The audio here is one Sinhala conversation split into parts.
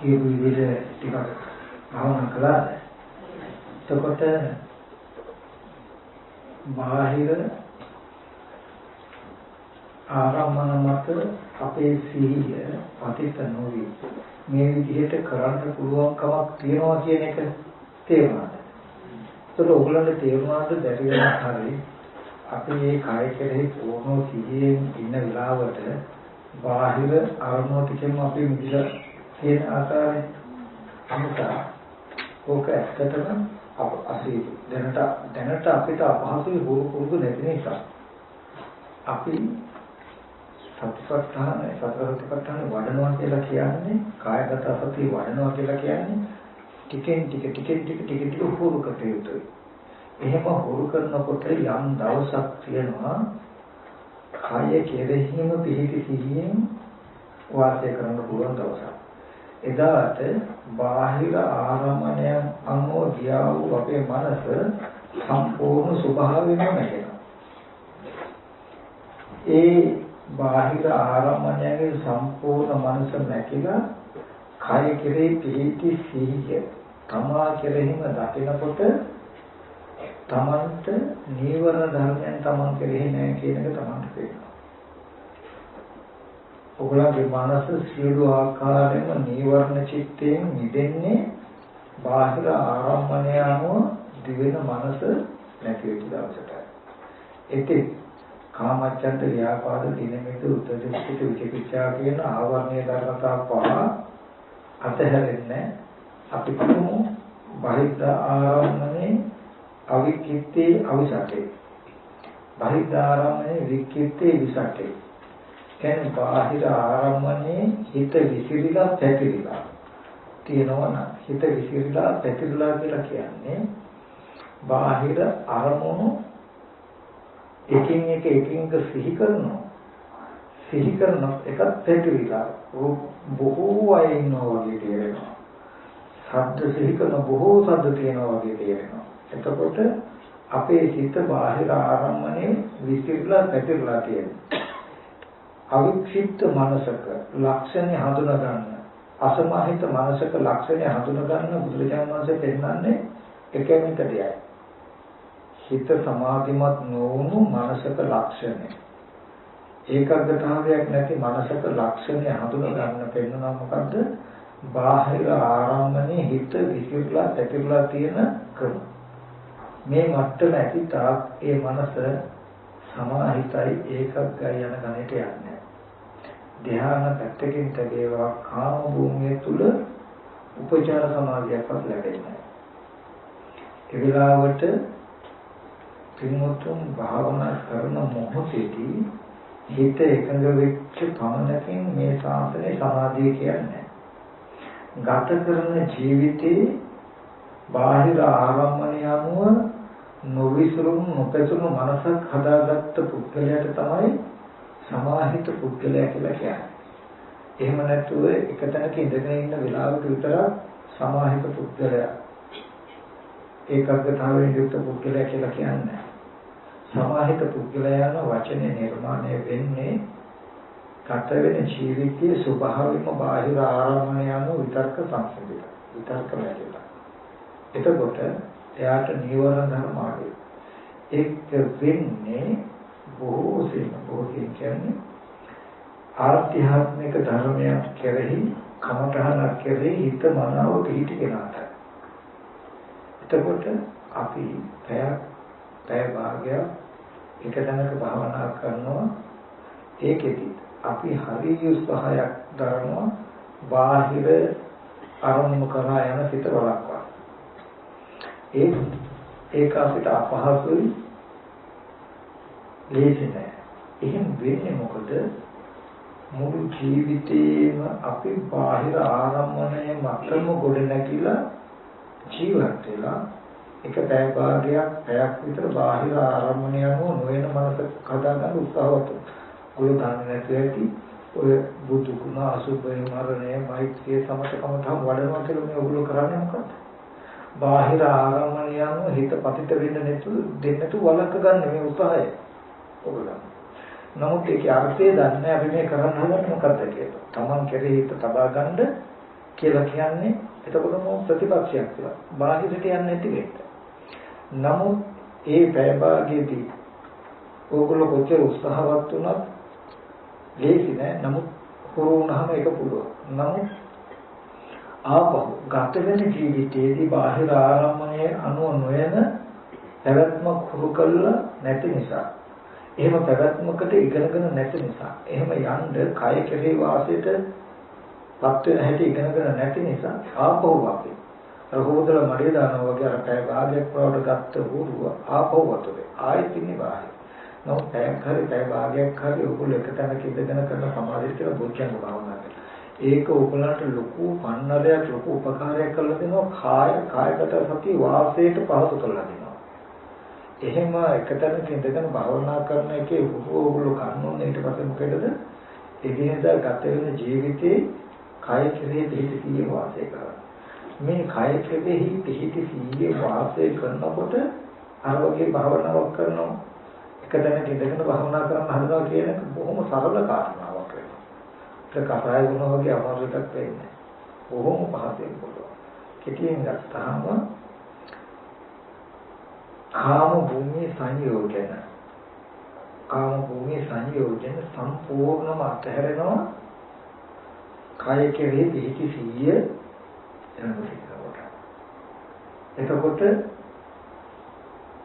කියපු විදිහට ටිකක් භාවනා කළාද? එතකොට බාහිර ආරම්මන මත අපේ සිහිය පතිත නොවි මේ විදිහට කරන්න පුළුවන්කමක් තියනවා කියන එක තේරුණාද? ඒක ඔයගොල්ලන්ට තේරුණාද බැරි වෙන හරි අපි මේ කාය කෙරෙහි පොරොන් සිහියෙන් ඉන්න වෙලාවට බාහිර අරමුණු ටිකෙන් අපි මිදලා තියෙන ආකාරය අමුතා ඕක ඇත්තටම අපි දැනට අපිට අපහසුයි පුරුදු නැති නිසා අපි සතිපට්ඨාන වඩනවා කියලා කියන්නේ කායගත සතිය වඩනවා කියලා කියන්නේ ටිකෙන් ටික හුරු කට යුතුයි. එහෙම හුරු කරනකොට යම් දවසක් තියෙනවා කාය කෙරෙහිම පිහිටි සිහියෙන් වාසය කරන්න පුළුවන් දවසක්. එදාට බාහිර ආරම්මණයන් අනුව ගියා වූ අපේ මනස සම්පූර්ණ ස්වභාවයෙන්ම නැගෙනවා. ඒ බාහිර ආරම්මණයන්ගේ සම්පූර්ණ මනස නැකිලා කාය කෙරෙහි පිහිටි සිහිය තමා කෙරෙහිම දකිනකොට තමන්ට නීවරණ ධර්මයන් තමන් කෙරෙහි නැහැ කියන එක තමන්ට තේරෙනවා. ඔයගොල්ලන්ගේ මනස සියලු ආකාරයෙන්ම නීවරණ චිත්තයෙන් මිදෙන්නේ බාහිර ආරම්මණය අනුව දිවෙන මනස නැති වෙච්ච දවසට. ඒකේ කාමච්ඡන්ද ව්‍යාපාද දිනමිත උද්දේශිත විචිකිච්ඡා කියන ආවරණීය ධර්මතා පහ අතහැරෙන්නේ අපි කොහොම බාහිර ආරම්මණය අවික්කිත්තේ අවිසටේ බාහිර ආරම්මණය වික්කිත්තේ විසටේ කියන්නේ බාහිර ආරම්මණය හිත විසිරීලා පැතිරිලා තියෙනවා නම් හිත විසිරීලා පැතිරිලා කියලා කියන්නේ බාහිර අරමුණු එකින් එක සිහි කරන එකත් පැතිරිලා බොහෝ අය ඉන්නවා වගේ තේරෙනවා. ශබ්ද සිහි කරන බොහෝ ශබ්ද තියෙනවා වගේ තේරෙනවා. එතකොට අපේ හිත බාහිර ආරම්මණය විසිරීලා පැතිරිලා තියෙනවා. අවික්ෂිප්ත මනසක ලක්ෂණ හඳුනා ගන්න අසමාහිත මනසක ලක්ෂණ හඳුනා ගන්න බුදුරජාණන් වහන්සේ පෙන්නන්නේ එකම එක දෙයයි. හිත සමාධිමත් නොවුණු මනසක ලක්ෂණය. ඒකාග්‍රතාවයක් නැති මනසක ලක්ෂණය හඳුනා ගන්න පෙන්නනවා මොකද්ද? බාහිර ආරම්මණය හිත විසිරලා පැතිරලා තියෙන ක්‍රම. මේ මට්ටම ඇති තාක් ඒ මනස සමාහිතයි ඒකග්ගය යන ගණයට යන්නේ. ධ්‍යාන පැත්තකින් තේවා කාම භූමිය තුල උපචාර සමාධියක්වත් ලැබෙන්නේ නැහැ. ඒ විලාවට පින්වතුන් භාවනා කරන මොහොතේදී හිත එකඟ වෙච්ච පමණකින් මේ සාසනේ සමාධිය කියන්නේ. ගත කරන ජීවිතේ බාහිර ආරම්මණය අනුව නොවිසරුණු නොපැසුණු මනසක් හදාගත්ත පුද්ගලයාට තමයි සමාහිත පුද්ගලයා කියලා කියන්නේ. එහෙම නැතුව එක තැනක ඉඳගෙන ඉන්න වෙලාවක විතරක් සමාහිත පුද්ගලයා ඒකාග්‍රතාවයෙන් යුක්ත පුද්ගලයා කියලා කියන්නේ. සමාහිත පුද්ගලයාන වචනේ නිර්මාණය වෙන්නේ ගත වෙන ජීවිතයේ ස්වභාවයෙන්ම බාහිර ආරම්මණය අනුව විතර්ක සංසිඳිත. විතර්ක ලැබෙලා. එතකොට එයාට නීවරණ ධර්ම ආවේ. ඒක වෙන්නේ බොහෝ කියන්නේ ආර්ථික ධර්මයක් කෙරෙහි කමඨහනක් කෙරෙහි හිත මනාව පිහිටි කෙනාට. එතකොට අපි පැය භාගයක් එක තැනක භාවනා කරනවා. ඒකෙදි අපි හරි උත්සාහයක් දරනවා බාහිර අරමුණු කරා යන සිත වළක්වා. ඒක අපිට අපහසුයි ලේසි නෑ. එහෙම වෙන්නේ මොකද? මුළු ජීවිතේම අපි බාහිර ආරම්මණය මතම ගොඩ නැගිලා ජීවත් වෙලා එක පැය පැයක් විතර බාහිර ආරම්මණය අනුව නොවන මනස හදාගන්න උත්සාහවත්. ඔය දන්නේ නැති ඇති ඔය බුදු ගුණ අසුභය මරණය මෛත්‍රිය සමතකම තම වඩනවා කියලා මේ ඔයගොල්ලෝ කරන්නේ මොකක්ද? බාහිර ආරම්මණය අනුව හිත පතිත වෙන්න දෙන්නතු වලක ගන්න මේ උත්සාහය ඔයගොල්ලෝ. නමුත් ඒකේ අර්ථය දන්නේ අපි මේ කරන්න හදන්නේ මොකක්ද කියලා. Taman කෙරෙහි හිත තබා ගන්න කියලා කියන්නේ එතකොට මොන ප්‍රතිපක්ෂයක් කියලා. බාහිරට යන්නේ නැති වෙන්න. නමුත් ඒ පැය භාගයේදී ඕගොල්ලෝ කොච්චර උත්සාහවත් වුණත් ලේසි නෑ. නමුත් හුරු වුණාම ඒක පුළුවන්. නමුත් ආපහු ගත වෙන ජීවිතයේදී බාහිර ආරම්භණයේ අනුව නොයන පැවැත්මක් හුරු කළා නැති නිසා, එහෙම පැවැත්මකට ඉගෙනගෙන නැති නිසා, එහෙම යන්න කය කෙරේ වාසයට පත් වෙන හැටි ඉගෙනගෙන නැති නිසා ආපහු අපි රහෝදල මඩේ දානවා වගේ අර පැය භාගයක් වලට ගත්ත හුරුව ආපහු වතුරේ ආයෙත් ඉන්නේ බාහිර. නමුත් පැයක් හරි භාගයක් හරි ඔයගොල්ලෝ එක තැනක ඉඳගෙන කරන සමාධිය කියලා බොච්චංග භාවනාවක්. ඒක ඔයගොල්ලන්ට ලොකු පන්නරයක් ලොකු උපකාරයක් කරලා දෙනවා. කායගත සතිය වාසයට පහසු කරලා දෙනවා. එහෙම එක තැනක ඉඳගෙන භාවනා කරන එකේ ඔයගොල්ලෝ කරනෝනේ ඊට පස්සේ මොකේදද? එදිනෙදා ගත වෙන ජීවිතේ කාය කෙරෙහි පිහිටි වාසය කරනවා. මේ කාය කෙරෙහි පිහිටි වාසය කරනකොට අර වගේ භාවනාවක් කරනවා. එක තැනක ඉඳගෙන භාවනා කරන්න හදනවා කියන එක බොහොම සරල කාරණාවක් වෙනවා. ඒක කසාය වුණා වගේ අමාරු එකක් වෙන්නේ. බොහොම පහසුවෙන් පුළුවන්. කෙටියෙන් ගත්තාම කාම භූමි සංයෝජන සම්පූර්ණම අත්හැරෙනවා. කාය කෙරෙහි පිහිටි සිහිය එනකොට. එතකොට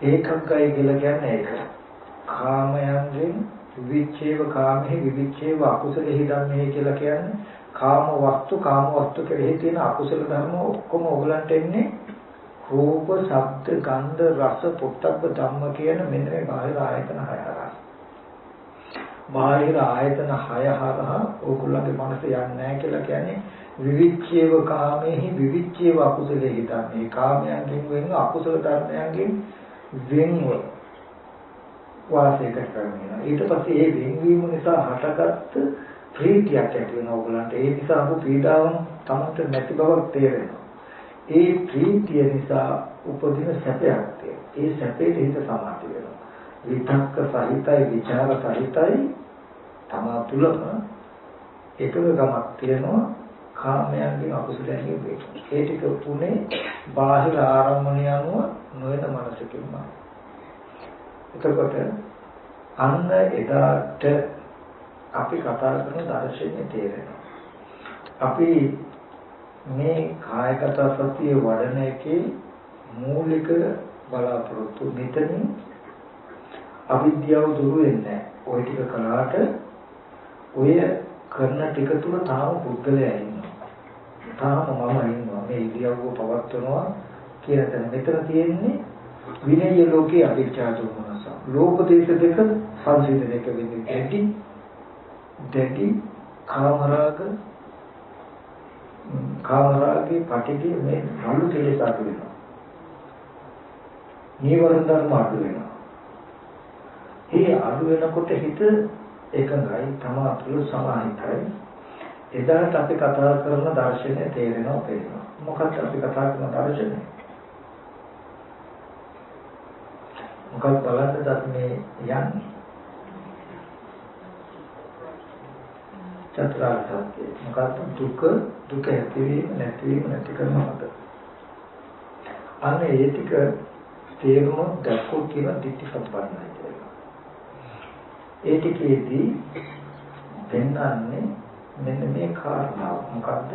ඒකක්කය කියලා කියන්නේ ඒක. කාමයන්ගෙන් විවිච්ඡේව කාමෙහි විවිච්ඡේව අකුසලෙහි ධම්මෙහි කියලා කියන්නේ කාම වස්තු කෙරෙහි තියෙන අකුසල ධර්ම ඔක්කොම ඔයගලන්ට එන්නේ රූප, ශබ්ද, ගන්ධ, රස, පොට්ටබ්බ ධම්ම කියන මෙන්න මේ බාහිර ආයතන 6 හරහා. බාහිර ආයතන 6 හරහා ඔයගොල්ලන්ගේ මනස යන්නේ නැහැ කියලා කියන්නේ විවිච්ඡේව කාමෙහි විවිච්ඡේව අකුසලෙහි ධම්මෙහි කාමයන්ගෙන් වෙන අකුසල ධර්මයන්ගෙන් වෙන්ව වාසය කරනවා. ඊට පස්සේ ඒ වෙන්වීම නිසා හටගත්තු ප්‍රීතියක් ඇති වෙනවා ඔයගලන්ට. ඒ නිසා අපු පීඩාවන් තමන්ට නැති බවක් තේරෙනවා. ඒ ප්‍රීතිය නිසා උපදින සැපයක් තියෙනවා. ඒ සැපේට හිත සමාධි වෙනවා. විතක්ක සහිතයි විචාර සහිතයි තමා තුලම එකගමක් තියෙනවා. කාමයන්ගෙන් අකුසලයෙන් වේ. ඒ ටික උනේ බාහිර ආරම්මණය අනුව නොවන මනසකින්ම. එතකොට අන්න එදාට අපි කතා කරන දර්ශනය තේරෙනවා. අපි මේ කායගත සතිය වඩන එකේ මූලික බලාපොරොත්තු මෙතනින් අවිද්‍යාව දුරු වෙන්නේ නැහැ. ওই ටික කළාට ඔය කරන ටික තුල තාම පුද්ගලයා ඉන්නවා. තාම මම ඉන්නවා. මේ ඉරියව්ව පවත්වනවා කියන තැන මෙතන තියෙන්නේ විනය ලෝකයේ අවිද්‍යාව දුරුමනස. ලෝක දේශ දෙක සංසිඳන එක වෙන්නේ දැඩි කාමරාගේ පටිගේ මේ අලු කෙලෙස් අඩු වෙනවා. නීවරණ ධර්ම අඩු වෙනවා. ඒ අඩු වෙනකොට හිත එකඟයි තමා තුළ සමාහිතයි. එදාට අපි කතා කරන දර්ශනය තේරෙනවා පේනවා. මොකක්ද අපි කතා කරන දර්ශනය? මොකක්ද බලන්නද මේ යන්නේ? චතුරාර්ය සත්‍ය. මොකක්ද දුක ඇතිවීම නැතිවීම නැති කරන මත. අන්න ඒ ටික තේරුම දැක්කොත් කියන ditthi සම්පන්නයි කියලා. ඒ ටිකේදී පෙන්වන්නේ මෙන්න මේ කාරණාව. මොකද්ද?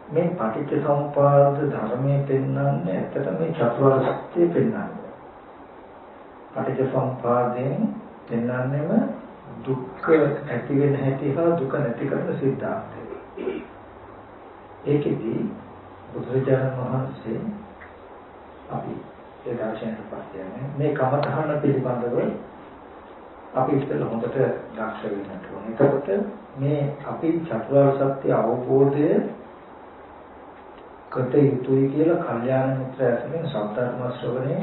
මේ පටිච්චසමුප්පාද ධර්මයේ පෙන්වන්නේ ඇත්තට මේ චතුරාර්ය සත්‍ය පෙන්වන්නේ. පටිච්චසමුපාදයෙන් පෙන්වන්නේම දුක්ඛ ඇති වෙන හැටි හා දුක නැති කරන සිද්ධාන්තය. ඒකෙදී බුදුරජාණන් වහන්සේ අපි ඒ දර්ශනයට පස්සේ මේ කමඨහන පිළිබඳව අපි ඉස්සෙල්ලා හොඳට දක්ෂ වෙන්න ඕනේ. එතකොට මේ අපි චතුරාර්ය සත්‍ය අවබෝධය කත යුතුයි කියලා කල්යාණ මිත්‍ර ඇසුරෙන් සත්‍යර්ම ශ්‍රවණේ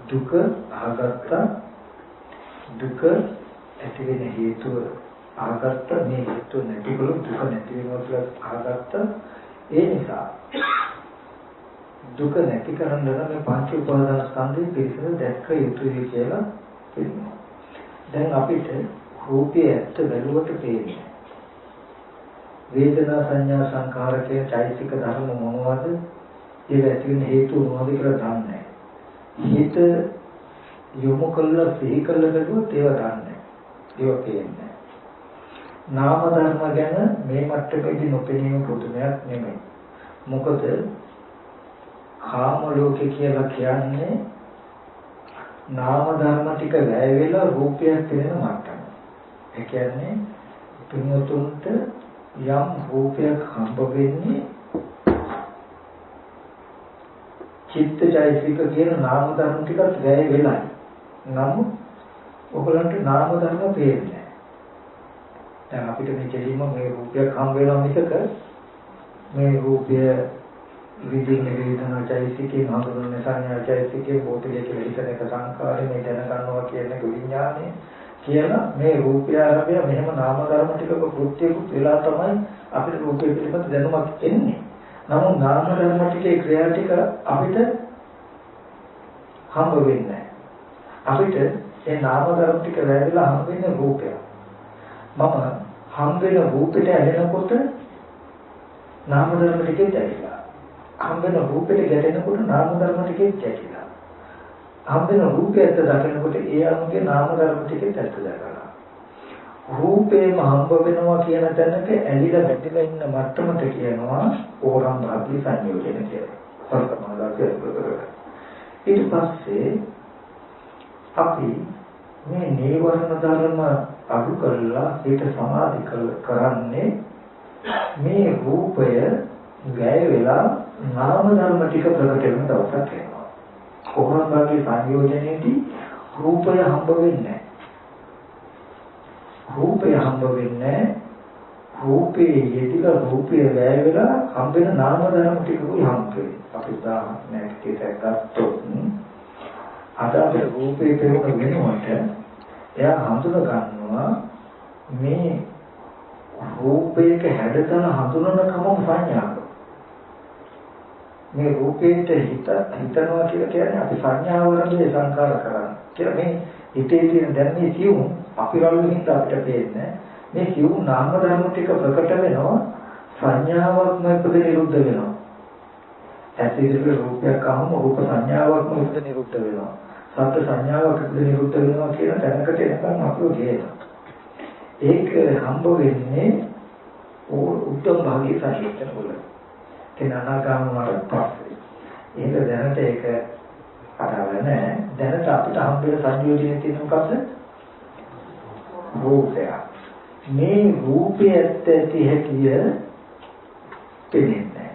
දුක අහගත්තා. දුක ඇති වෙන හේතුව අහගත්ත, මේ හේතුව නැතිවොත් දුක නැති වෙනවා කියලා අහගත්ත. ඒ නිසා දුක නැති කරන්න මේ පංච උපාදාන ස්කන්ධය පිළිසඳ දැක්ක යුතුයි කියලා කියනවා. දැන් අපිට රූපයේ ඇත්ත බැලුවට පේන්නේ. වේදනා සංඥා සංඛාර කියන චෛතසික ධර්ම මොනවද? ඒක ඇති වෙන හේතු මොනවද කියලා දන්නේ නැහැ. හිත යොමු කළා සිහි කළා බැලුවොත් ඒව දන්නේ නැහැ. ඒව පේන්නේ නැහැ. නාම ධර්ම ගැන මේ මට්ටමේදී නොපෙනීම පුදුමයක් නෙමෙයි. මොකද කාම ලෝකේ කියලා කියන්නේ නාම ධර්ම ටික වැය වෙලා රූපයක් පෙනෙන මට්ටම. ඒ කියන්නේ පින්වතුන්ට යම් රූපයක් හම්බ වෙන්නේ චිත්තචෛතසික කියන නාම ධර්ම ටිකත් වැය වෙලයි. නමුත් ඔයගලන්ට නාම ධර්ම පේන්නේ නැහැ. දැන් අපිට මේ කෙලින්ම මේ රූපයක් හම්බ වෙනවා මිසක මේ රූපය විදින වේදනා චෛතසිකේ හඳුනන සංඥා චෛතසිකේ බෝධිය කියලා හිතන එක සංකාරේ මේ දැන ගන්නවා කියන එක විඥානය කියලා මේ රූපය ආරම්භය මෙහෙම නාම ධර්ම ටිකක කෘත්‍යකුත් වෙලා තමයි අපිට රූපය පිළිබඳ දැනුමක් එන්නේ. නමුත් නාම ධර්ම ටිකේ ක්‍රියා ටික අපිට හම්බ වෙන්නේ නැහැ. අපිට ඒ නාම ධර්ම ටික වැදලා හම්බ වෙන රූපය. මම හම්බ වෙන රූපෙට ඇලෙනකොට නාම ධර්ම ටිකේ ඇලිලා. හම්බ වෙන රූපෙට ගැටෙනකොට නාම ධර්ම ටිකේ ගැටිලා. හම්බ වෙන රූපයට දකිනකොට ඒ අනුගේ නාම ධර්ම ටිකේ ඇත්ත දකලා. රූපේම හම්බ වෙනවා කියන තැනක ඇලිලා වැටිලා ඉන්න මට්ටමට කියනවා ඕරම් භාගී සංයෝජන කියලා. ඊට පස්සේ අපි මේ නීවරණ ධර්ම අඩු කරලා ඒක සමාධි කරන්නේ මේ රූපය වැය වෙලා නාම ධර්ම ටික ප්‍රකට වෙන දවසක් එනවා. ඕරම් භාගී සංයෝජනයේදී රූපය හම්බ වෙන්නේ නැහැ. රූපය හම්බ වෙන්නේ රූපේ යෙදිලා රූපය වැය වෙලා හම්බ වෙන නාම ධර්ම ටිකුයි හම්බ වෙන්නේ. අපි උදාහරණයක් ගත්තොත් අද අපේ රූපේ පෙරුණ වෙනකොට එයා හඳුන ගන්නවා මේ රූපයක හැඩතල හඳුනන කමම සංඥාව. මේ රූපේට හිතනවා කියලා කියන්නේ අපි සංඥාව වලින් සංකාර කරන්නේ. කියලා මේ හිතේ තියෙන දැන් මේ සියුම් අපි රල්ලින්ද අපිට පේන්නේ මේ සියුම් නාම ධර්ම ටික ප්‍රකට වෙනවා සංඥාවක්ම ඉපද නිරුද්ධ වෙනවා. ඇසිරේ රූපයක් අහම රූප සංඥාවක්ම ඉපද නිරුද්ධ වෙනවා. සත්‍ය සංඥාවක් ඉපද නිරුද්ධ වෙනවා කියන තැනකට එනකන් අපිව ගේනවා. ඒක හම්බ වෙන්නේ උත්තම භාගී සංයෝජන වල. ඒ අනාගාම වලට පස්සේ. ඒක දැනට ඒක අදාළ නැහැ. දැනට අපිට හම්බ වෙන සංයෝජනේ තියෙන මොකද්ද? රූපය. මේ රූපය ඇති හැටිය පෙනෙන්නේ.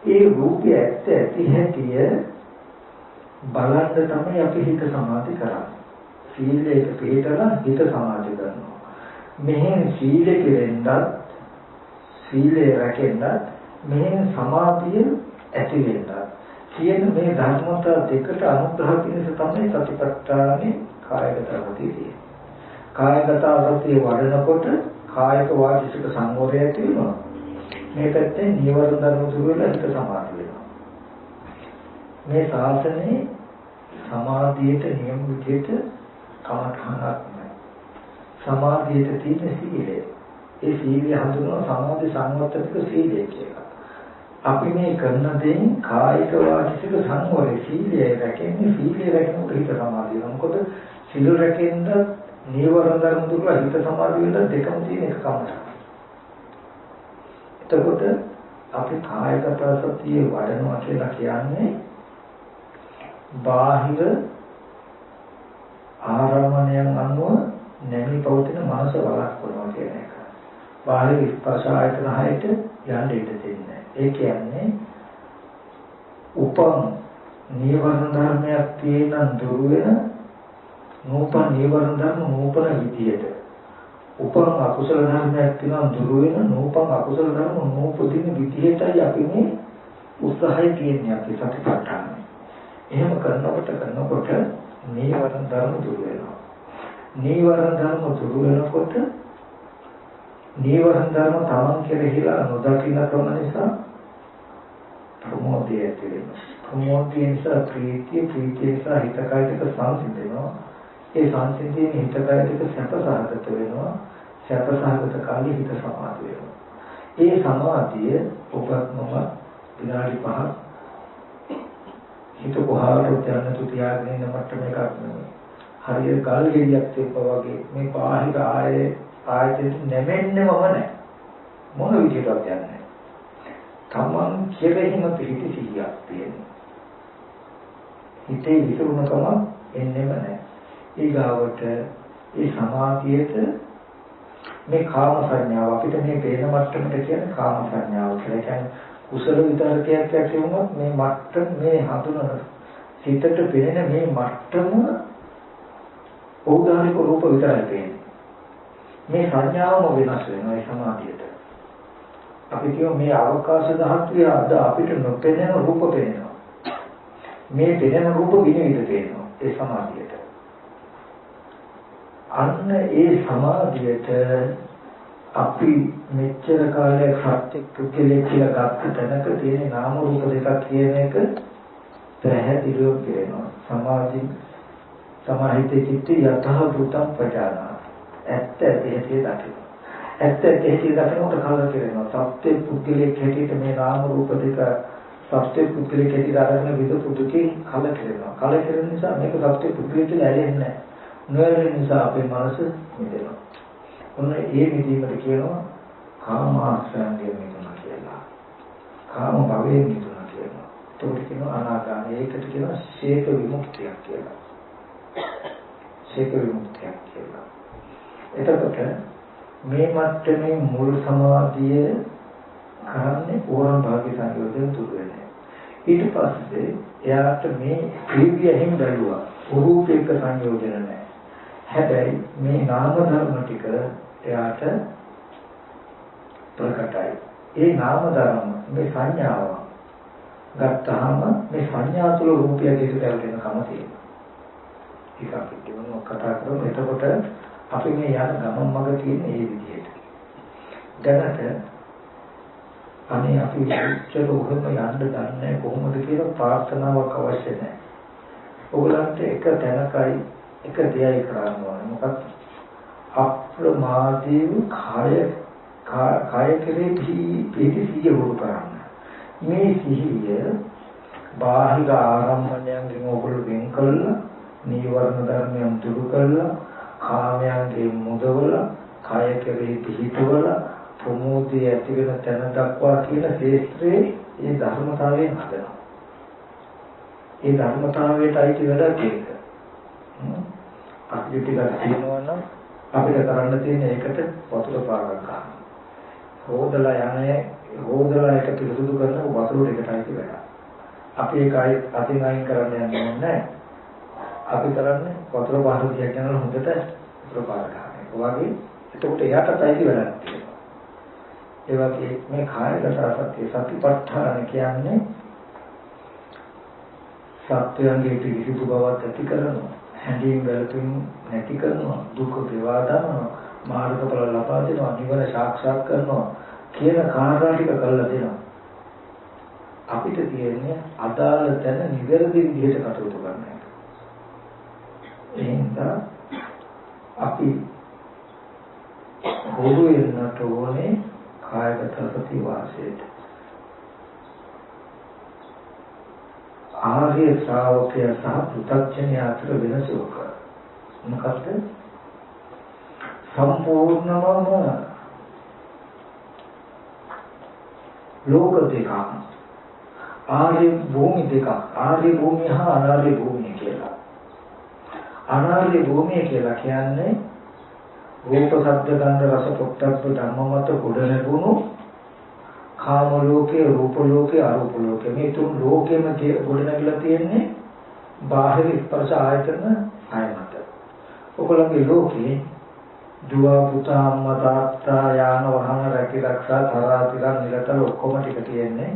ඒ රූපය ඇති හැටිය බලන්න තමයි අපි හිත සමාධි කරන්නේ. සීලයක පිළිතලා හිත සමාධි කරනවා. මෙහෙන් සීලෙ කෙරෙන්නත් සීලය රැකෙන්නත් මෙහෙන් සමාධිය ඇති වෙන්නත් කියන මේ ධර්මතා දෙකට අනුග්‍රහ පිණිස තමයි සතිපට්ඨානේ කායගත සතිය. කායගත සතිය වඩනකොට කායික වාචික සංවරය ඇති වෙනවා. මේ පැත්තේ නිවර්ණ ධර්ම දුර වෙලා හිත සමාධි වෙනවා. මේ ශාසනයේ සමාධියට නියම විදිහට කමඨහනක් නැහැ. සමාධියට තියෙන සීලය. ඒ සීලය හඳුන්වන සමාධි සංවර්ධක සීලය කියලා. අපි මේ කරන දෙයින් කායික වාචික සංවරය සීලය රැකෙන්නේ සීලය රැකෙනකොට හිත සමාධිය වෙනවා. මොකද සීල රැකෙන්න නීවරණ ධර්ම දුර හිත සමාධිය වෙන දෙකම තියෙන එක කමයි. එතකොට අපි කායගත සතිය වඩනවා කියලා කියන්නේ බාහිර ආරම්මණයන් අනුව නැමී පවතින මනස වළක්වනවා කියන එක. බාහිර ස්පර්ශ ආයතන හයට යන්න ඉඩ දෙන්නේ. ඒ කියන්නේ උපම් නීවරණ ධර්මයක් තියෙන දුර වෙන නූපන් නීවරණ ධර්ම නූපන විදියට උපම් අකුසල ධර්මයක් තියෙන දුර වෙන නූපන් අකුසල ධර්ම නූපදින විදියටයි අපි මේ උත්සාහය කියන්නේ අපි සතිපට්ඨාන. එහෙම කරනකොට නීවරණ ධර්ම දුර වෙනවා. නීවරණ ධර්ම දුර වෙනකොට නීවරණ ධර්ම තමන් කෙරෙහිලා නොදකින්න කම නිසා ප්‍රමෝදය ඇති වෙනවා. ප්‍රමෝදය නිසා ප්‍රීතිය නිසා හිත කය දෙක සංසිඳෙනවා. ඒ සංසිඳීමේ හිත කය දෙක සැපසහගත වෙනවා. සැපසහගත කාලේ හිත සමාධි වෙනවා. ඒ සමාධිය ඔබත්මම විනාඩි 5ක් හිත කොහාටවත් යන්න තුතියාගෙන ඉන්න මට්ටම එකක් නෙමෙයි. හරියට ගල් ගෙඩියක් තියපුවා වගේ මේ බාහිර ආයතන නැමෙන්නේම නැහැ. මොන විදිහටවත් යන්නේ නැහැ. තමන් කෙරෙහිම පිහිටි සිහියක් තියෙනවා. හිතේ විසිරුණකම එන්නේම නැහැ. ඊගාවට ඒ සමාධියට මේ කාම සංඥාව අපිට මේ පේන මට්ටමට කියන්නේ කාම සංඥාව කියලා. කියන්නේ කුසල විතරකයක් ඇති වුණොත් මේ මට්ටම මේ හඳුනන සිතට පෙනෙන මේ මට්ටම ඕදානික රූප විතරයි පේන්නේ. මේ සංඥාවම වෙනස් වෙනවා ඒ සමාධියට. අපි කියමු මේ අවකාශ ධාතුවේ අද අපිට නොපෙනෙන රූප පේනවා. මේ පෙනෙන රූප විනිවිද පේනවා ඒ සමාධියට. අන්න ඒ සමාධියට අපි මෙච්චර කාලයක් සත්‍ය කුකලේ කියලා ගත්ත තැනක තියෙන නාම රූප දෙකක් කියන එක පැහැදිලිව පේනවා. සමාහිතේ චිත්ත යතහ භූතං පජානා. ඇත්ත ඇහිතේ දකින්න. ඇත්ත ඇහිතේ දකින්නට කල කියනවා. සත්‍ය කුකලේ හැටියට මේ නාම රූප දෙක සත්‍ය කුකලේ හැටියට අරගෙන විදපු දුකේ කල කියනවා. කල කියන නිසා මේක සත්‍ය කුකලේ කියලා ඇලෙන්නේ නැහැ. නොඇලෙන නිසා අපේ මනස මිදෙනවා. ඔන්න ඒ විදිහට කියනවා කාමාශ්‍රයන්ගේ මිදුණා කියලා. කාම භවයේ මිදුණා කියලා. ඒකට කියනවා අනාගාමී. ඒකට කියනවා ශේක විමුක්තියක් කියලා. ශේක විමුක්තියක් කියලා. එතකොට මේ මට්ටමේ මුල් සමාධිය කරන්නේ ඕරම් භාග්‍ය සංයෝජන තුරු වෙන්නේ. ඊට පස්සේ එයාට මේ ක්‍රියාවෙන් බැලුවා. රූපේක සංයෝජන නැහැ. හැබැයි මේ නාම ධර්ම ටික එයාට ප්‍රකටයි. ඒ නාම ධර්ම මේ සංඥාව ගත්තාම මේ සංඥා තුළ රූපය දෙකට වෙන කම තියෙනවා. ඒක අපි කියනවා කතා කරමු. එතකොට අපි මේ යන ගමන් මඟ තියෙන මේ විදිහට. දැනට අනේ අපි ඉච්ඡර උහෙම යන්න දන්නේ කොහොමද කියලා ප්‍රාර්ථනාවක් අවශ්‍ය නැහැ. ඔයගලන්ට එක තැනකයි එක දෙයයි කරන්න ඕනේ. මොකක්ද? අප්‍රමාදීව කාය කෙරේ පිටි සිහිය වුරු කරන්න. මේ සිහිය බාහිර ආරම්භණයන්ගෙන් ඔයගොල්ලෝ වෙන් කළා, නීවරණ ධර්මයන් දුරු කළා, කාමයන්ගෙන් මුදවලා, කාය කෙරේ පිහිටවලා, ප්‍රමෝදය ඇති වෙන තැන දක්වා කියන ශේත්‍රයේ මේ ධර්මතාවයෙන් හදනවා. ඒ ධර්මතාවයට අයිති වැඩක් ඒක. අපිට ටිකක් තියෙනවා නම් අපිට කරන්න තියෙන එකට වතුර පාරක් ගන්න. හොදලා ඒක පිරිසුදු කරන වතුර ටිකටයි වැඩ. අපි ඒක අතින් අයින් කරන්න යන්නේ නැහැ. අපි කරන්නේ වතුර පාර දිහා යනවා හොඳට වතුර පාර ගන්න. ඒ වගේ එතකොට එයාටත් අයිති වැඩක් තියෙනවා. ඒ වගේ මේ කායගත සත්‍ය සතිපට්ඨාන කියන්නේ සත්‍යයන්ගේ පිරිසිදු බවක් ඇති කරනවා. හැඟීම් වැළපීම් නැති කරනවා, දුක ගෙවා දානවා, මාර්ගඵල ලබා දෙනවා, නිවන සාක්ෂාත් කරනවා කියන කාරණා ටික කරලා දෙනවා. අපිට තියෙන්නේ අදාළ තැන නිවැරදි විදිහට කටයුතු කරන එක. එහෙනම් අපි හොරු වෙන්නට ඕනේ කායගත සති වාසයට. ආර්ය ශ්‍රාවකයා සහ පෘථග්ජනය අතර වෙනස මොකක්ද? සම්පූර්ණවම ලෝක දෙකක්. ආර්ය භූමි දෙකක්. ආර්ය භූමිය හා අනාර්ය භූමිය කියලා. අනාර්ය භූමිය කියලා කියන්නේ රූප, ශබ්ද, ගන්ධ, රස, පොට්ටබ්බ ධම්ම මත ගොඩ නැගුණු කාම ලෝකේ, රූප ලෝකේ, අරූප ලෝකේ මේ තුන් ලෝකෙම ගොඩ නැගලා තියෙන්නේ බාහිර ස්පර්ශ ආයතන හය මත. ඔයගොල්ලන්ගේ ලෝකේ දුව, පුතා, අම්මා, තාත්තා, යාන වාහන, රැකී රක්ෂා, තරහා, තිරන්, නිරතල ඔක්කොම ටික තියෙන්නේ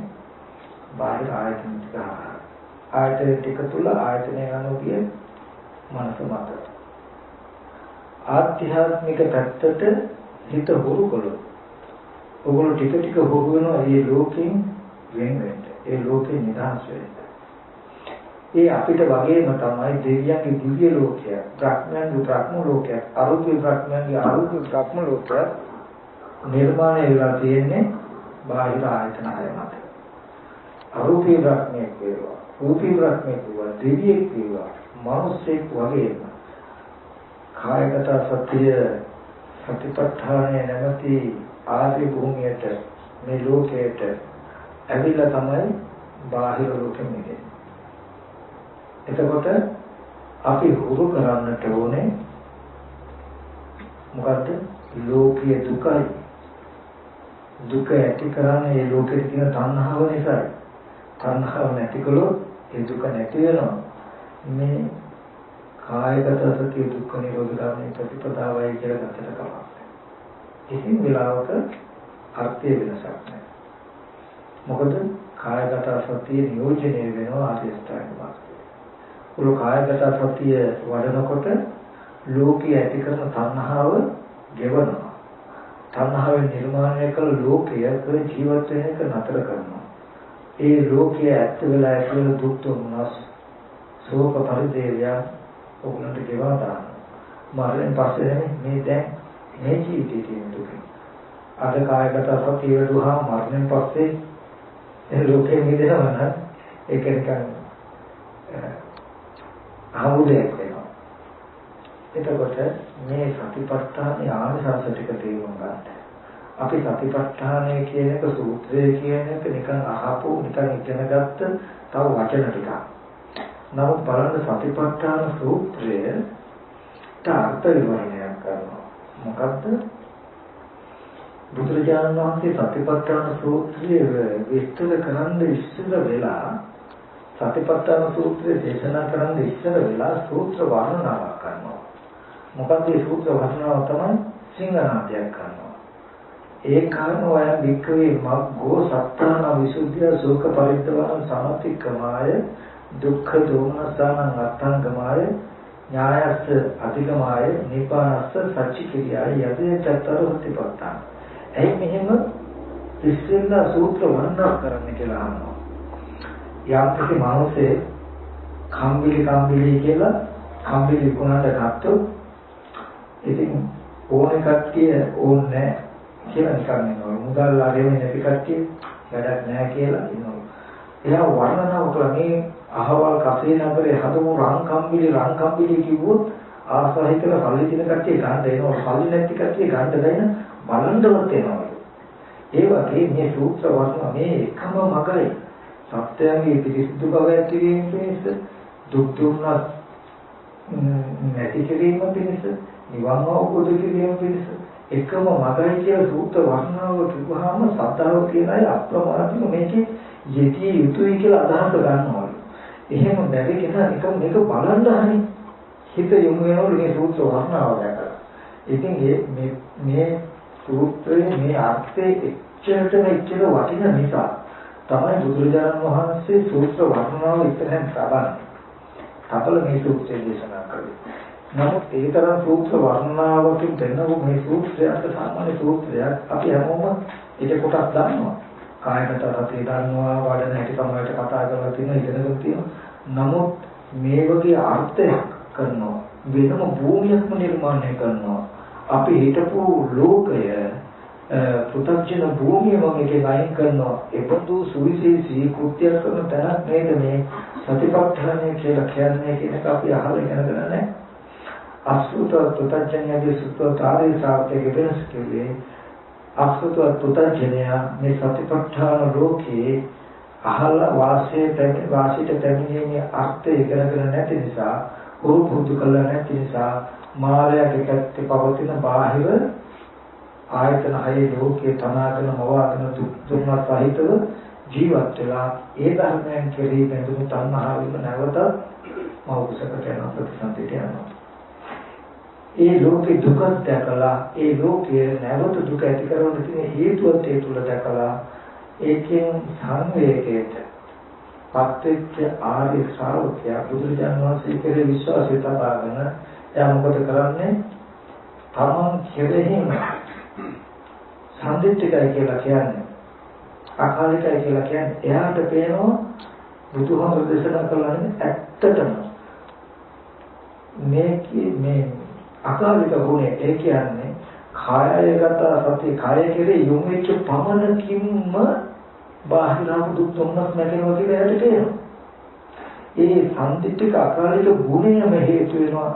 බාහිර ආයතන ටික. ආයතන ටික තුල ආයතනය අනුගිය මනස මත. ආධ්‍යාත්මික පැත්තට හිත හුරු කළොත් ඔගොල්ලෝ ටික ටික හුරු වෙනවා මේ ලෝකෙන් වෙන වෙන්න. ඒ ලෝකේ නිදහස් වෙන්න. ඒ අපිට වගේම තමයි දෙවියන්ගේ දිව්‍ය ලෝකය, බ්‍රහ්මයන්ගේ බ්‍රහ්ම ලෝකය, අරූපී බ්‍රහ්මයන්ගේ අරූපී බ්‍රහ්ම ලෝකය නිර්මාණය වෙලා තියෙන්නේ බාහිර ආයතන හය මත. අරූපී බ්‍රහ්මයේ වේවා, රූපී බ්‍රහ්මයේ වේවා, දෙවියෙක් වේවා, මිනිසෙක් වගේම කායගත සත්‍ය සතිපට්ඨානය නැමැති ආදී භූමියට මේ ලෝකයට ඇවිල්ලා තමයි බාහිර ලෝකෙ මිදෙන්නේ. එතකොට අපි හුරු කරන්නට ඕනේ මොකද්ද? ලෝකයේ දුකයි. දුක ඇති කරන්නේ මේ ලෝකෙට තියෙන තණ්හාව නිසායි. තණ්හාව නැති කළොත් ඒ දුක නැති වෙනවා. මේ කායගත සත්‍ය දුක්ඛ නිරෝධ ගාමී ප්‍රතිපදාවයි කියලා ගතට කමක්. කිසිම වෙලාවක අර්ථය වෙනසක් නැහැ. මොකද කායගත සත්‍ය නියෝජනය වෙනවා ආර්ය අෂ්ටාංග මාර්ගයේ. උළු කායගත සත්‍ය වඩනකොට ලෝකයේ ඇති කරන තණ්හාව ගෙවනවා. තණ්හාවෙන් නිර්මාණය කළ ලෝකය ජීවත් වෙන එක නතර කරනවා. ඒ ලෝකයේ ඇත්ත වෙලා ඇති වෙන දුක් දුන්නස් සෝක පරිදේය ඔගලන්ට ගෙවා දානවා. මරණයෙන් පස්සේ මේ දැන් මේ ජීවිතයේ තියෙන දුක. අද කායගත සත්‍ය වේදුහා මරණයෙන් පස්සේ ඒ ලෝකෙ මිදෙනවා නම් ඒක නිකන් ආමුදයක් වෙනවා. එතකොට මේ සතිපට්ඨානයේ ආනිසංස ටික තේරුම් ගන්න. අපි සතිපට්ඨානය කියන එක සූත්‍රය කියන එක නිකන් අහපු නිකන් ඉගෙනගත්ත තව වචන ටිකක්. නමුත් බලන්න සතිපට්ඨාන සූත්‍රයට අර්ථ විවරණයක් කරනවා. මොකද්ද? බුදුරජාණන් වහන්සේ සතිපට්ඨාන සූත්‍රය විස්තර කරන්න ඉස්සර වෙලා සතිපට්ඨාන සූත්‍රය දේශනා කරන්න ඉස්සර වෙලා සූත්‍ර වර්ණනාවක් කරනවා. මොකද මේ සූත්‍ර වර්ණනාව තමයි සිංහනාදයක් කරනවා. ඒ කාරණාවය වික්‍රේ මග්ගෝ සත්තාන විසුද්ධිය සෝක පරිද්දවන සමතික්කමාය දුක්ඛ දෝමනසානං අත්ංගමාය ඥායස්ස අධිගමාය නිපානස්ස සච්චිකිරියයි යදේ චතර සතිපට්ඨාන. එයි මෙහෙම ඉස්සෙල්ලා සූත්‍ර වර්ණනා කරන්න කියලා අහනවා. යම්කිසි මානසේ කම්බිලි කියලා කම්බිලි විකුණන්න ගත්තොත් ඉතින් ඕනේ කට්ටිය ඕනේ කියලා නිකන් ඉන්නවා. මුදල් ආරෙන්නේ නැති කට්ටිය වැඩක් නැහැ කියලා ඉන්නවා. එයා වර්ණනාව කළා මේ අහවල් කසේ නගරේ හදපු රන් කම්බිලි කිව්වොත් ආසහි කියලා සල්ලි දින කට්ටිය ගන්න එනවා. සල්ලි නැති කට්ටිය ගන්න දෙන්න බලන්නවත් එනවා. ඒ වගේ මේ සූත්‍ර වර්ණ මේ එකම මගයි. සත්‍යයේ පිරිසිදු බව ඇති වීම පිණිස දුක් දුන්නත් නැති කිරීම පිණිස නිවන් අවබෝධ කිරීම පිණිස එකම මගයි කියලා සූත්‍ර වර්ණාව කිව්වහම සත්‍තාව කියන අය අප්‍රමාදික මේකේ යෙදී යුතුයි කියලා අදහස ගන්නවා. එහෙම බැරි කෙනා නිකන් මේක බලන්න හරි හිත යොමු වෙනවලු මේ සූත්‍ර වර්ණාව දැකලා. ඉතින් මේ සූත්‍රයේ මේ අර්ථයේ එච්චර වටින නිසා තමයි බුදුරජාණන් වහන්සේ සූත්‍ර වර්ණනාව ඉස්සරහින් තබන්නේ. තබල මේ සූත්‍රය දේශනා කළේ. නමුත් ඒ තරම් සූත්‍ර වර්ණනාවකින් දෙන්නු මේ සූත්‍රයට සාමාන්‍ය සූත්‍රයක් අපි හැමෝම ඒක කොටස් දන්නවා. කායගත රතේ දන්නවා, වඩන හැටි සමහරට කතා කරලා තියෙනවා, ඉගෙනගෙන තියෙනවා. නමුත් මේ වගේ අර්ථයක් කරනවා වෙනම භූමියක්ම නිර්මාණය කරනවා. අපි හිතපු ලෝකය පුතග්ජන භූමිය වගේ අයින් කරනවා. ඒබඳු සුවිශේෂී කෘත්‍යයක් කරන තැනක් නේද මේ සතිපට්ඨානය කියලා කියන්නේ කියන එක අපි අහලා ඉගෙනගෙන නැහැ. අසුත පුතග්ජනයගේ සුත්තතාරේ ශ්‍රාවකයේ වෙනස් කෙරේ අසුත පුතග්ජනය මේ සතිපට්ඨාන ලෝකේ අහලා වාසියට පැමිණීමේ අර්ථය ඉගෙනගෙන නැති නිසා උරුපුරුදු කළා නැති නිසා මායාවේ පැත්තේ පවතින බාහිර ආයතන හයේ ලෝකයේ තනාගෙන මවාගෙන දුක්ඛ සහිතව ජීවත් වෙලා ඒ ධර්මයන් කෙරෙහි බැඳුණු තණ්හාවෙන් නැවත මෞකසකට යන ප්‍රතිසන්දිට යනවා. ඒ ලෝකේ දුක දැකලා ඒ ලෝකයේ නැවත දුක ඇති කරන තියෙන හේතුවත් ඒ තුල දැකලා ඒකෙන් සංවේගයට පත්‍ත්‍ය ආර්ය ශ්‍රාවකයා බුදුරජාණන් වහන්සේ කෙරෙහි විශ්වාසය තබාගෙන එයා මොකද කරන්නේ? තමන් කෙරෙහිම සම්දිත්තිකයි කියලා කියන්නේ අකාලිකයි කියලා කියන්නේ එයාට පේනවා බුදුහාමුදුරු දේශනා කළානේ ඇත්තටම මේ අකාලික ගුණය ඒ කියන්නේ කායගත සති කාය කෙරේ යොමු වෙච්ච පමණකින්ම බාහිර දුක් දුන්නත් නැගෙනවා කියලා එයාට තේරෙනවා. ඒ සම්දිත්තික අකාලික ගුණයම හේතු වෙනවා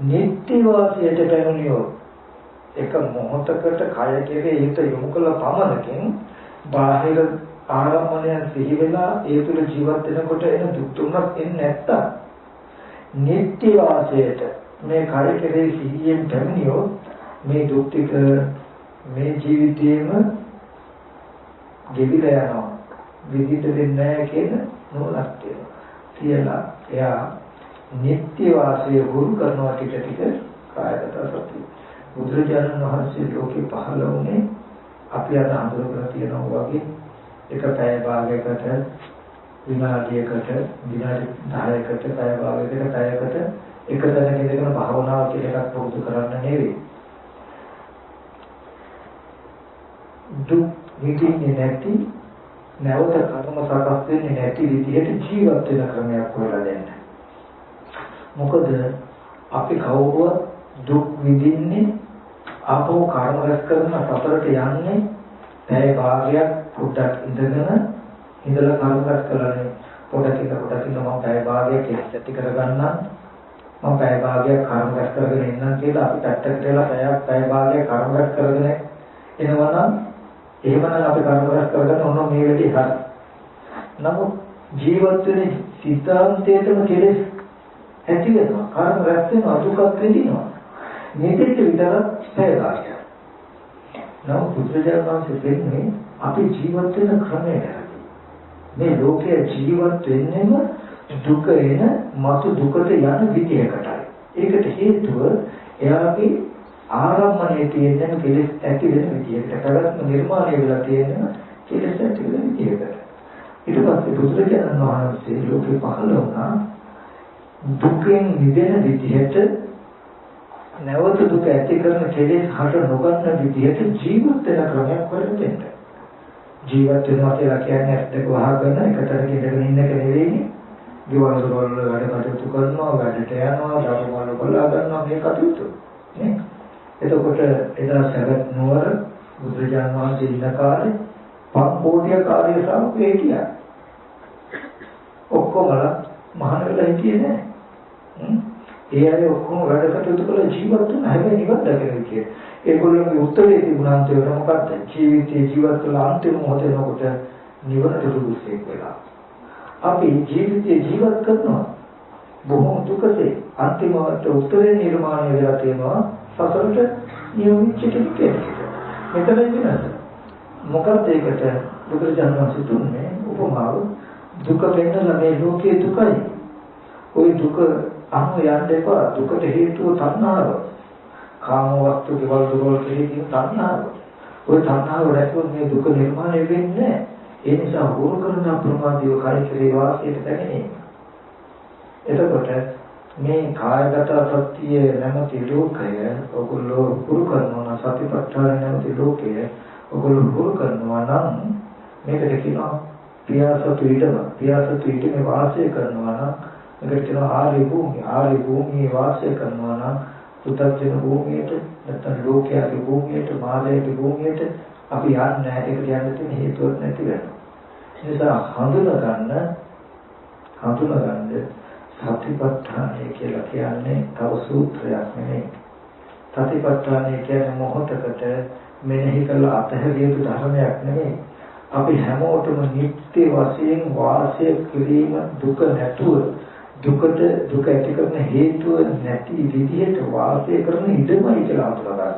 නිත්‍ය වාසයට පැමිණියෝ. එක මොහොතකට කය කෙරේ හිත යොමු කළ පමණකින් බාහිර ආරම්භණයන් සිහි වෙලා ඒ තුළ ජීවත් වෙනකොට එන දුක් දුන්නත් එන්නේ නැත්තම් නිත්‍ය වාසයට මේ කය කෙරේ සිහියෙන් පැමිණියෝ මේ දුක් ටික මේ ජීවිතේම ගෙවිලා යනවා විදිහට වෙන්නේ නැහැ කියන නෝලක් තියෙනවා. කියලා එයා නිත්‍ය වාසය වුරු කරනවා ටික ටික කායගත සතිය. බුදුරජාණන් වහන්සේ ලෝකේ පහළ වුණේ අපි අද හඳුනගෙන තියෙනවා වගේ එක පැය භාගයකට විනාඩියකට විනාඩි 10කට පැය භාගයකට පැයකට එක තැනක ඉඳගෙන භාවනාව කියලා එකක් පුරුදු කරන්න නෙවෙයි. දුක් විඳින්නේ නැති නැවත කර්ම සකස් වෙන්නේ නැති විදිහට ජීවත් වෙන ක්‍රමයක් හොයලා දෙන්න. මොකද අපි කවුරුවත් දුක් විඳින්නේ ආපහු කර්ම රැස් කරන සතරට යන්නේ පැය භාගයක් පොඩ්ඩක් ඉඳලා කර්ම රැස් කරන්නේ පොඩ්ඩක් මම පැය භාගයක් ඇති කරගන්නම් මම පැය භාගයක් කර්ම රැස් කරගෙන ඉන්නම් කියලා අපි පැත්තකට වෙලා පැය භාගයක් කර්ම රැස් කරගෙන එනවනම් එහෙමනම් අපි කර්ම රැස් කරගෙන ඔන්න මේ වෙලේ හරි. නමුත් ජීවත් වෙන සිතාන්තයේම කෙලෙස් ඇති වෙනවා. කර්ම රැස් වෙනවා දුකක් විඳිනවා. මේකෙත් විතරක් පැයගායක්. නමුත් බුදුරජාණන් වහන්සේ දෙන්නේ අපි ජීවත් වෙන ක්‍රමය ගැන. මේ ලෝකයේ ජීවත් වෙන්නේම දුක එන මතු දුකට යන විදියකටයි. ඒකට හේතුව එයාගේ ආරම්භණයේ තියෙන කෙලෙස් ඇති වෙන විදියකට. ප්‍රගත්ම නිර්මාණය වෙලා තියෙන කෙලෙස් ඇති වෙන විදියකට. ඊට පස්සේ බුදුරජාණන් වහන්සේ ලෝකේ පහළ වුණා දුකෙන් මිදෙන විදිහට නැවත දුක ඇති කරන කෙලෙස් හට නොගන්න විදිහට ජීවත් වෙන ක්‍රමයක් හොයලා දෙන්න. ජීවත් වෙනවා කියලා කියන්නේ ඇත්තක වහගෙන එකතැනක ඉඳගෙන ඉන්න එක නෙවෙයි. ජීවන දොරවල් වැඩ කටයුතු කරනවා, වැඩට යනවා, ධර්මවල බලා ගන්නවා මේ කටයුතු. නේ? එතකොට එදා සවැත් නුවර බුදුරජාණන් වහන්සේ ඉන්න කාලේ පක්කෝටිය කාර්ය සාමකේ හිටියා. ඔක්කොමලා මහාන වෙලා හිටියේ නෑ. ඒ අය ඔක්කොම වැඩ කටයුතු කරලා ජීවත් වුණා. හැබැයි නිවන් දකින්න කියේ. ඒගොල්ලෝගේ උත්තරේ තිබුණාන්ත වෙන මොකක්ද? ජීවිතේ ජීවත් වෙලා අන්තිම මොහොතේ නකොට නිවනට දුරුසෙක් වෙලා. අපි ජීවිතේ ජීවත් කරනවා බොහොම දුකසේ අන්තිමවට උත්තරේ නිර්මාණය වෙලා තියෙනවා සසරට නියමිත කෙනෙක්. මෙතනදී නේද? මොකක්ද ඒකට බුදුරජාණන් වහන්සේ දුන්නේ උපමාව දුක වෙන්නලා මේ ලෝකයේ දුකයි. ওই දුක අහු යන්න එපා. දුකට හේතුව තණ්හාව. කාම වස්තු දේවල් දුර්වල කියන තණ්හාව. ওই තණ්හාව නැතුව මේ දුක නිර්මාණය වෙන්නේ නැහැ. ඒ නිසා හුරු කරන ප්‍රමාදීව කාය ක්‍රිය වාසයට දැනෙන්නේ. එතකොට මේ කායගත සත්‍ය නැමැති ලෝකය ඔගොල්ලෝ හුරු කරනවා සතිපට්ඨාන නැමැති ලෝකය ඔගොල්ලෝ හුරු කරනවා නම් මේකට කියනවා පියාසතු ඊටම වාසය කරනවා නම් මේකට කියනවා ආර්ය භූමියේ වාසය කරනවා නම් පුතත්ජන භූමියට නැත්නම් ලෝකයේ භූමියට මායාවේ භූමියට අපි යන්නේ නැහැ. ඒකට යන්න තියෙන හේතුවක් නැති වෙනවා. ඒ නිසා හඳුනගන්න සතිපට්ඨානය කියලා කියන්නේ තව සූත්‍රයක් නෙමෙයි. සතිපට්ඨානය කියන්නේ මොහොතකට මෙනෙහි කළ අතහැරිය යුතු ධර්මයක් නෙමෙයි. අපි හැමෝටම නිත්‍ය වශයෙන් වාසය කිරීම දුක නැතුව දුක ඇති කරන හේතුව නැති විදිහට වාසය කරන ඉඩමයි කියලා අඳුරගන්න.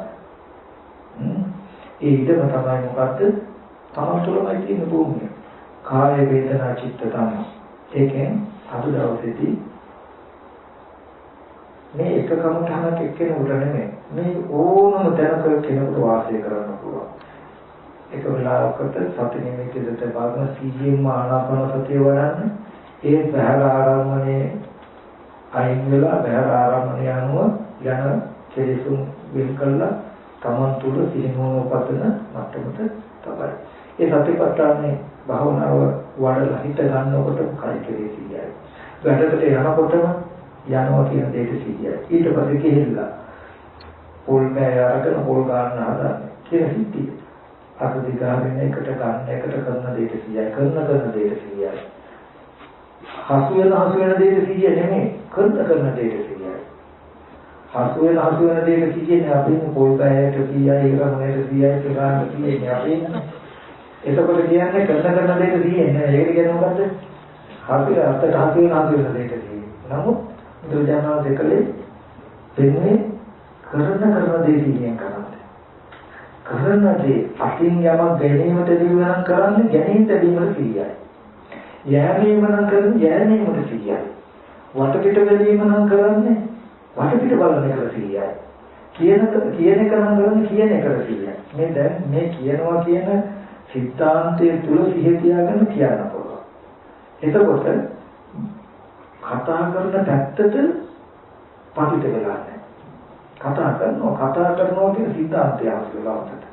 ඒ ඉඩම තමයි මොකද්ද? තමන් තුළමයි තියෙන භූමිය. කාය වේදනා චිත්ත තමයි. ඒකෙන් අද දවසේදී මේ එකකම තනක එක්කෙනෙකුට නෙමෙයි. මේ ඕනම තැනක කෙනෙකුට වාසය කරන්න පුළුවන්. එක වෙලාවකට සති නිමිතියට බලන සීයෙන් ආනාපාන සතිය වඩන්න ඒ බහැර ආරම්භණයේ අයින් වෙලා බහැර ආරම්භණය අනුව යන කෙලෙසුන් වෙන් කළා තමන් තුළ සිහිනුවන පතන මට්ටමට තමයි. ඒ සතිපට්ඨානේ භාවනාව වඩලා හිත ගන්නකොට කයි කෙරේ සියයි. වැඩකට යනකොටම යනවා කියන දෙයට සියයි. ඊට පස්සේ ගිහිල්ලා පොල් මෑ අරගෙන පොල් ගන්න හදන්නේ කියලා හිතේ. අත දිගාගෙන එකට ගන්න එකට කරන දෙයට 100යි කරන දෙයට 100යි. හසු වෙන දෙයට 100 නෙමෙයි කරන දෙයට 100යි. හසු වෙන දෙයට 100 නේ අපි පොල් බෑයට 100යි ඉරමුණට 100යි කියලා කියන්නේ අපි. එතකොට කියන්නේ කරන දෙයට 100 නේ. ඒක කියන්නේ මොකද්ද? අපි අතට හසු වෙන දෙයට 100. නමුත් බුදුරජාණන් දෙකලේ දෙන්නේ කරන දේ කියන කරන්නේ. කරන දේ අතින් යමක් ගැනීමට දීවනම් කරන්නේ ගැනීමට දීමට 100යි. යෑමීම නම් කරන්නේ යෑමීමට 100යි. වටපිට බැලීම නම් කරන්නේ වටපිට බලන එකට 100යි. කියන එක නම් කරන්නේ කියන එකට 100යි. මේ දැන් මේ කියනවා කියන සිද්ධාන්තයේ තුල සිහිය තියාගෙන කියන්න පුළුවන්. එතකොට කතා කරන පැත්තට පතිත වෙලා නැහැ. කතා කරනවා කියන සිද්ධාන්තය අවශ්‍යලාවට.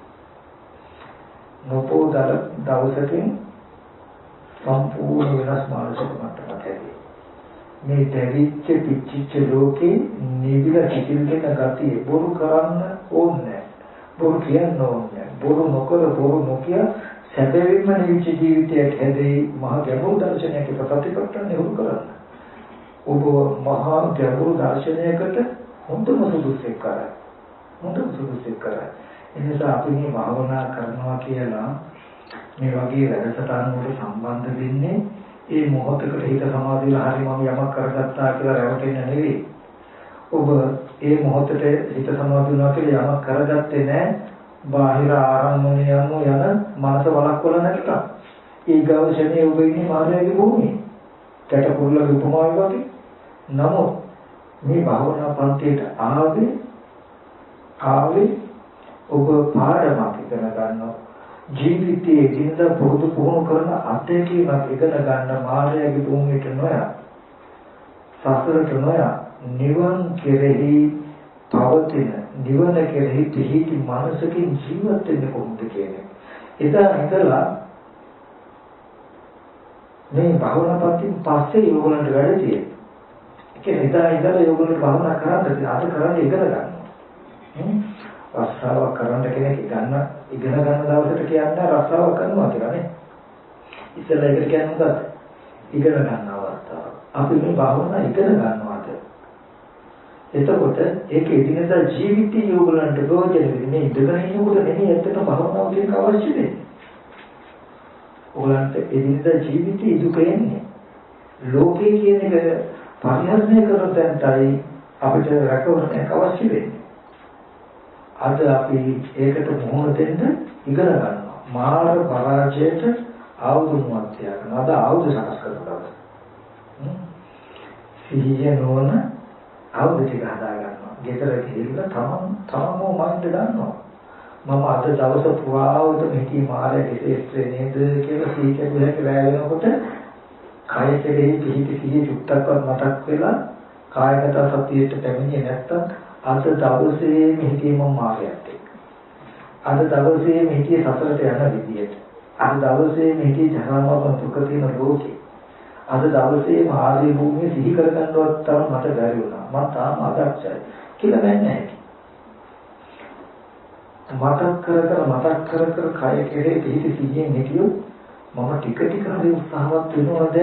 නොපෝදල දවසකින් සම්පූර්ණ වෙනස් මානසික මට්ටමක් ඇති. මේ දෙවිච්ච පිච්චිච්ච ලෝකේ නිවිල කිසිල් දෙන ගතිය බොරු කරන්න ඕනේ. බොරු කියන්න ඕනේ. බොරු නොකර බොරු නොකිය සැබවින්ම නිවිච්ච ජීවිතයක් හැදෙයි මහ ගැඹුරු දර්ශනයක ප්‍රතිපත්තන නිරුත් කරන්න. ඔබ මහා ගැඹුරු දර්ශනයකට හොඳම සුදුසුෙක් කරයි. එනිසා අපි මේ භාවනා කරනවා කියලා මේ වගේ වැඩසටහන් වලට සම්බන්ධ වෙන්නේ ඒ මොහොතකට හිත සමාධියලා හරි මම යමක් කරගත්තා කියලා රැවටෙන්න නෙවෙයි. ඔබ ඒ මොහොතේ හිත සමාධිය වුණා කියලා යමක් කරගත්තේ නැහැ. බාහිර ආරම්භණය යන මනස වළක්වල නැත්නම් ඒ ගවශනේ ඔබ ඉන්නේ මායාවේ භූමියේ. කැට කුරුල්ල උපමාවක් වගේ. නමුත් මේ භාවනා පන්තියට ආවේ ඔබ පාඩමක් ඉගෙන ගන්නවා. ජීවිතයේ දිනදා පුහුණු කරන අත්දැකීමක් ඉගෙන ගන්න මායාවේ භූමියට නොයා. සසරට නොයා නිවන් කෙරෙහි පවතින නිවන කෙරෙහි පිහිටි මනසකින් ජීවත් වෙන්න කොහොමද කියන්නේ. එදා ඉඳලා මේ භාවනා පන්තියෙන් පස්සේ ඕගොල්ලන්ට වැඩ තියෙන්නේ. ඒ එදා ඉඳලා ඕගොල්ලෝ භාවනා කරද්දී අද කරන්නේ ඉගෙන ගන්නවා. රස්සාව කරන්න කෙනෙක් ඉගෙන ගන්න දවසට කියන්නේ රස්සාව කරනවා කියලා නේ. ඉතින් ඒක කියන්නේ මොකක්ද? ඉගෙන ගන්න අවස්ථාව. අපි මේ භාවනා ඉගෙන ගන්නවාද? එතකොට ඒක එදිනෙදා ජීවිතයේ ඕගොල්ලන්ට ප්‍රයෝජන වෙන්නේ මේ ඉඳගෙන ඉන්නකොට නෙමෙයි ඇත්තටම භාවනාව කියන අවශ්‍ය වෙන්නේ. ඕගොල්ලන්ට එදිනෙදා ජීවිතයේ ඉදු කරන්නේ. ලෝකේ කියන එක පරිහරණය කරන තැනටයි අපිට රැකවරණයක් අවශ්‍ය වෙන්නේ. අද අපි ඒකට මුහුණ දෙන්න ඉගෙන ගන්නවා. මාර පරාජයට ආයුධ මුවත්තියක්. අද ආයුධ සකස් කරනවා. සිහිය නොවන ආයුධ ටික හදා ගන්නවා. ගෙදර ගිහිල්ලා තමම මයින්ඩ් ගන්නවා. මම අද දවස පුරාවට මෙහි මාරයේ විශේෂ නේද කියලා සීකේ බුලක වැයෙනකොට කාය කෙරෙහි පිහිටි සිහිය චුට්ටක්වත් මතක් වෙලා කායගත සතියට පැමිණියේ නැත්තම් අද දවසේ මෙහි මම මාරයත් එක්ක. අද දවසේ මෙහි සසරට යන විදියට. අද දවසේ මෙහි ජනමාව දුක තියෙන ලෝකේ. අද දවසේ ආදී භූමිය සිහි කරගන්නවත් තරම් මට බැරි වුණා. මම තාම අදක්ෂයි කියලා වෙන්නේ නැහැ. මතක් කර කය කෙරේ පිහිටි සිහියෙන් හිටියොත් මම ටික හරි උත්සාහවත් වෙනවද?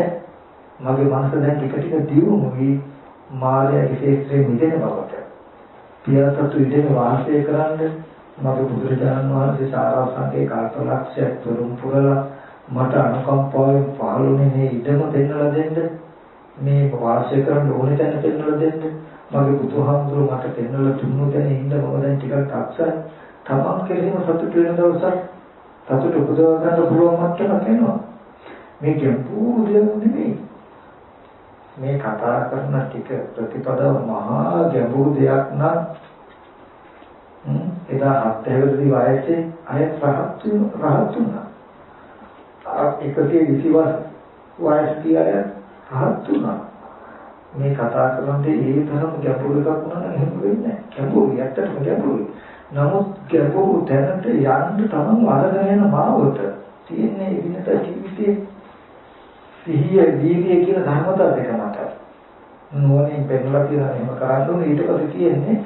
මගේ මනස දැන් ටික දියුණු වෙයි මායාවේ විශේෂයෙන් මිදෙන බවට. පියාසතු ඉදෙන වාසය කරන්න මගේ බුදුරජාණන් වහන්සේ සාරාංශයේ කාර්යලක්ෂයක් තුරුම් පුරලා මට අනුකම්පාවෙන් පහළුනේ මේ ඉඩම දෙන්නලා දෙන්න මේ වාසය කරන්න ඕනේ තැන දෙන්නලා දෙන්න මගේ බුදුහාමුදුරුවෝ මට දෙන්නලා තුන්නු තැන ඉන්න මම දැන් ටිකක් අක්සයි තමන් කෙරෙහිම සතුට වෙන දවසක් සතුට උපදව ගන්න පුළුවන් මට්ටමක් එනවා. මේ ගැඹුරු දෙයක් නෙමෙයි. මේ කතා කරන ටික ප්‍රතිපදාව මහා ගැඹුරු දෙයක් නම් එදා 70 වයසේ අය රහත් වුණා. 120 වයස් කියාය රහත් වුණා. මේ කතා කරන්නේ ඒ තරම් ගැඹුරු එකක් වුණා නම් එහෙම වෙන්නේ නැහැ. ගැඹුරු යැත්තටම ගැඹුරුයි. නමුත් ගැඹුරු තැනට යන්න තරම් අරගෙන යන මාවත තියෙන්නේ විනත ජීවිතයේ සිහිය දීවිය කියන ධර්මතාව දෙක මත. නෝනේ පෙන්නලා තියෙන එහෙම කරන්න ඕනේ ඊට පස්සේ තියෙන්නේ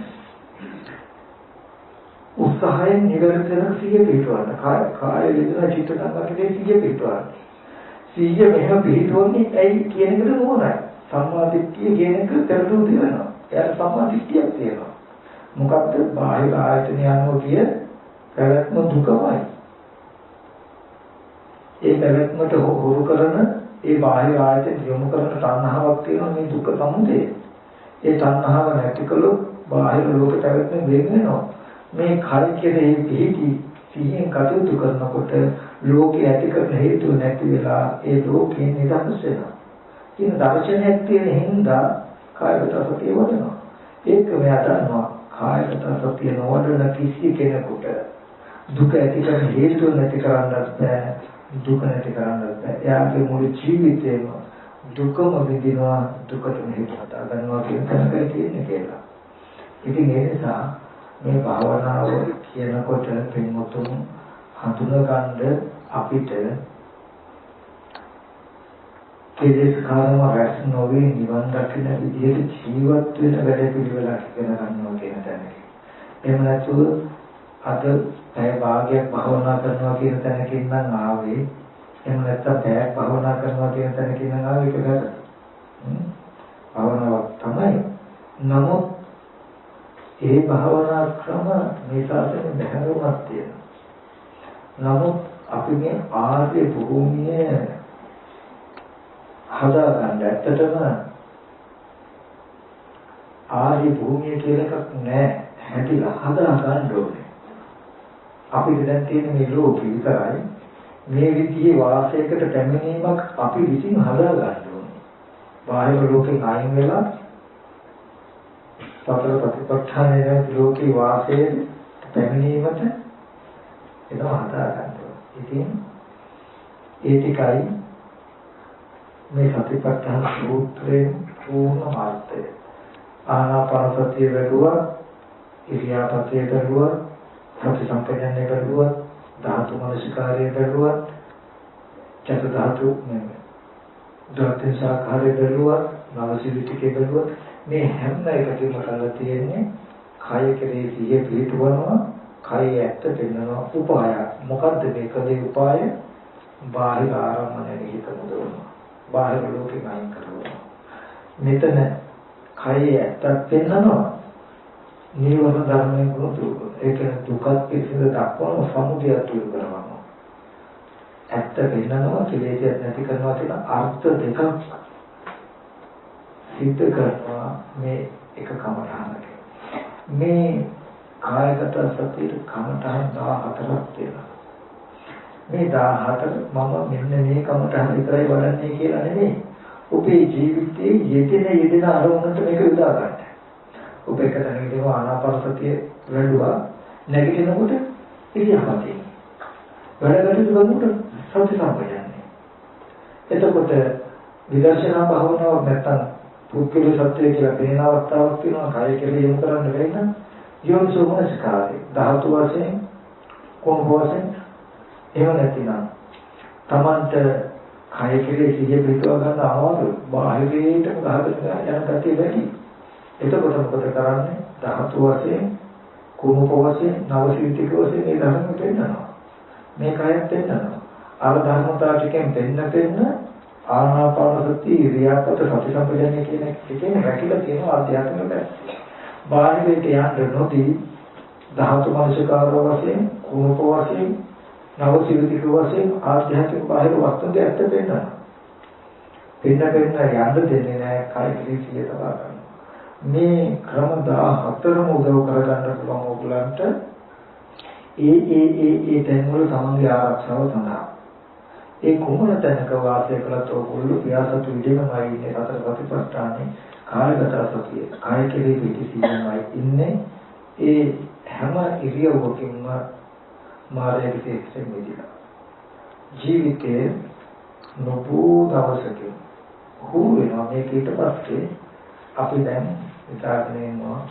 උත්සාහයෙන් නිවැරදිව සිහිය පිටවන්න. කාය වේදනා චිත්ත සංකාරකේ සිහිය පිටවන්න. සිහිය මෙහෙම පිටවන්නේ ඇයි කියන එකට නෝනයි. සම්මා දිට්ඨිය කියන එක පෙරළුම් දිනනවා. එයාට සම්මා දිට්ඨියක් තියෙනවා. මොකද්ද? බාහිර ආයතන යනවා කිය පැවැත්ම දුකමයි. ඒ පැවැත්මට හොරු කරන ඒ බාහිර ආයතන යොමු කරන තණ්හාවක් තියෙනවා මේ දුක සමුදය. ඒ තණ්හාව නැති කළොත් බාහිර ලෝක පැවැත්ම වෙන වෙනවා. මේ කය කෙරෙහි පිහිටි සිහියෙන් කටයුතු කරනකොට ලෝකේ ඇති කරන හේතු නැති වෙලා ඒ ලෝකේ නිදහස් වෙනවා. ඉතින් දර්ශනයක් තියෙන හින්දා කායගත සතිය වඩනවා. ඒක මෙයා දන්නවා කායගත සතිය නොවඩන කිසි කෙනෙකුට දුක ඇති කරන හේතු නැති කරන්නත් බෑ. දුක නැති කරන්නත් බෑ. එයාගේ මුළු ජීවිතේම දුකම විඳිනවා දුකට හේතු හදා ගන්නවා කියන තැනකයි තියෙන්නේ කියලා. ඉතින් ඒ නිසා මේ භාවනාව කියනකොට පින්වතුන් හඳුනගන්න අපිට කෙලෙස් කාම රැස් නොවේ නිවන් දකින විදිහට ජීවත් වෙන වැඩ පිළිවෙලක් ඉගෙන ගන්නවා කියන තැනක. එහෙම නැතුව අද පැය භාගයක් භාවනා කරනවා කියන තැනකින් නම් ආවේ. එහෙම නැත්නම් පැයක් භාවනා කරනවා කියන තැනකින් නම් ආවේ ඒකකට. භාවනාවක් තමයි. නමුත් ඒ භාවනා ක්‍රම මේ සාසනේ බැහැරුමක් තියෙනවා. නමුත් අපි මේ ආර්ය භූමිය හදාගන්න ඇත්තටම ආර්ය භූමිය කියලා එකක් නැහැ. හැදිලා හදාගන්න ඕනේ. අපිට දැන් තියෙන මේ ලෝකෙ විතරයි මේ විදිහේ වාසයකට පැමිණීමක් අපි විසින් හදාගන්න ඕනේ. බාහිර ලෝකෙන් අයින් වෙලා සතර ප්‍රතිපත්තියේ ලෝකේ වාසයේ පැමිණීමට ඒක හදාගන්න ඕනේ. ඉතින් ඒ ටිකයි මේ සතිපට්ඨාන සූත්‍රයේ පූර්ණ අර්ථය. ආනාපාන සතිය වැඩුවා, ඉරියාපතේ වැඩුවා, සති සම්පජන්ණය වැඩුවා, ධාතු මනසිකාරය වැඩුවා, චතු ධාතු ධාතු සාඛාරය වැඩුවා, නවසීවිතිකේ වැඩුවා. මේ හැම එකකින්ම කරලා තියෙන්නේ කය කෙරේ සිහිය පිළිතුරනවා, කය ඇත්ත පෙන්වනවා උපාය. මොකද්ද මේ කලේ උපාය? බාහිර ආරම්මණය හිත මුදවනවා. බාහිර ලෝකෙන් අයින් කරනවා. මෙතන කයේ ඇත්තක් පෙන්නනවා. නිවන ධර්මයෙන් දුරු. ඒක දුකත් පිළිසිඳ දක්වන සමුදය දුරු කරනවා. ඇත්ත පෙන්නනවා කෙලෙසියක් නැති කරනවා කියන අර්ථ දෙකක් සිද්ධ කරනවා මේ එක කමඨහනක. මේ කායගත සතියේ කමඨහන් 14ක් තියෙනවා. මේ 14 මම මෙන්න මේ කමඨහන විතරයි වඩන්නේ කියලා නෙමෙයි. ඔබේ ජීවිතයේ යෙදෙන අරමුණට මේක යොදා ගන්න. ඔබ එක තැනකදී ආනාපාන සතිය වැඩුවා නැගිටිනකොට ඉරියාපතේ. වැඩකට දුන්නොත් සති සම්පජන්ණය. එතකොට විදර්ශනා භාවනාවක් නැත්තම් පුද්ගල සත්‍යය කියලා පේන අවස්ථාවක් තියෙනවා. කය කියලා යොමු කරන්න බැරි නම් යෝනිසෝ මනසිකාරය ධාතු වශයෙන් කොම් වශයෙන් එහෙම නැතිනම් තමන්ට කය කෙරේ සිහිය පිටව ගන්න අමාරුයි. බාහිරයටම ගහගෙන යන කතිය වැඩි. එතකොට මොකද කරන්නේ? ධාතු වශයෙන්, කුණුප වශයෙන්, නවසීතික වශයෙන් මේ ධර්ම පෙන්නනවා. මේ කයත් පෙන්නනවා. අර ධර්මතාව ටිකෙන් පෙන්න ආනාපාන සති ඉරියාපත සති සම්පජන්ණය කියන එකෙන් රැකිලා තියෙන ආධ්‍යාත්මික පැත්ත. බාහිරයට යන්න නොදී ධාතු මනසිකාර වශයෙන්, කුණුප වශයෙන්, නවසීතික වශයෙන් ආධ්‍යාත්මික බාහිර වස්තු දෙක ඇත්ත පෙන්නනවා. පෙන්න යන්න දෙන්නේ නැහැ කය ක්‍රීසිය තබා ගන්න. මේ ක්‍රම 14ම උදව් කරගන්න පුළුවන් ඕගලන්ට ඒ තැන් වල සමගි ආරක්ෂාව සඳහා. ඒ කුමන තැනක වාසය කළත් ඕගොල්ලෝ ව්‍යාසතු විදෙමයි ඉන්නේ සතර ප්‍රතිපත්තානේ කායගත සතිය. කාය කෙරෙහි පිටිසියමයි ඉන්නේ. ඒ හැම ඉරියව්වකින්ම මාර්ගයේ විශේෂයෙන් මිදිලා. ජීවිතේ නොබෝ දවසකින් හුරු වෙනවා. මේක ඊට පස්සේ අපි දැන් විචාරණය කරනවා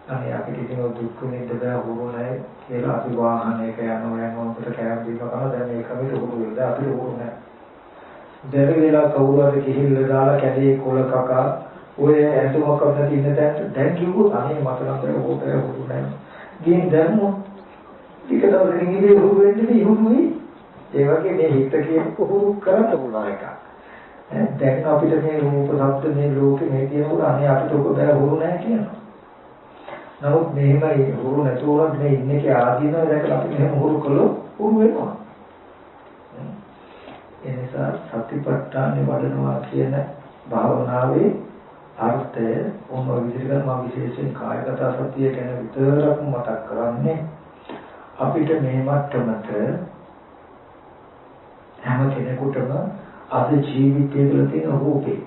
අනේ අපිට ඉතින් දුක් වෙන්න බෑ හුරු නැහැ කියලා අපි වාහනයක යනවා මොකට කෑම බීම කරනවා දැන් මේකම හුරු වෙලා අපිට හුරු නැහැ. දැන් වෙලා කවුරු හරි ගිහිල්ලා දාලා කැලේ කොළ කකා ඔය ඇතුමක් අපිට ඉන්න තැන දැන් කිව්වොත් අනේ මට නම් හුරු නැහැ. ගින් දැම්මොත් ටික දවසකින් ඉතින් හුරු වෙන්නේ හුරුයි. ඒ වගේ මේ හිත කියපු හුරු කරන්න පුළුවන් එකක්. දැන් අපිට මේ රූප ශබ්ද මේ ලෝකේ මේ තියෙනකොට අනේ අපිට ඔක බෑ හුරු නැහැ කියනවා. නමුත් මෙහෙමයි හුරු නැතුව මේ ඉන්නේ ආදීනව දැකලා අපි මෙහෙම හුරු කළොත් හුරු වෙනවා. ඒ නිසා සතිපට්ඨානෙ වඩනවා කියන භාවනාවේ අර්ථය මොන විදිහකට මම විශේෂයෙන් කායගත සතිය ගැන විතරක් මතක් කරන්නේ අපිට මේ මට්ටමට හැම කෙනෙකුටම අද ජීවිතයේ තුළ තියෙන රූපේ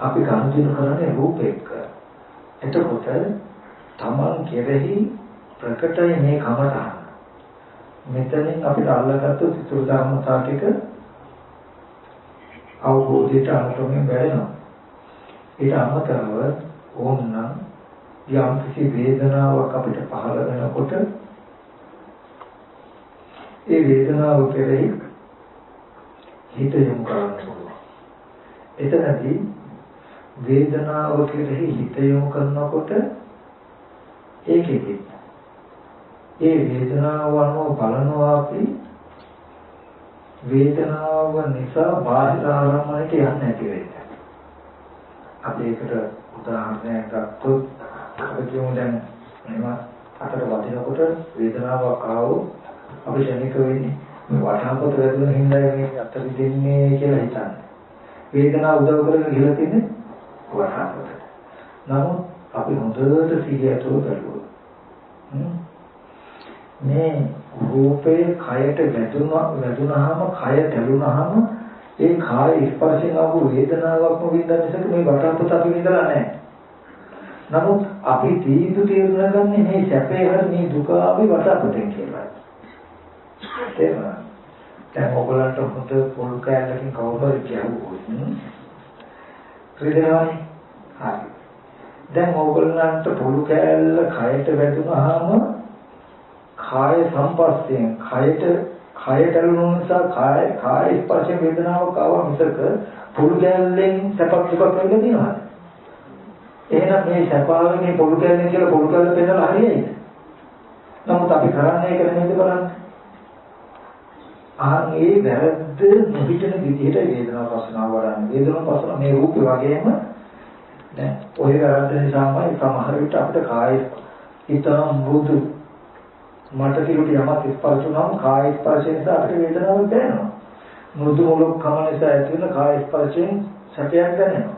අපි ගනුදෙනු කරන්නේ රූපෙක. එතකොට තමන් කෙරෙහි ප්‍රකටයි මේ කමතහන. මෙතනින් අපිට අල්ලගත්තු සිතුල් ධර්මතා ටික අවබෝධයට අනුකම්පෙන් බැරෙනවා. ඊට අමතරව ඕනනම් යම් කිසි වේදනාවක් අපිට පහළ වෙනකොට ඒ වේදනාව කෙරෙහි හිත යොමු කරන්න පුළුවන්. එතනදී වේදනාව කෙරෙහි හිත යොමු කරනකොට ඒකෙදි ඒ වේදනාව අනුව බලනවා අපි වේදනාව නිසා බාහිර ආරම්භණයට යන්නේ නැති වෙන්නේ. අපි ඒකට උදාහරණයක් ගත්තොත් අපි කියමු දැන් එහෙම අතට වදිනකොට වේදනාවක් ආවොත් අපි ශනික වෙන්නේ මේ වටහාපත වැදුන හින්දා මේ අත දෙන්නේ කියලා හිතන්නේ. වේදනාව උදව් කරගෙන ගිහලා තින්නේ වටහාපත. නමුත් අපි හොඳට සිහියටව බලුවා. මේ රූපේ කයට වැදුනහම කය දැලුනහම ඒ කාය ස්පර්ශයෙන් ආපු වේදනාවක්ම විඳින්න ඉස්සෙල්ලා මේ වටහාපත අපි විඳලා නැහැ. නමුත් අපි තීන්දුව ගන්නේ මේ සැපේ හර මේ දුක ආවේ වටහාපතෙන් කියලා. තේරුණා? දැන් ඔයගලන්ට හොඳ පොල් කෑල්ලකින් කවුරු හරි කියවුවොත් රිදෙනවනේ. හරි. දැන් ඔයගලන්ට පොල් කෑල්ල කයට වැදුනහම කාය සම්පස්යෙන් කයට ඇලුණු නිසා කාය ස්පර්ශ වේදනාවක් ආවා මිසක පොල් කෑල්ලෙන් සැපක් දුකක් වෙන්නේ නේද? එහෙනම් මේ සැපාවේ මේ පොල් කෑල්ලෙන් කියලා පොල් කෑල්ල පෙන්නලා හරියයිද? නමුත් අපි කරන්නේ ඒක නෙමෙයිද බලන්න. ඒ වැරද්ද නොහිතන විදිහට වේදනාව පස්සනාව වඩන්නේ. වේදනාව පස්සන මේ රූපේ වගේම දැන් ඔය වැරද්ද නිසාමයි සමහර විට අපිට කාය හිතන මෘදු මට කිලුට යමක් ස්පර්ශ වුණාම කාය ස්පර්ශයෙන් නිසා අපිට වේදනාවක් දැනෙනවා. මෘදු මුලක් කම නිසා ඇති වෙන කාය ස්පර්ශයෙන් සැපයක් දැනෙනවා.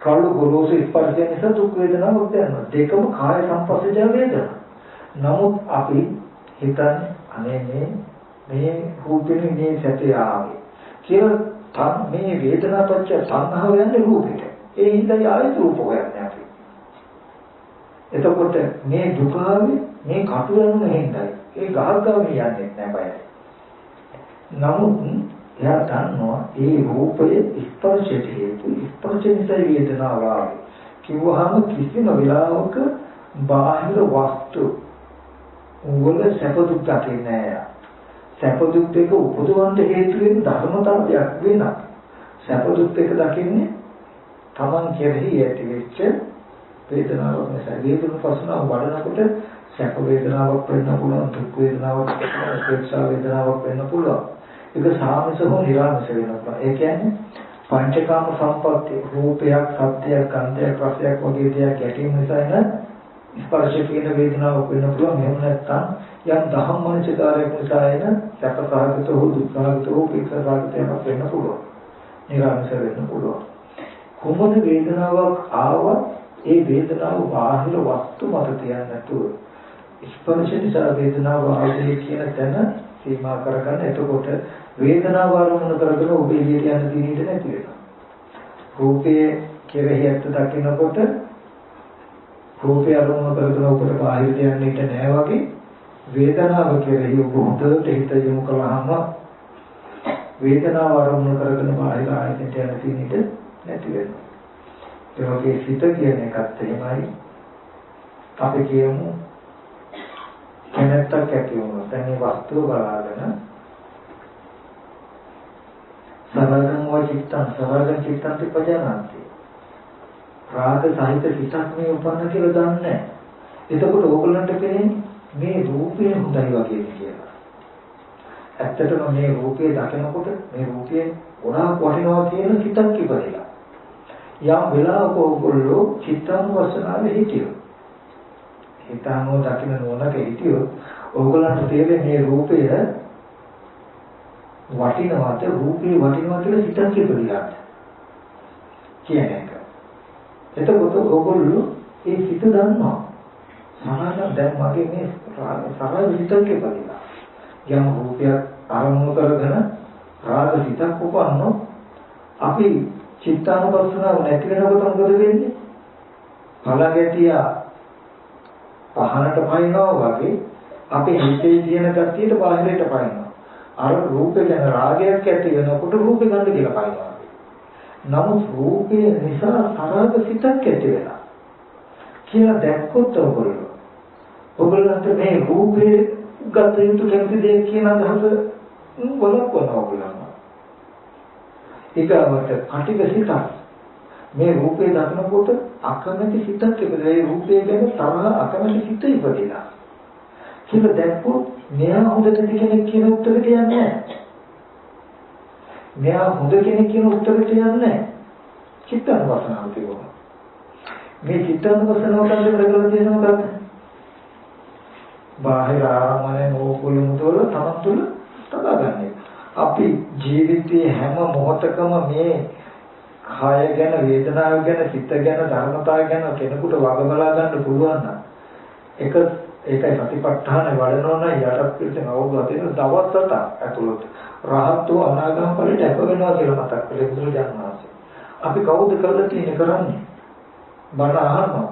කළු ගොරෝසු ස්පර්ශයෙන් නිසා දුක් වේදනාවක් දැනෙනවා. දෙකම කාය සංපස්සජ වේදනා. නමුත් අපි හිතන්නේ අනේ මේ රූපෙනේ මේ සැපේ ආවේ කියලා මේ වේදනාපච්ච සංහව යන්නේ රූපෙට. ඒ හිතයි ආයත රූප හොයන්නේ අපි. එතකොට මේ දුක මේ කටු යන හිඳයි. ඒ ගහගම යන්නේ නැහැ බයයි. නමුත් එයා දන්නවා ඒ රූපයේ ස්පර්ශයට හේතු ස්පර්ශ නිසා වේදනාව ආවේ. කිව්වහම කිසිම වෙලාවක බාහිර වස්තු උගල සැප දුක් දකින්නේ නැහැ. සැප දුක් දෙක උපදවන්න හේතු වෙන ධර්මතාවයක් වෙනවා. සැප දුක් දෙක දකින්නේ තමන් කෙරෙහි ඇති වෙච්ච වේදනාවක් නිසා. වේදනාව පස්සනාව වඩනකොට සැප වේදනාවක් වෙන්න පුළුවන්, දුක් වේදනාවක් වෙන්න පුළුවන්, උපේක්ෂා වේදනාවක් වෙන්න පුළුවන්. ඒක සාමිස හෝ නිරාමිස වෙන්න පුළුවන්. ඒ කියන්නේ පංචකාම සම්පatti රූපයක්, සත්‍යයක්, ගන්ධයක්, රසයක් වගේ දේවල් ගැටීම නිසා එන ස්පර්ශ කියන වේදනාවක් වෙන්න පුළුවන්. එහෙම නැත්නම් යම් ධම්මනිචකාරයක් නිසා එන සැපසහගත හෝ දුක්ඛසහගත හෝ උපේක්ෂාසහගතයක් වෙන්න පුළුවන්. නිරාමිස වෙන්න පුළුවන්. කොහොමද වේදනාවක් ආවත් ඒ වේදනාව බාහිර වස්තු මත තියන්නේ නැතුව ස්පර්ශ නිසා වේදනාව ආවේ කියන තැන සීමා කරගන්න. එතකොට වේදනාව ආරම්භ කරගෙන ඔබ එළියට යන්න දෙන්නේ නැති වෙනවා. රූපයේ කෙරෙහි ඇත්ත දකිනකොට රූපය ආරම්භ කරගෙන ඔබට බාහිරට යන්න ඉඩ නැහැ වගේ වේදනාව කෙරෙහි ඔබ හොඳට හිත යොමු කළාම වේදනාව ආරම්භ කරගෙන බාහිර ආයතනයට යන්න දෙන්නේ නැති වෙනවා. ඒ වගේ සිත කියන එකත් එහෙමයි. අපි කියමු කැමැත්තක් ඇති වුණොත් දැන් මේ වස්තුව බලාගෙන සරලම චිත්තං චිත්තං තිපජානන්ති. රාග සහිත සිතක් මේ උපන්න කියලා දන්නේ නැහැ. එතකොට ඕගොල්ලන්ට පේන්නේ මේ රූපය හොඳයි වගේ කියලා. ඇත්තටම මේ රූපය දකිනකොට මේ රූපය ගොඩාක් වටිනවා කියන හිතක් ඉපදෙලා. යම් වෙලාවක ඕගොල්ලෝ චිත්තානුපස්සනාවේ හිටියෝ. හිතානෝ දකින්න නොනක හිටියෝ ඕගොල්ලන්ට තේරෙන්නේ මේ රූපය වටිනවාද රූපේ වටිනවා කියලා හිතක් ඉපදෙලා. කියන එක. එතකොට ඕගොල්ලෝ ඒ හිත දන්නවා. සාමාන්‍යයෙන් දැන් මගේ මේ සරල හිතක් ඉපදෙලා. යම් රූපයක් අරමුණු කරගෙන රාග හිතක් උපන්නොත් අපි චිත්තානුපස්සනාව නැති වෙනකොට මොකද වෙන්නේ? පළගැටිය පහනට පයින්නවා වගේ අපේ හිතේ තියෙන ගතියට බාහිරයට පයින්නවා. අර රූපේ ගැන රාගයක් ඇති වෙනකොට රූපේ ගන්න කියලා පයින්නවා. නමුත් රූපේ නිසා සරාග සිතක් ඇති වෙනවා. කියලා දැක්කොත් ඔයගොල්ලන්ට මේ රූපේ ගත යුතු කැමති දේ කියන අදහස වලක්වනවා ඔයගොල්ලන්. ඊගාවට කටික සිතක් මේ රූපේ දකිනකොට අකමැති සිතක් ඉපදෙලා ඒ රූපේ ගැන තරහ අකමැති සිත ඉපදිනා. කියලා දැක්කොත් මෙයා හොඳ කෙනෙක් කියන උත්තරේ කියන්නේ නැහැ. මෙයා හොඳ කෙනෙක් කියන උත්තරේ කියන්නේ නැහැ. චිත්තානුපස්සනාව කියනවා. මේ චිත්තානුපස්සනාව කියන්නේ ප්‍රගල තියෙනවා මොකක්ද? බාහිර ආරම්මනේ නෝකුලුමුතවල තමන් තුළ තබාගන්නේ. අපි ජීවිතයේ හැම මොහොතකම මේ කාය ගැන, වේදනාව ගැන, සිත ගැන, ධර්මතාවය ගැන කෙනෙකුට වග බලා ගන්න පුළුවන් නම් ඒකයි සතිපට්ඨාන වඩනවා නම් යටත් පිළිසෙන් අවබෝධ වෙන දවස් 7ක් ඇතුළත රහත්ව අනාගම ඵලයට අප වෙනවා කියලා මතක් කරලා බුදුරජාණන් වහන්සේ. අපි කවුද කරලා තියෙන්නේ කරන්නේ? බණ අහනවා.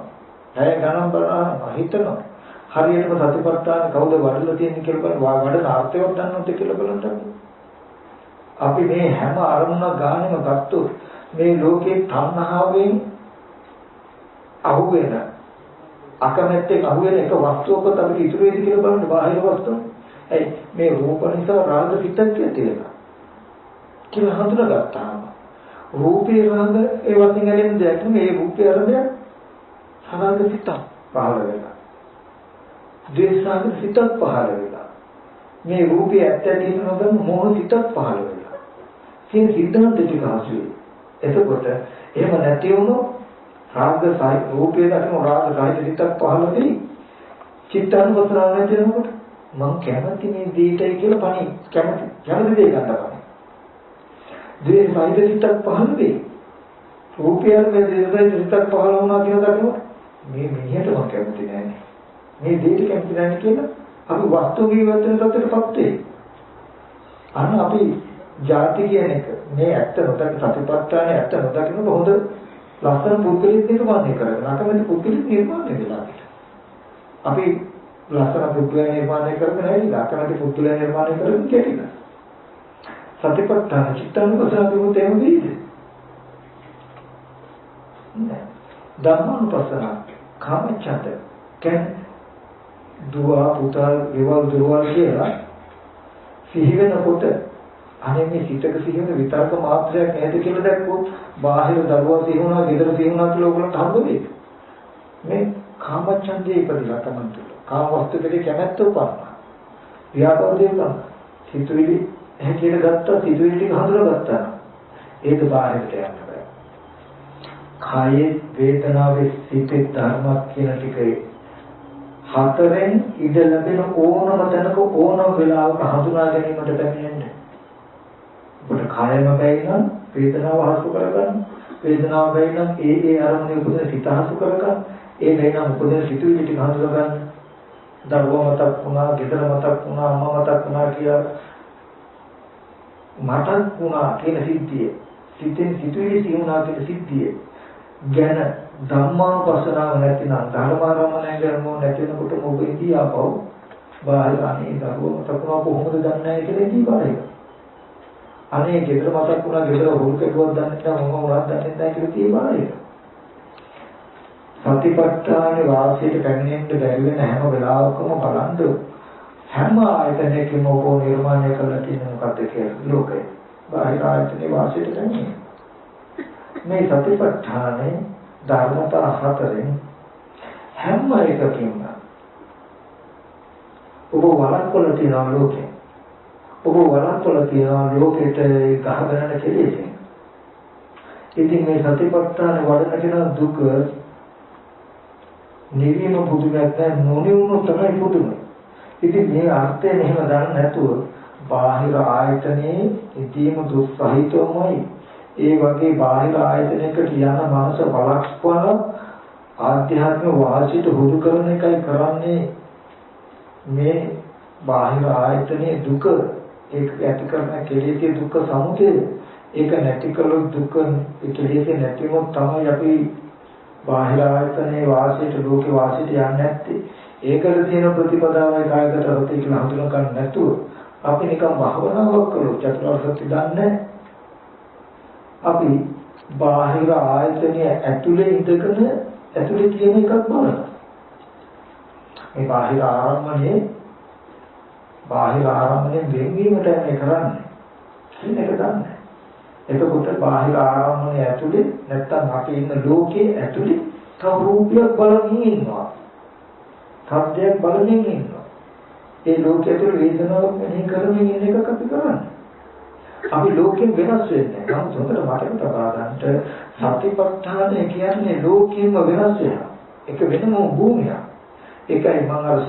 ඇය ගණන් බණ අහනවා, හිතනවා. හරියටම සතිපට්ඨාන කවුද වඩලා තියෙන්නේ කියලා බලන්න වඩන අර්ථයක් දන්නවද කියලා බලන්න. අපි මේ හැම අරමුණක් ගානෙම ගත්තොත් මේ ලෝකේ තණ්හාවෙන් අහුවෙන අකමැත්තෙන් අහුවෙන එක වස්තුවකට අපිට ඉතුරු වෙයිද කියලා බලන්න බාහිර වස්තුව. ඒ මේ රූප නිසා රාග පිටක් ඇති වෙනවා. කියලා හඳුනාගත්තාම රූපේ රාග ඒ වශයෙන් ගැලෙන දෙයක් නෙමෙයි. මේ රූපේ අරබය සරාග පිටක් පහළ වෙනවා. ද්වේෂාග පිටක් පහළ වෙනවා. මේ රූපේ ඇත්ත ඇති නොදන්න මොහ පිටක් පහළ වෙනවා. කියන සිද්ධාන්ත ටික ආශ්‍රේ. එතකොට එහෙම නැති වුණොත් රාග සායි රූපේ දකින්න රාග සායි පිටක් පහළ වෙයි. චිත්තානුපස්සනාව නැති වෙනකොට මම කැමති මේ දෙයටයි කියලා පණි කැමති දෙය ගන්නවා. ද්වේෂ සායි පිටක් පහළ වෙයි. රූපය මේ ද්වේෂ සායි පිටක් පහළ වුණා කියලා දකින්න මේ මිනිහට මම කැමති නෑනේ. මේ දෙයට කැමති නැහැ කියලා අපි වස්තු විවර්තන තත්ත්වයටපත් වෙයි. අන්න අපි ಜಾති කියන එක මේ ඇත්ත නොදකින සතිපට්ඨානේ ඇත්ත නොදකින හොඳ ලස්සන පුද්ගලෙක් නිර්මාණය කරගෙන අකමැති පුද්ගලෙක් නිර්මාණය වෙලා අපි ලස්සන පුද්ගලයන් නිර්මාණය කරගෙන ඇවිල්ලා අකමැති පුද්ගලයන් නිර්මාණය කරගෙන කෙටිලා සතිපට්ඨාන චිත්තානුපස්සනාව කියුවොත් එහෙම වෙයිද? නෑ. ධම්මානුපස්සනාව කාමච්ඡන්ද කියන්නේ දුව පුතා ගෙවල් දොරවල් කියලා සිහි වෙනකොට අනේ මේ සිතක සිහි වෙන විතරක මාත්‍රයක් නේද කියලා දැක්කොත් බාහිර දරුවා සිහි වුණා, ගෙදර සිහි වුණා කියලා ඔයගොල්ලන්ට හම්බ වෙයි. මේ කාමච්ඡන්දේ ඉපදිලා තමයි තුල. කාම වස්තු දෙකේ කැමැත්ත උපන්නා. ව්‍යාපාදේ උපන්නා. සිතුවිලි හැටියට ගත්තා, සිතුවිලි ටික හඳුනාගත්තා. ඒක බාහිරට යන්න බෑ. කායේ වේදනාවේ සිතේ ධර්මයක් කියන ටිකේ හතරෙන් ඉඳ ලැබෙන ඕනම තැනක ඕනම වෙලාවක හඳුනා ගැනීමට පැමිණෙන්න. ඔබට කායම බැයිනම් වේදනාව හසු කරගන්න. වේදනාව බැයිනම් ඒ අරමුණේ උපදින සිත හසු කරගන්න. ඒ බැයිනම් උපදින සිතුවිලි ටික හඳුනා ගන්න. දරුවා මතක් වුණා, ගෙදර මතක් වුණා, අම්මා මතක් වුණා කියලා මතක් වුණා කියන සිද්ධිය. සිතෙන් සිතුවිලි සිහුණා කියන සිද්ධිය ගැන ධම්මානුපස්සනාව නැතිනම් ධර්මාරමණය කරනෝ නැතිනකොට මොකෙදී ආපහු බාහිර අනේ දරුවෝ මතක් වුණා කොහොමද දන්නේ නැහැ කියලා ඉඳී බාහිර. අනේ ගෙදර මතක් වුණා ගෙදර හොරු කෙරුවක් දන්නේ නැහැ මොනවා වුණත් දන්නේ නැහැ කියලා ඉඳී බාහිර. සතිපට්ඨානේ වාසියට පැමිණෙන්න බැරි වෙන හැම වෙලාවකම බලන්න හැම ආයතනයකම ඕකෝ නිර්මාණය කරලා තියෙන මොකක්ද කියලා ලෝකේ. බාහිර ආයතනේ වාසියට පැමිණෙන්නේ. මේ සතිපට්ඨානේ ධර්මතා හතරෙන් හැම එකකින්ම ඔබ වළක්වල තියෙන ලෝකේ. ඔබ වළක්වල තියෙන ලෝකෙට ගහගෙන කෙලෙසේ. ඉතින් මේ සතිපට්ඨාන වඩන කෙනා දුක නිවීම පුදුමයක් නැහැ, නොනිවුණු තමයි පුදුම. ඉතින් මේ අර්ථය එහෙම දන්නේ නැතුව බාහිර ආයතනයේ ඉදීම දුක් සහිතවමයි. ඒ වගේ බාහිර ආයතනයකට යන මනස බලක්වන ආධ්‍යාත්මික වාසියට හුරු කරන එකයි කරන්නේ. මේ බාහිර ආයතනයේ දුක ඒක ඇති කරන කෙලෙසේ දුක් සමුදය. ඒක නැති කළොත් දුක කෙලෙසේ නැතිවම තමයි අපි බාහිර ආයතනයේ වාසියට ලෝකේ වාසියට යන්නේ නැත්තේ. ඒකට තියෙන ප්‍රතිපදාවයි කායගත රතේ කියලා හඳුනා ගන්න නැතුව අපි නිකන් භවනාවක් කළොත් චතුරාර්ය සත්‍ය දන්නේ. අපි බාහිර ආයතනයේ ඇතුලේ ඉඳගෙන ඇතුලේ තියෙන එකක් බලනවා. මේ බාහිර ආරම්භණයෙන් වෙන්වීමට මේ කරන්නේ කියන එක දන්නේ. එතකොට බාහිර ආරම්භණය ඇතුලේ නැත්තම් අපි ඉන්න ලෝකයේ ඇතුලේ තව රූපයක් බලමින් ඉන්නවා. සත්‍යයක් බලමින් ඉන්නවා. ඒ ලෝකයේ ඇතුලේ වේදනාවක් මෙහි කරමින් ඉන්න එකක් අපි කරන්නේ. අපි ලෝකයෙන් වෙනස් වෙන්නේ නැහැ. නමුත් හොඳට මතක තබා ගන්න සතිපට්ඨානය කියන්නේ ලෝකයෙන්ම වෙනස් වෙනවා. ඒක වෙනම භූමියක්. ඒකයි මම අර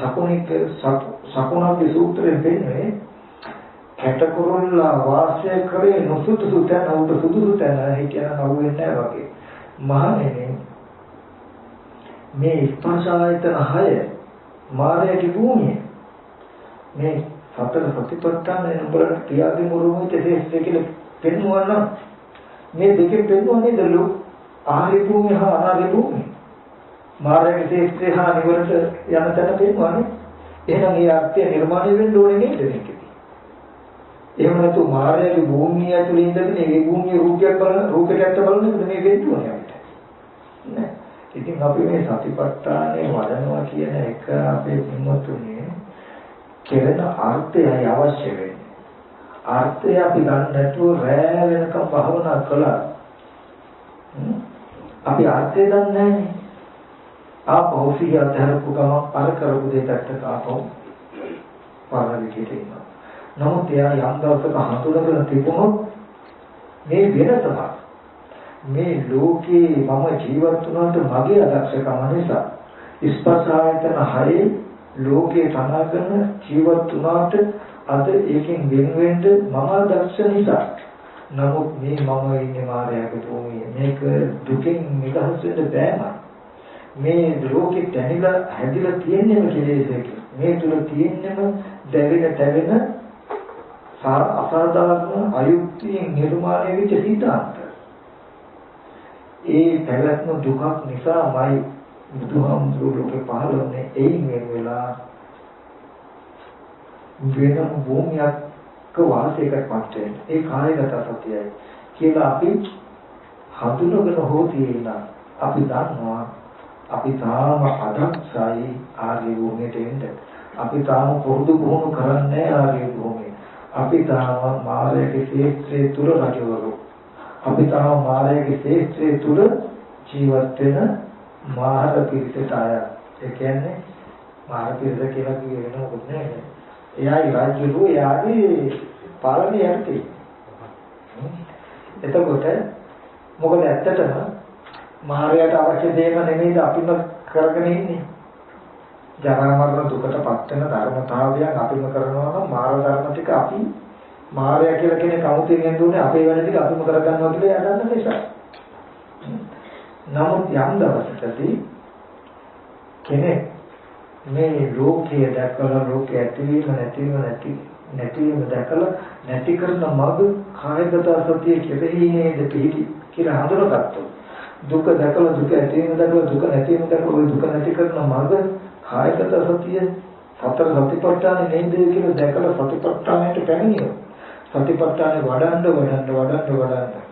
සකුණාගේ සූත්‍රයෙන් පෙන්නන්නේ කැටකොරල්ලා වාසය කරේ නොසුදුසු තැන උඩ සුදුසු තැන හිටියන නවුවෙන්නේ නැහැ වගේ. මහණෙනි මේ ස්පර්ශ ආයතන 6 මායාවේ භූමිය. මේ සතර සතිපට්ඨානය නුඹලට ක්‍රියාදී මුරුමේ තේස්සේ කියලා පෙන්වනවා නම් මේ දෙකෙන් පෙන්වන්නේ දලු ආහාර භූමිය හා අනාහාර භූමිය. මායාවේ තේස්සේ හා නිවරට යන තැන පෙන්වන්නේ. එහෙනම් ඒ අර්ථය නිර්මාණය වෙන්න ඕනේ නේද මේකේ? එහෙම නැතු මායාවේ භූමිය ඇතුළේ ඉඳගෙන මේ භූමියේ රූපයක් බලන රූපයකට බලන්නේ මේ වෙන්න ඕනේ අපිට. නෑ. ඉතින් අපි මේ සතිපට්ඨානේ වඩනවා කියන එක අපේ පින්වත්තුනේ කෙරෙන අර්ථයයි අවශ්‍ය වෙන්නේ. අර්ථය අපි ගන්න නැතුව රැ වෙනකම් භාවනා කළා. අපි අර්ථය දන්නේ නැහැ. ආපහු සිහිය අධරපු ගම අර කරපු දෙයකට ආපහු පාරමිතියට එනවා. නමුත් එයා යම් දවසක හඳුනගෙන තිබුණොත් මේ වෙනසක් මේ ලෝකේ මම ජීවත් වුණාට මගේ අදක්ෂකම නිසා ස්පර්ශ ආයතන 6 ලෝකේ තනගෙන ජීවත් වුණාට අද ඒකෙන් වෙන වෙන්න මම අදක්ෂ නිසා නමුත් මේ මම ඉන්නේ මායාවේ භූමියේ මේක දුකින් නිදහස් වෙන්න බෑම මේ ලෝකෙ තැනිලා හැදිලා තියෙන්නම කෙලෙසක මේ තුල තියෙන්නම දැවෙන තැවෙන අසාධාරණ අයුක්තියෙන් නිර්මාණය වෙච්ච සිද්ධාන්ත. ඒ පැවැත්ම දුකක් නිසාමයි බුදුහාමුදුරුවෝ ලෝකේ පහළ වුණේ. එයින් වෙලා වෙනම භූමියක වාසයකටපත් වෙන. ඒ කායගත සත්‍යයයි කියලා අපි හඳුනගෙන හෝ තියෙනවා. අපි දන්නවා අපි තාම අදක්ෂයි ආර්ය භූමියට එන්න. අපි තාම පුරුදු පුහුණු කරන්නේ ආර්ය භූමිය. අපි තාම මායාවේ ශේත්‍රයේ තුල රජවරු. අපි තාම මායාවේ ශේත්‍රයේ තුල ජීවත් වෙන මාහර පිරිසට අය. ඒ කියන්නේ මාහර පිරිස කියලා කියේ වෙන මොකද නෑ. එයායි රාජ්‍යරු එයාගේ පාලනය යටතේ. එතකොට මොකද ඇත්තටම මායාවට අවශ්‍ය දේම නෙමෙයිද අපිම කරගෙන ඉන්නේ. ජරා මරණ දුකටපත් වෙන ධර්මතාවයන් අපිම කරනවා නම් මාර ධර්ම ටික අපි මායя කියලා කෙනෙක් අමුතියෙන් දුන්නේ අපේ වැඩ ටික අපිම කරගන්නවා කියලා යන්න නිසා. නමුත් යම් දවසකදී කෙනෙක් මේ ලෝකයේ දැකලා ලෝකයේ ඇතිවීම නැතිවීම දැකලා නැති කරන මඟ කායගත සතිය කෙරෙහි නේද පිළිටි කියලා හඳුනගත්තොත් දුක දැකලා දුක ඇතිවීම දැකලා දුක නැතිවීම දැකලා ওই දුක නැති කරන මඟ කායගත සතිය සතර සතිපට්ඨානෙ නේද කියලා දැකලා සතිපට්ඨානයට පැමිණියොත් සතිපට්ඨානෙ වඩන්න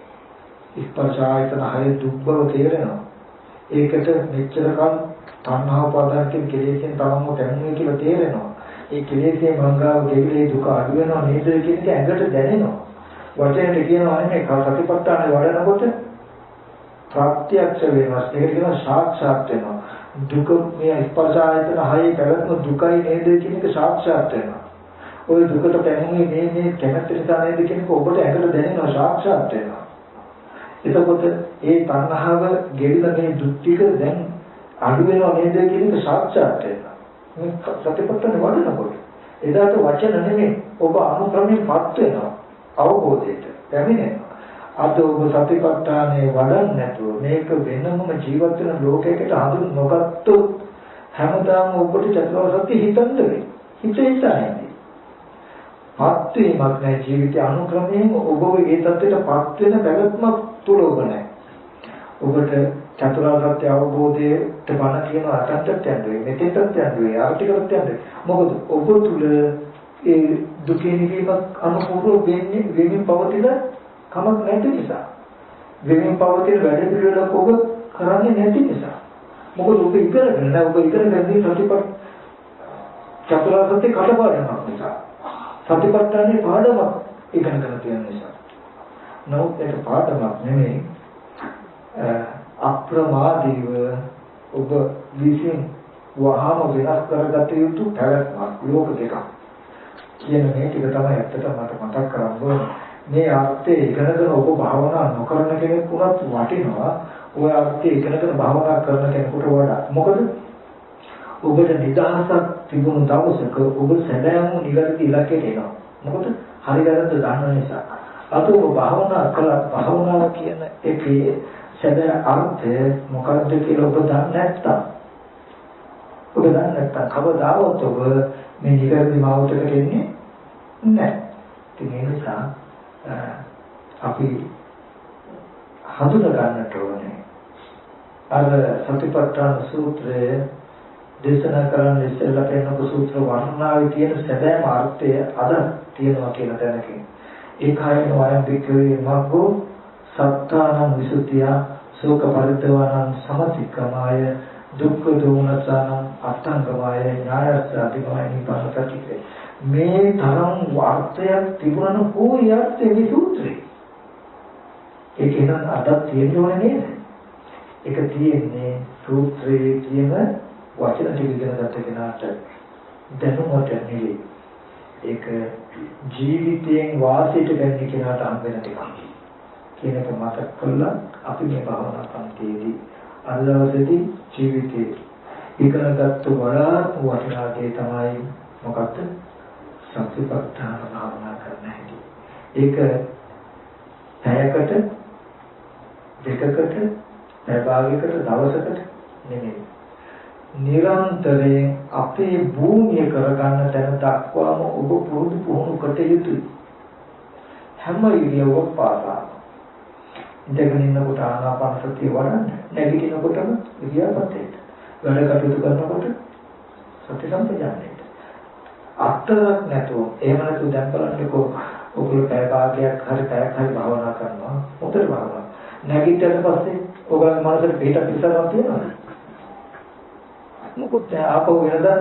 ස්පර්ශ ආයතන 6 දුක් බව තේරෙනවා. ඒකට මෙච්චර කල් තණ්හා උපාදානකින් කෙලෙසෙන් තමම දැනුනේ කියලා තේරෙනවා. ඒ කෙලෙසේ මංගාව දෙවිලේ දුක අඩු වෙනවා නේද කියන එක ඇඟට දැනෙනවා. වචනයට කියනවා නෙමෙයි සතිපට්ඨානෙ වඩනකොට ප්‍රත්‍යක්ෂ වෙනවා. ඒක කියනවා සාක්ෂාත් වෙනවා. දුක මේ ස්පර්ශ ආයතන හයේ පැවැත්ම දුකයි නේද කියන එක සාක්ෂාත් වෙනවා. ওই දුකට පැමිණෙන්නේ මේ කැමැත්ත නිසා නේද කියන එක ඔබට ඇඟට දැනෙනවා සාක්ෂාත් වෙනවා. එතකොට ඒ තණ්හාව ගෙවිලා මේ දුක් ටික දැන් අඩු වෙනවා නේද කියන එක සාක්ෂාත් වෙනවා. මේ සතිපට්ඨාන වඩනකොට එදාට වචන නෙමෙයි ඔබ අනුක්‍රමයෙන්පත් වෙනවා අවබෝධයට පැමිණෙනවා. අද ඔබ සතිපට්ඨානේ වඩන්නේ නැතුව මේක වෙනම ජීවත් වෙන ලෝකයකට හඳුන් නොගත්තොත් හැමදාම ඔබට චතුරාර්ය සත්‍ය හිතන්න වෙයි. හිතෙන්නේ. පත් වීමක් නැහැ ජීවිතය අනුක්‍රමයෙන් ඔබ ඒ තත්ත්වයටපත් වෙන පැවැත්මක් තුල ඔබ නැහැ. ඔබට චතුරාර්ය සත්‍ය අවබෝධයට බණ කියන අතටත් යන්නේ මෙතෙන්ටත් යන්නේ ආර්ථිකවත් යන්නේ. මොකද ඔබ තුල ඒ දුකේ නිවීමක් අනුපූර්ව වෙමින් පවතින කමක් නැති නිසා. වෙමින් පවතින වැඩ පිළිවෙලක් ඔබ කරන්නේ නැති නිසා. මොකද ඔබ ඉගෙනගෙන නැහැ. ඔබ ඉගෙනගන්නේ සතිපත් චතුරාර්ය සත්‍ය කඩපාඩමක් නිසා. සතිපට්ඨානේ පාඩමක් ඉගෙනගෙන තියෙන නිසා. නමුත් ඒක පාඩමක් නෙමෙයි. අප්‍රමාදීව ඔබ විසින් වහාම වෙනස් කරගත යුතු පැවැත්මක් ලෝක දෙකක් කියන මේ ටික තමයි ඇත්තටම මට මතක් කරගන්න මේ අර්ථය ඉගෙනගෙන ඔබ භාවනා නොකරන කෙනෙක් වුණත් වටිනවා. ඔය අර්ථය ඉගෙනගෙන භාවනා කරන කෙනෙකුට වඩා. මොකද ඔබට නිදහසක් තිබුණු දවසක ඔබ සැබෑම නිවැරදි ඉලක්කයට එනවා. මොකද හරි වැරද්ද දන්න නිසා. අද ඔබ භාවනා කළා භාවනාව කියන එකේ සැබෑ අර්ථය මොකක්ද කියලා ඔබ දන්නේ නැත්තම් කවදාවත් ඔබ මේ නිවැරදි මාවතකට එන්නේ නැහැ. ඒ නිසා අපි හඳුනා ගන්නට ඕනේ අර සතිපට්ඨාන සූත්‍රයේ දේශනා කරන ඉස්සෙල්ලා පෙන්නපු සූත්‍ර වර්ණනාවේ තියෙන සැබෑම අර්ථය අද තියෙනවා කියන දැනකින් ඒකයින වයම් පිටුවේ මග්ගෝ සත්තානං විසුද්ධිය ශෝක පරිද්දවානං සමතික්කමාය දුක්ඛ දෝමනසානං අත්තංගමාය ඥායස්ස අධිගමයි නිපාත ප්‍රතික්‍රේ මේ තරම් වාර්තයක් තිබුණන හෝ යත්තේ මේ සූත්‍රේ ඒක නේද අදත් තියෙන්නේ නේද ඒක තියෙන්නේ සූත්‍රයේ කියන වචන ටික ඉගෙන ගන්න කෙනාට දැනුමට නෙවෙයි ඒක ජීවිතයෙන් වාසයට ගන්න කෙනාට හම් වෙන ටිකක් කියන එක මතක් කළා අපි මේ භාවනා පන්තියේදී අද දවසේදී ජීවිතේ ඉගෙනගත්තු වඩාත් වටිනා දේ තමයි මොකක්ද සතිපට්ඨාන භාවනා කරන හැටි. ඒක පැයකට දෙකකට පැය භාගයකට දවසකට නෙමෙයි. නිරන්තරයෙන් අපේ භූමිය කරගන්න තැන දක්වාම ඔබ පුහුණු කොට යුතුයි. හැම ඉරියව්වක් පාසා ඉඳගෙන ඉන්නකොට ආනාපාන සතිය වඩන්න, නැගිටිනකොටම ඉරියාපතේට, වැඩ කටයුතු කරනකොට සති සම්පජානනයට. අත්තරක් නැතුව එහෙම නැතුව දැන් බලන්නකෝ ඔගොල්ලෝ පැය භාගයක් හරි පැයක් හරි භාවනා කරනවා. හොඳට භාවනා. නැගිටින්න පස්සේ ඔයගොල්ලෝ මනසට පිටක් ඉස්සරහක් තියෙනවද? මොකද ආපහු වෙනදා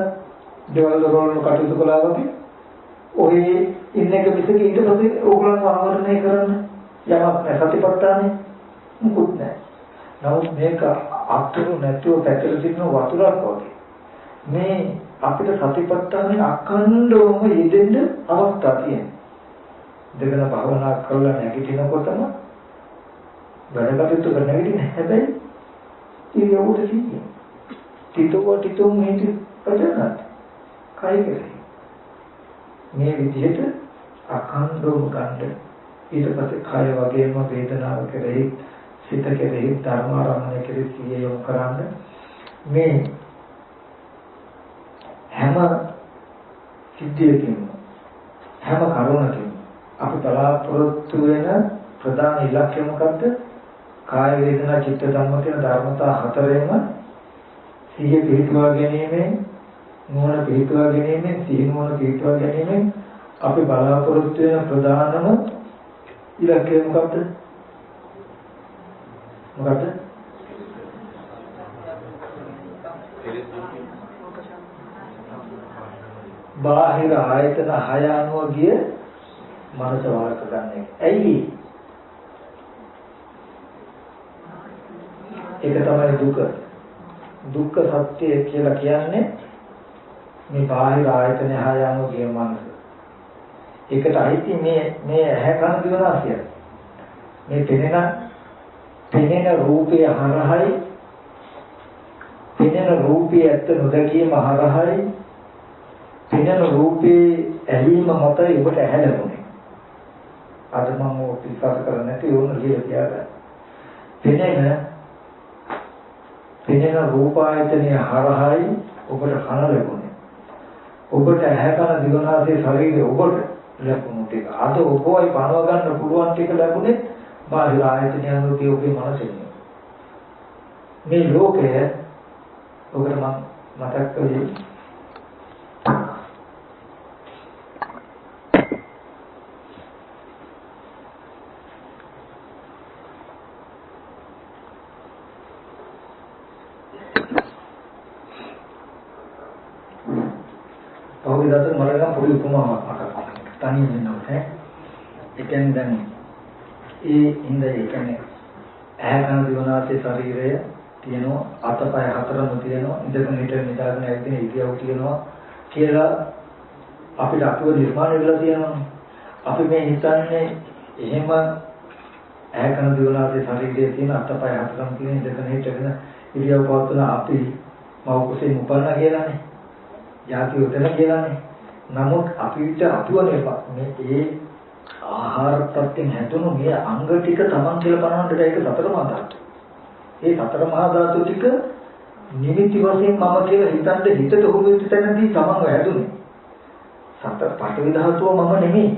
දේවල් වල කටයුතු කළා වගේ ඔය ඉන්න එක මිසක ඊට පස්සේ ඕගොල්ලන්ව ආවරණය කරන්න යමක් නැහැ. සතිපට්ඨානේ මුකුත් නැහැ. නමුත් මේක අතුරු නැතුව පැතිරෙන වතුරක් වගේ. මේ අපිට සතිපට්ඨානේ අඛණ්ඩවම යෙදෙන්න අවස්ථා තියෙනවා. දෙකන භාවනා කරලා නැගිටිනකොටම වැඩ කටයුතු කරන විදිහ හැබැයි ඉරියව්වට සිටින්න. ටිතෝ මේක පදනත් කයි කරේ. මේ විදිහට අඛණ්ඩව ගන්න ඊට පස්සේ කය වගේම වේදනාව කෙරෙහි සිත කෙරෙහි ධර්මාරම්මණය කෙරෙහි සිහිය යොමු කරන්න මේ හැම සිද්ධියකින්ම හැම කරුණකින්ම අපි බලාපොරොත්තු වෙන ප්‍රධාන ඉලක්කය මොකද්ද? කාය වේදනා චිත්ත ධම්ම කියන ධර්මතා හතරෙන්ම සිහිය පිහිටුවා ගැනීමෙන් නුවණ පිහිටුවා ගැනීමෙන් සිහිය නුවණ පිහිටුවා ගැනීමෙන් අපි බලාපොරොත්තු වෙන ප්‍රධානම ඉලක්කය මොකක්ද? බාහිර ආයතන 6 අනුව ගිය මනස වලක ගන්න එක. ඇයි? ඒක තමයි දුක. දුක්ඛ සත්‍ය කියලා කියන්නේ මේ බාහිර ආයතන හයano මනස. ඒකට අයිති මේ ඇහැ කන දිව නාසය. මේ පෙනෙන රූපය හරහයි පෙනෙන රූපය ඇත්ත නොදැකීම හරහයි පෙනෙන රූපේ ඇලීම මතයි ඔබට ඇහැ ලැබුණේ. අද මම විශ්වාස කරන්නේ නැති ඕන කියලා තියාගන්න. පෙනෙන රූප ආයතනය හරහයි ඔබට කන ලැබුණේ. ඔබට ඇහැ කන දිව නාසය ශරීරය ඔබට ලැබුණු ටික. අද ඔබවයි පනව ගන්න පුළුවන් ටික ලැබුණේ බාහිර ආයතනයන් වලදී ඔබේ මනසෙන්. මේ ලෝකය ඔබට මම මතක් කළේ පොඩි මලකම් පොඩි උපමාවක් මතක් තනියෙන් ඉන්නවා ඈ. ඒ කියන්නේ දැන් ඒ කියන්නේ ඇහැ කන දිව නාසය ශරීරය තියෙනවා, අතපය හතරම තියෙනවා, ඉඳගෙන හිටගෙන නිදාගෙන ඇවිදින ඉරියව් තියෙනවා කියලා අපිට අතුව නිර්මාණය වෙලා තියෙනවා. අපි මේ හිතන්නේ එහෙම ඇහැ කන දිව නාසය ශරීරය තියෙන අතපය හතරම තියෙන ඉඳගෙන හිටගෙන ඉරියව් පවත්වන අපි මව කුසේ උපන්නා කියලානේ. යාති උතන කියලානේ. නමුත් අපිට අතුවනේ මේ ඒ ආහාර ප්‍රත්‍යයෙන් හැදුණු මේ අංග ටික Taman කියලා බලනකොට ඒක සතර මහා ධාතු. ඒ සතර මහා ධාතු ටික නිමිති වශයෙන් මම කියලා හිතන්නේ හිතට හුරු වෙච්ච තැනදී Taman හැදුනේ. සතර පඨවි ධාතුව මම නෙමෙයි.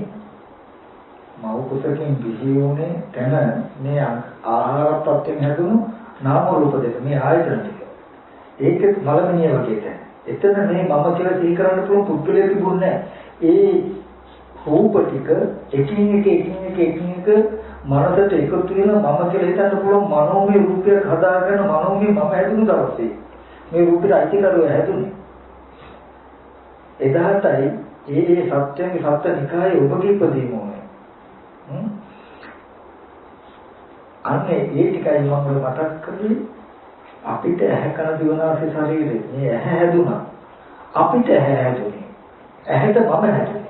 මව කුසකින් බිහි වුණේ තැන මේ ආහාර ප්‍රත්‍යයෙන් හැදුණු නාම රූප දෙක මේ ආයතන ටික. ඒක මලමිනිය වගේ තැන. එතන මේ මම කියලා සිහි කරන්න පුළුවන් පුද්ගලයෙක් තිබුණේ නැහැ. ඒ රූප ටික එකින් එක මනසට එකතු වෙන මම කියලා හිතන්න පුළුවන් මනෝමය රූපයක් හදාගෙන මනෝමය මම හැදුණු දවසේ මේ රූපෙට අයිතිකරුව හැදුනේ. එදාටයි ඒ සත්‍යයේ සත්‍ය නිකායේ ඔබගේ ඉපදීම ඕනේ. අන්නේ ඒ ටිකයි මම මතක් කරේ. අපිට ඇහැ කන දිව නාසය ශරීරය මේ ඇහැ හැදුනා. අපිට ඇහැ හැදුනේ. ඇහැට මම හැදුනේ.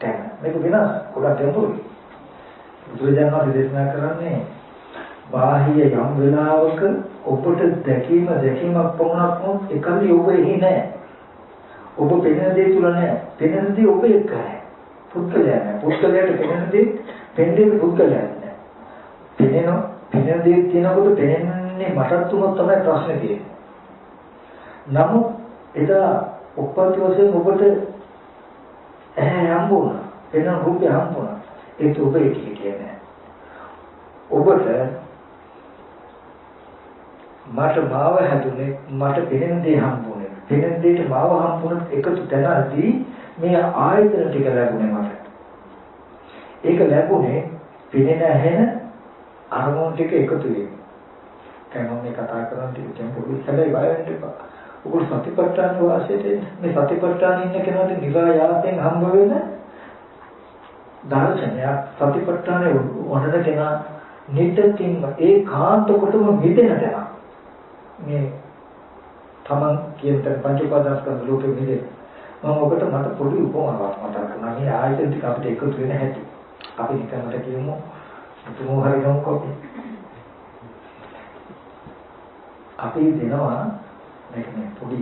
දැන් මේක වෙනස් ගොඩක් ගැඹුරුයි. බුදුරජාණන් වහන්සේ දේශනා කරන්නේ බාහිය යම් වෙලාවක ඔබට දැකීමක් පමණක් වුත් එකල්ලි ඔබ එහි නැහැ. ඔබ පෙනෙන දේ තුල නැහැ. පෙනෙන දේ ඔබ එක්ක නැහැ. පුද්ගලයා නැහැ. පුද්ගලයාට පෙනෙන දේ පෙනෙන්නේ පුද්ගලයා නැහැ. පෙනෙන දේ කියනකොට පෙනෙන්නේ මටත් උනොත් තමයි ප්‍රශ්නේ තියෙන්නේ. නමුත් එදා උපත් වශයෙන් ඔබට ඇහැ හම්බුණා. පෙනෙන රූපය හම්බුණා. ඒක ඔබ කියන්නේ. ඔබට මට මාව හැදුනේ මට පෙනෙන දේ හම්බුනේ. පෙනෙන දෙයට මාව හම්බුනත් එකතු තැනදී මේ ආයතන ටික ලැබුණේ මට. ඒක ලැබුණේ පෙනෙන ඇහෙන අරමුණු ටික එකතු වෙන. දැන් මම මේ කතා කරන්නේ ටිකෙන් පොඩි හැබැයි බය වෙන්න එපා. ඔගොල්ලෝ සතිපට්ඨාන වාසයට මේ සතිපට්ඨාන ඉන්න කෙනාට නිරායාසයෙන් හම්බ වෙන දර්ශනය සතිපට්ඨානේ වඩන කෙනා නිතරම ඒකාන්ත කොටම මිදෙන තැන. මේ තමන් කියන තැන පංච උපාදානස්කන්ධ ලෝකෙ මිදෙන. මම ඔබට මට පොඩි උපමාවක් මතක් කරනවා. මේ ආයතන ටික අපිට එකතු වෙන හැටි. අපි නිකන්ට කියමු තුමෝ හරි ගමුකෝ. අපි දෙනවා මේක මේ පොඩි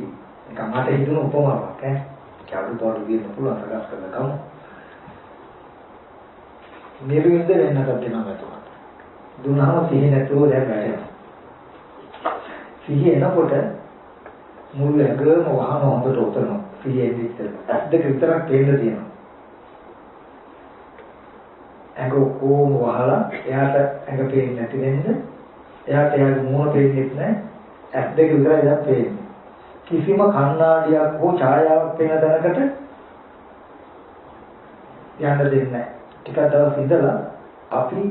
නිකන් මට හිතුණු උපමාවක් ඈ. කවුරුපාඩු දෙන්න පුළුවන් සකස් කරලා ගමු. නිර්වින්ද වෙන්නට දෙනවා මතක. දුන්නාම සිහි නැතුව දැන් වැටෙනවා. සිහි එනකොට මුළු ඇඟම වහන හොඳට උතරනවා. සිහි එද්දිත් ඇස් දෙක විතරක් තේන්න තියෙනවා. ඇඟ කොහොම වහලා එයාට ඇඟ පේන්නේ නැති වෙන්න එයාට එයාගේ මූණ පේන්නේ නැහැ. ඇස් දෙක විතරයි දැන් පේන්නේ. කිසිම කණ්ණාඩියක් හෝ ඡායාවක් පේන තැනකට යන්න දෙන්නේ නැහැ. ටිකක් දවස් ඉඳලා අපි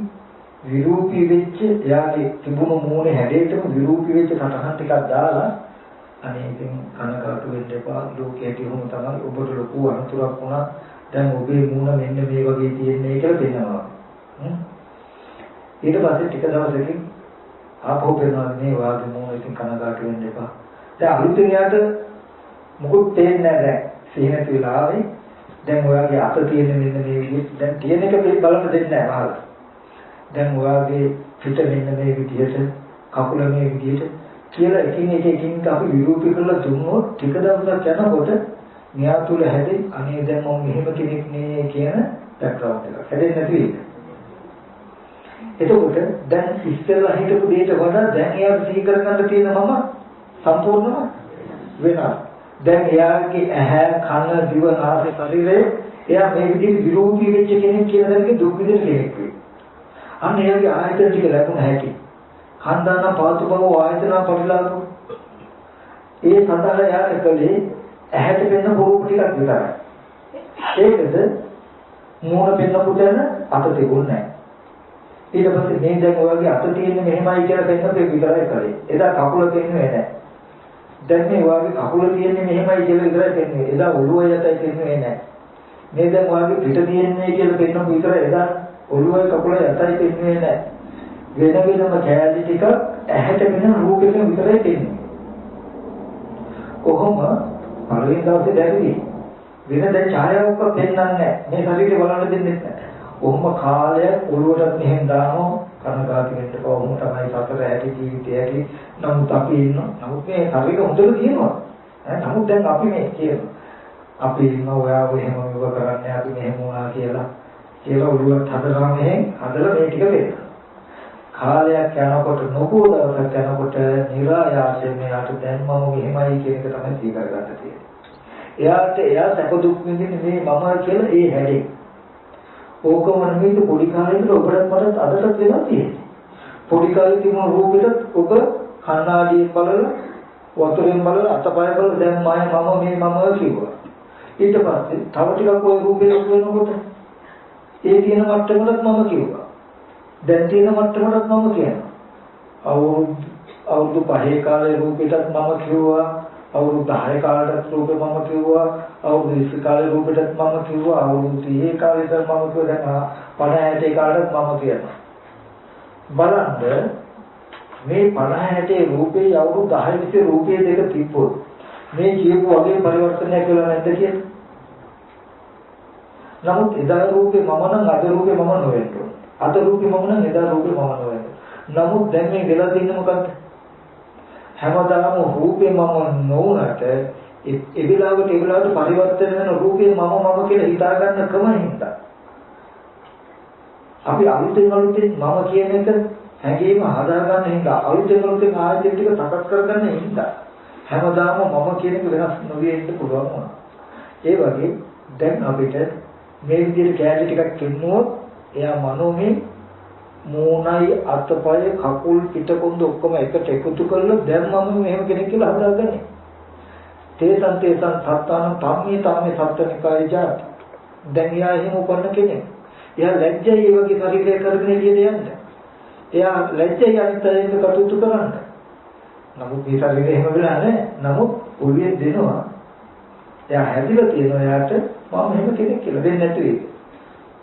විරූපී වෙච්ච එයාගේ තිබුණු මූණේ හැඩයටම විරූපී වෙච්ච සටහන් ටිකක් දාලා අනේ ඉතින් කනකාටු වෙන්න එපා ලෝකයේ තියුණු තමයි ඔබට ලොකු අනුතරක් වුණා දැන් ඔබේ මූණ මෙන්න මේ වගේ තියෙන්නේ කියලා පේනවා ඊට පස්සේ ටික දවසකින් ආපහු වෙනවා මේ වාගේ මොන ඉතින් කනගාටු වෙන්න එපා. දැන් අලුතෙන් යාට මොකුත් තේන්නේ නැහැ. සිහින වෙලාවේ දැන් ඔයාගේ අත තියෙන මෙන්න මේ විදිහට දැන් තියෙන එක බලන්න දෙන්නේ නැහැ මහල. දැන් ඔයාගේ පිට මෙන්න මේ විදිහට කකුල මේ විදිහට කියලා එකින් එක අපි විරූපී කරලා දුන්නොත් ටික දවසක් යනකොට මෙයා තුල හැදෙයි අනේ දැන් මම මෙහෙම කෙනෙක් නේ කියන බෑග්ග්‍රවුන්ඩ් එක. හැදෙන්නේ නැති වෙයි. එතකොට දැන් ඉස්සෙල්ලා හිටපු දෙයට වඩා දැන් එයාට සිහි කරගන්න තියෙන මම සම්පූර්ණම වෙනවා. දැන් එයාගේ ඇහැ කන දිව නාසය ශරීරය එයා මේ විදිහට විරෝධී වෙච්ච කෙනෙක් කියන දණක දුක් විඳින කෙනෙක් වෙයි. අන්න එයාගේ ආයතන ටික ලැබුණ හැටි. ඛණ්ඩාන පාතු බව ආයතන පරිලාභ. ඒ සඳහා එයාට කලේ ඇහැට පෙනෙන රූප ටිකක් විතරයි. ඒකද මූණ පෙනෙන පුතන අත තිබුණේ නැහැ. ඊට පස්සේ මේ දැන් ඔයගේ අත තියෙන්නේ මෙහෙමයි කියලා පෙන්නපේ විතරයි කරේ. එදා කකුල පෙන්නුවේ නැහැ. දැන් මේ ඔයගේ කකුල තියෙන්නේ මෙහෙමයි කියලා විතරයි පෙන්නුවේ. එදා ඔළුව යටයි පෙන්නුවේ නැහැ. මේ දැන් ඔයගේ පිට තියෙන්නේ කියලා පෙන්නපු විතරයි එදා ඔළුවයි කකුලයි යටයි පෙන්නුවේ නැහැ. වෙන වෙනම කැලි ටික ඇහැට වෙන රූපෙක විතරයි පෙන්නුවේ. කොහොම පළවෙනි දවසේ දැක්කේ වෙන දැන් ඡායාවක් පෙන්වන්නේ නැහැ. මේ ශරීරය බලන්න දෙන්නේ නැහැ. කොහොම කාලයක් ඔළුවටත් මෙහෙම දානවා කනගාටු වෙන්න කොහොම තමයි සතර ඇති ජීවිතය ඇති. නමුත් අපි ඉන්නවා. නමුත් මේ ශරීරය හොඳට තියෙනවා. නමුත් දැන් අපි මේ කියනවා. අපි ඉන්නවා ඔයාව එහෙම මෙව කරන්නේ අපි මෙහෙම වුණා කියලා. කියලා ඔළුවට හදනවා මෙහෙන් හදලා මේ ටික වෙනවා. කාලයක් යනකොට නොබෝ දවසක් යනකොට નિરાයාසයෙන් මෙයාට දැන් මම මෙහෙමයි කියන එක තමයි සීකර ගන්න තියෙන්නේ. එයාට එයා සැප දුක් විඳින්නේ මේ මම කියලා ඒ හැඩේ. ඕකම නෙමෙයි පොඩි කාලේට ඔබට මට අදටත් වෙනවා තියෙන්නේ. පොඩි කාලේ තිබුණු රූපෙට ඔබ කණ්ණාඩියෙන් බලලා වතුරෙන් බලලා අතපය බලලා දැන් මම කිව්වා. ඊට පස්සේ තව ටිකක් ওই රූපේ වෙනකොට ඒ තියෙන මට්ටමකට මම කිව්වා. දැන් තියෙන මට්ටමකට මම කියනවා. අවුරුදු 5 කාලේ රූපෙටත් මම කිව්වා. අවුරුදු 10 කාලේට රූපේ මම කිව්වා. අවුරුදු 20 කාලේ රූපෙටත් මම කිව්වා. අවුරුදු 30 කාලේට මම කිව්වා. දැන් 50 කාලේට මම කියනවා. බලන්න මේ 50 රූපේ අවුරුදු 10 20 රූපේ දෙක තිබ්බොත් මේ කියපු වගේ පරිවර්තනයක් වෙලා නැද්ද කියලා? නමුත් එදා රූපේ මම නම් අද රූපේ මම නොවෙන්න. අද රූපේ මම නම් එදා රූපේ මම නොවෙන්න. නමුත් දැන් මේ වෙලා තියෙන්නේ මොකද්ද? හැමදාම රූපේ මම නොවුනට ඒ වෙලාවට පරිවර්තන වෙන රූපේ මම කියලා හිතා ගන්න ක්‍රමයින්ද අපි අලුතෙන් මම කියන එක හැඟීම හදාගන්න හින්දා අලුතෙන් ආයතන ටික සකස් කරගන්න හින්දා හැමදාම මම කියන එක වෙනස් නොවිය ඉන්න පුළුවන් වුණා. ඒ වගේ දැන් අපිට මේ විදිහට කැලේ ටිකක් කින්නොත් එයා මනෝමය මූණයි අතපය කකුල් පිටකොන්ද ඔක්කොම එකට එකතු කරලා දැන් මම මෙහෙම කෙනෙක් කියලා හදාගන්නේ. තේසන් සත්තාන ධම්මේ සත්ත්වනිකාය ජාති. දැන් එයා එහෙම උපන්න කෙනෙක්. එයා ලැජ්ජයි ඒ වගේ ශරීරය කරගෙන එළියට යන්න. එයා ලැජ්ජයි අනිත්යෙන් කටයුතු කරන්න. නමුත් මේ ශරීරය එහෙම වෙලා නැහැ. නමුත් ඔළුවේ දෙනවා. එයා හැදිලා තියෙනවා එයාට මම මෙහෙම කෙනෙක් කියලා දෙන්නේ නැති වෙයි.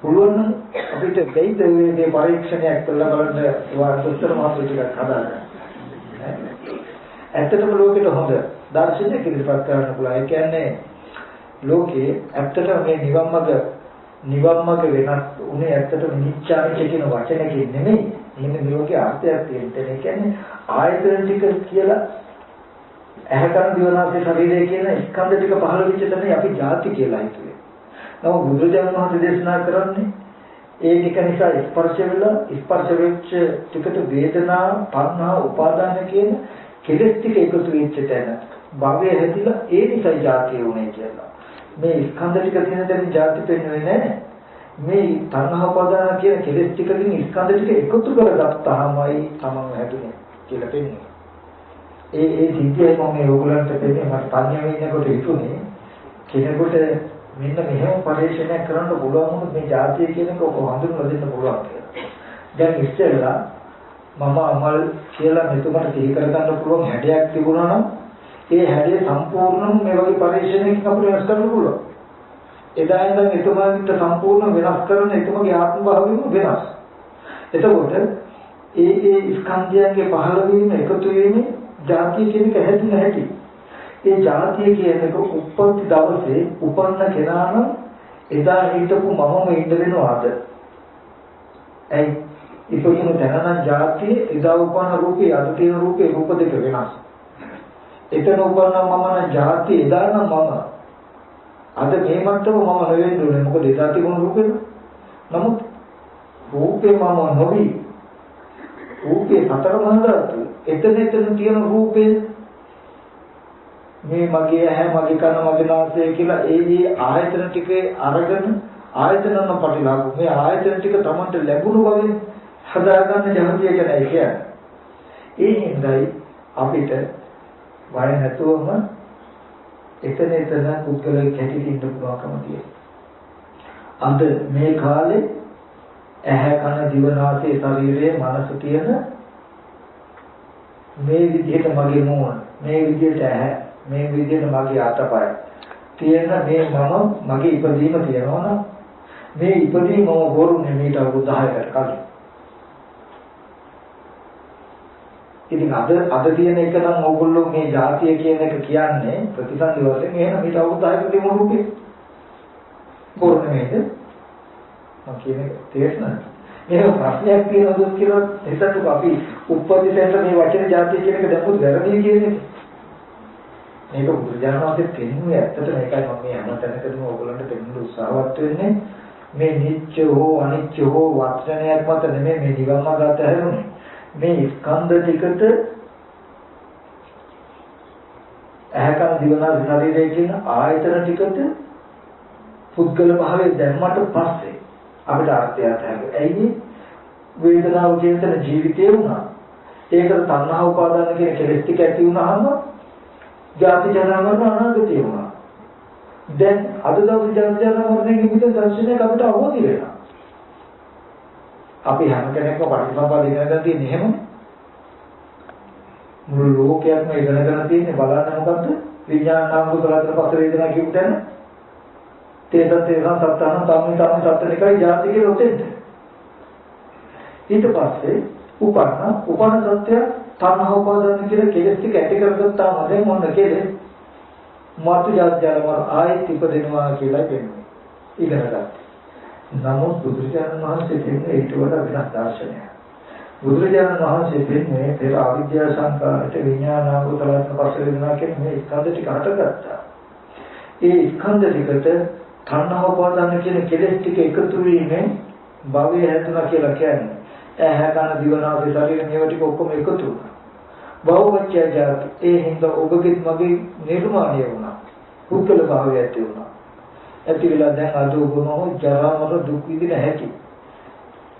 පුළුවන් නම් අපිට දෙයිද මේ පරීක්ෂණයක් කළා බලන්න වාස්තර මාත්‍ර ටිකක් හදාගන්න. ඇත්තටම ලෝකෙට හොඳ දර්ශනයක් ඉදිරිපත් කරන්න පුළුවන්. ඒ කියන්නේ ලෝකේ ඇත්තටම මේ නිවන් මඟ වෙනස් උනේ ඇත්තටම නිච්චානිච්ච කියන වචනකින් නෙමෙයි. එහෙම ලෝකේ අර්ථයක් තියෙනවා. ඒ කියන්නේ ආයතන ටික කියලා ඇහැකරන දිවනාසේ ශරීරය කියන ස්කන්ධ ටික පහළ වෙච්ච තැන අපි ಜಾති කියලා හිතුවේ. නමුත් බුදුරජාණන් වහන්සේ දේශනා කරන්නේ ඒ ටික නිසා ස්පර්ශ වෙච්ච ටිකට වේදනා, තණ්හා, උපාදාන කියන කෙලෙස් ටික එකතු වෙච්ච තැන භවය හැදිලා ඒ නිසා ಜಾතිය උනේ කියලා. මේ ස්කන්ධ ටික තියෙන තැන ಜಾති පෙන්වෙන්නේ නැහැ. මේ තණ්හා උපාදාන කියන කෙලෙස් ටිකකින් ස්කන්ධ ටික එකතු කරගත්තාමයි තමන් හැදුනේ කියලා පෙන්වන්නේ. ඒ සිද්ධිය මම මේ ඕගලන්ට දෙන්නේ මට පඤ්ඤාවේ ඉන්නකොට හිතුනේ කෙනෙකුට මෙන්න මෙහෙම පරිශ්‍රණයක් කරන්න පුළුවන් වුණොත් මේ જાතිය කියන එක ඔක හඳුන්වලා දෙන්න පුළුවන් කියලා. දැන් ඉස්සෙල්ලා මම අමල් කියලා මෙතුමට සිහි කරගන්න පුළුවන් හැඩයක් තිබුණා නම් ඒ හැඩය සම්පූර්ණයෙන් මේ වගේ පරිශ්‍රණයකින් අපිට වෙනස් කරන්න පුළුවන්. එදා ඉඳන් එතුමාට සම්පූර්ණ වෙනස් කරන එතුමගේ ආත්ම භාවයම වෙනස්. එතකොට ඒ ස්කන්ධයන්ගේ පහළ වීම එකතු වීමේ ජාතිය කියන එක හැදෙන්නේ නැහැටි. ඒ ජාතිය කියන එක උප්පත්ති දවසේ උපන්න කෙනා නම් එදා හිටපු මමම ඉන්න වෙනවාද? ඇයි ඉපදුණු තැනනම් ජාතිය එදා උපන්න රූපේ අද තියෙන රූපේ රූප දෙක වෙනස්. එතන උපන්න මම නම් ජාතිය එදා නම් මම. අද මේ මට්ටම මම නෙවෙන්න ඕනේ. මොකද එදා තිබුණු රූපේ. නමුත් රූපේ මම නොවි. රූපේ සතර මහා ධාතු. එතන තියෙන රූපේ මේ මගේ ඇහැ මගේ කන මගේ නාසය කියලා ඒ ආයතන ටිකේ අරගෙන ආයතනන පටිලාභ මේ ආයතන ටික Tamanට ලැබුණු බවේ හදාගන්න ජාතිය ගැනයි කියන්නේ. ඒ හින්දායි අපිට වය නැතුවම එතන පුද්ගලයෙක් හැටියට ඉන්න පුළුවන්කම තියෙනවා. අද මේ කාලේ ඇහැ කන දිව නාසය ශරීරයේ මනස තියෙන මේ විදිහට මගේ මූණ මේ විදිහට ඇහැ මේ විදිහට මගේ අතපය තියෙන මේ මම මගේ ඉපදීම තියෙනවා නම් මේ ඉපදීම මම වරුනේ මීට අවුරුදු 10කට කලින්. ඉතින් අද තියෙන එක නම් ඕගොල්ලෝ මේ ජාතිය කියන එක කියන්නේ ප්‍රතිසන්දි වශයෙන් එහෙනම් මීට අවුරුදු 10කට තිබුණු රූපේ. වරුනේ නේද? මම කියන්නේ තේරෙනවද? මේක ප්‍රශ්නයක් තියෙනවද කියලා හිතන්නකො අපි උප්පත්තියෙන් මේ වචන ජාතිය කියන එක දැක්කොත් වැරදි කියන්නේ. මේක බුදුරජාණන් වහන්සේ පෙන්වුවේ ඇත්තට මේකයි මම මේ හැම තැනකදම ඕගොල්ලන්ට පෙන්වන්න උත්සාහවත් වෙන්නේ. මේ නිත්‍ය හෝ අනිත්‍ය හෝ වචනයක් මත නෙමෙයි මේ නිවන් මාර්ගය හැරුනේ. මේ ස්කන්ධ ටිකට ඇහැකන දිවනා ශරීරය කියන ආයතන ටිකට පුද්ගල භාවයේ දැම්මට පස්සේ අපිට අර්ථය නැහැ. ඇයි වේදනාව කියන තැන ජීවිතේ වුණා. ඒකට තණ්හා උපාදාන කියන කෙලෙස් ටික ඇති වුණාම ජාති ජරා මරණ අනාගතය වුණා. දැන් අද දවසේ ජාති ජරා මරණයෙන් මිදෙන දර්ශනයක් අපිට අවබෝධ වෙනවා. අපි හැම කෙනෙක්ම පටිසම්පාද ඉගෙන ගන්න තියෙන්නේ එහෙමනේ. මුළු ලෝකයක්ම ඉගෙන ගන්න තියෙන්නේ බලන්න මොකද්ද? විඥාන නාම රූප පස්ස වේදනා කියපු තැන තේසන් සත්තාන තමි සත්තනිකයි ජාති කියලා උතෙන්ද. ඊට පස්සේ උපන්න සත්‍ය තණ්හා උපාදාන කියලා කෙලස් ටික ඇති කරගත්තාම දැන් මොන කෙලෙස් මාතු ජාත්‍යලම ආයෙත් ඉපදෙනවා කියලා කියන්නේ. ඉගෙන ගන්න. නමුත් බුදුරජාණන් වහන්සේ කියන්නේ ඊට වඩා වෙනස් දර්ශනයක්. බුදුරජාණන් වහන්සේ කියන්නේ පෙර අවිද්‍යා සංකාරයට විඥානාව උතරත් පස්ස වේදනා කියන මේ ස්කන්ධ ටික හටගත්තා. ඒ ස්කන්ධ ටිකට තණ්හා උපාදාන කියන කෙලෙස් ටික එකතු වීමෙන් භවය හැදුනා කියලා කියන්නේ. ඇහැ කන දිව නාසය ශරීර මේවා ටික ඔක්කොම එකතු වුණා. භවවච්චය ජාති ඒ හින්දා ඔබගේ මගේ නිර්මාණය වුණා. පුද්ගල භාවය ඇති වුණා. ඇති වෙලා දැන් අද ඔබම ජරා මරණ දුක් විඳින හැටි.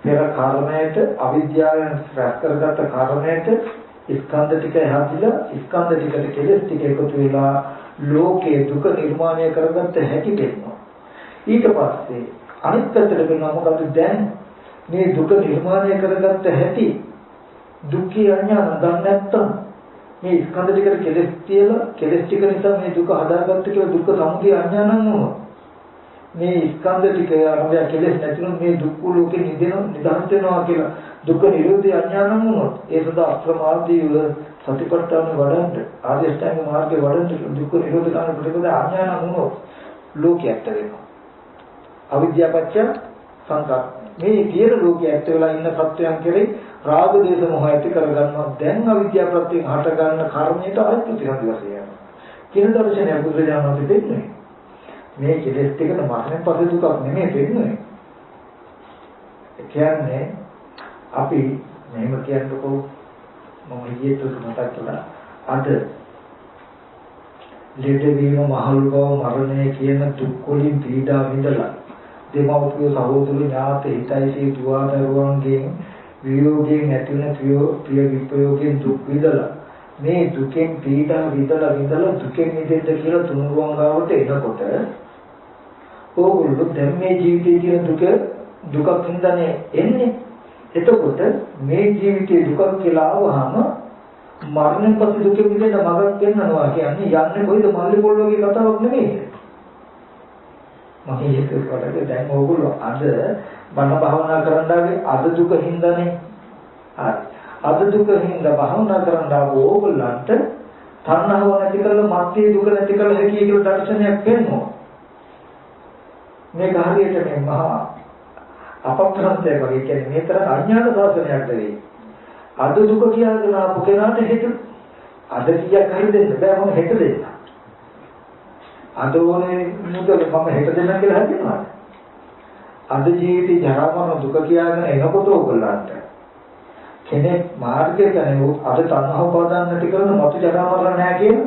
පෙර කර්මයට අවිද්‍යාවෙන් රැස් කරගත්ත කර්මයට ස්කන්ධ ටික හැදිලා ස්කන්ධ ටිකට කෙලෙස් ටික එකතු වෙලා ලෝකේ දුක නිර්මාණය කරගත්ත හැටි දෙන්නවා. ඊට පස්සේ අනිත් පැත්තට වෙනවා මොකද දැන් මේ දුක නිර්මාණය කරගත්ත හැටි දුක්ඛ අඥාන දන්නේ නැත්තම් මේ ස්කන්ධ ටිකට කෙලෙස් තියලා කෙලෙස් ටික නිසා මේ දුක හදාගත්ත කියලා දුක්ඛ සමුදය අඥානං වුණා. මේ ස්කන්ධ ටික අරඹය කෙලෙස් නැතිනම් මේ දුක්ඛ ලෝකේ නිදහස් වෙනවා කියලා දුක්ඛ නිරෝධය අඥානං වුණොත් ඒ සදා අප්‍රමාදී වල සතිපට්ඨාන වඩන්න ආර්ය අෂ්ටාංග මාර්ගේ වඩන්න දුක්ඛ නිරෝධ ගන්න පිළිබඳ අඥානං වුණොත් ලෝකයට වෙනවා. අවිද්‍යාපච්ච සංකාර මේ කියන ලෝකයේ ඇත්ත වෙලා ඉන්න සත්‍යයන් කෙරේ රාග දේශ මොහ ඇති කරගන්නවා. දැන් අවිද්‍යාව ප්‍රත්‍යයෙන් හට ගන්න කර්මයට ආයත ප්‍රතිසන්දි වශයෙන් යනවා. කියන දර්ශනය බුදුරජාණන් වහන්සේ දෙන්නේ. මේ කෙලෙස් ටිකට මරණයෙන් පස්සේ දුකක් නෙමෙයි දෙන්නේ. ඒ කියන්නේ අපි මෙහෙම කියනකොට මම ඊයේත් මතක් කළා අද ලෙඩවීම මහලු බව මරණය කියන දුක් වලින් පීඩා විඳලා දෙමව්පිය සහෝදර ඥාත හිතයිසේ දුවදරුවන්ගෙන් වියෝගයෙන් ඇති වෙන ප්‍රිය විප්‍රයෝගයෙන් දුක් විඳලා මේ දුකෙන් පීඩා විඳලා දුකෙන් මිදෙන්න කියලා තුනුරුවන් ගාවට එනකොට ඕගොල්ලෝ දැන් මේ ජීවිතයේ තියෙන දුකක් හින්දානේ එන්නේ. එතකොට මේ ජීවිතයේ දුකක් කියලා ආවහම මරණයෙන් පස්සේ දුක මිදෙන්න මගක් පෙන්නනවා කියන්නේ යන්නේ කොයිද මල්ලි පොල් වගේ කතාවක් නෙමෙයි. මම ඒක වලට දැන් ඕගොල්ලෝ අද බණ භාවනා කරන්නාගේ අද දුක හින්දානේ අද දුකින් භවනා කරන්න ඕගොල්ලන්ට තණ්හාව නැති කරලා මාත්‍ය දුක නැති කරලා හැකියි කියලා දර්ශනයක් වෙනවා. මේක හරියට මේ මහා අපක්‍රන්තය වගේ කියන්නේ මේ තරම් අඥාන සාසනයක් දෙවි. අද දුක කියලාගෙන ආපු කෙනාට හෙට අද කීයක් හරි දෙන්න බෑ මම හෙට දෙන්න. අද ඕනේ මුදල මම හෙට දෙන්න කියලා හිතනවා. අද ජීවිතේ ජරා මරණ දුක කියලාගෙන එනකොට ඕගොල්ලන්ට කෙනෙක් මාර්ගයට යනකොට අද තණ්හාව උපාදාන නැති කරන මතු ජරා මරණ නැහැ කියන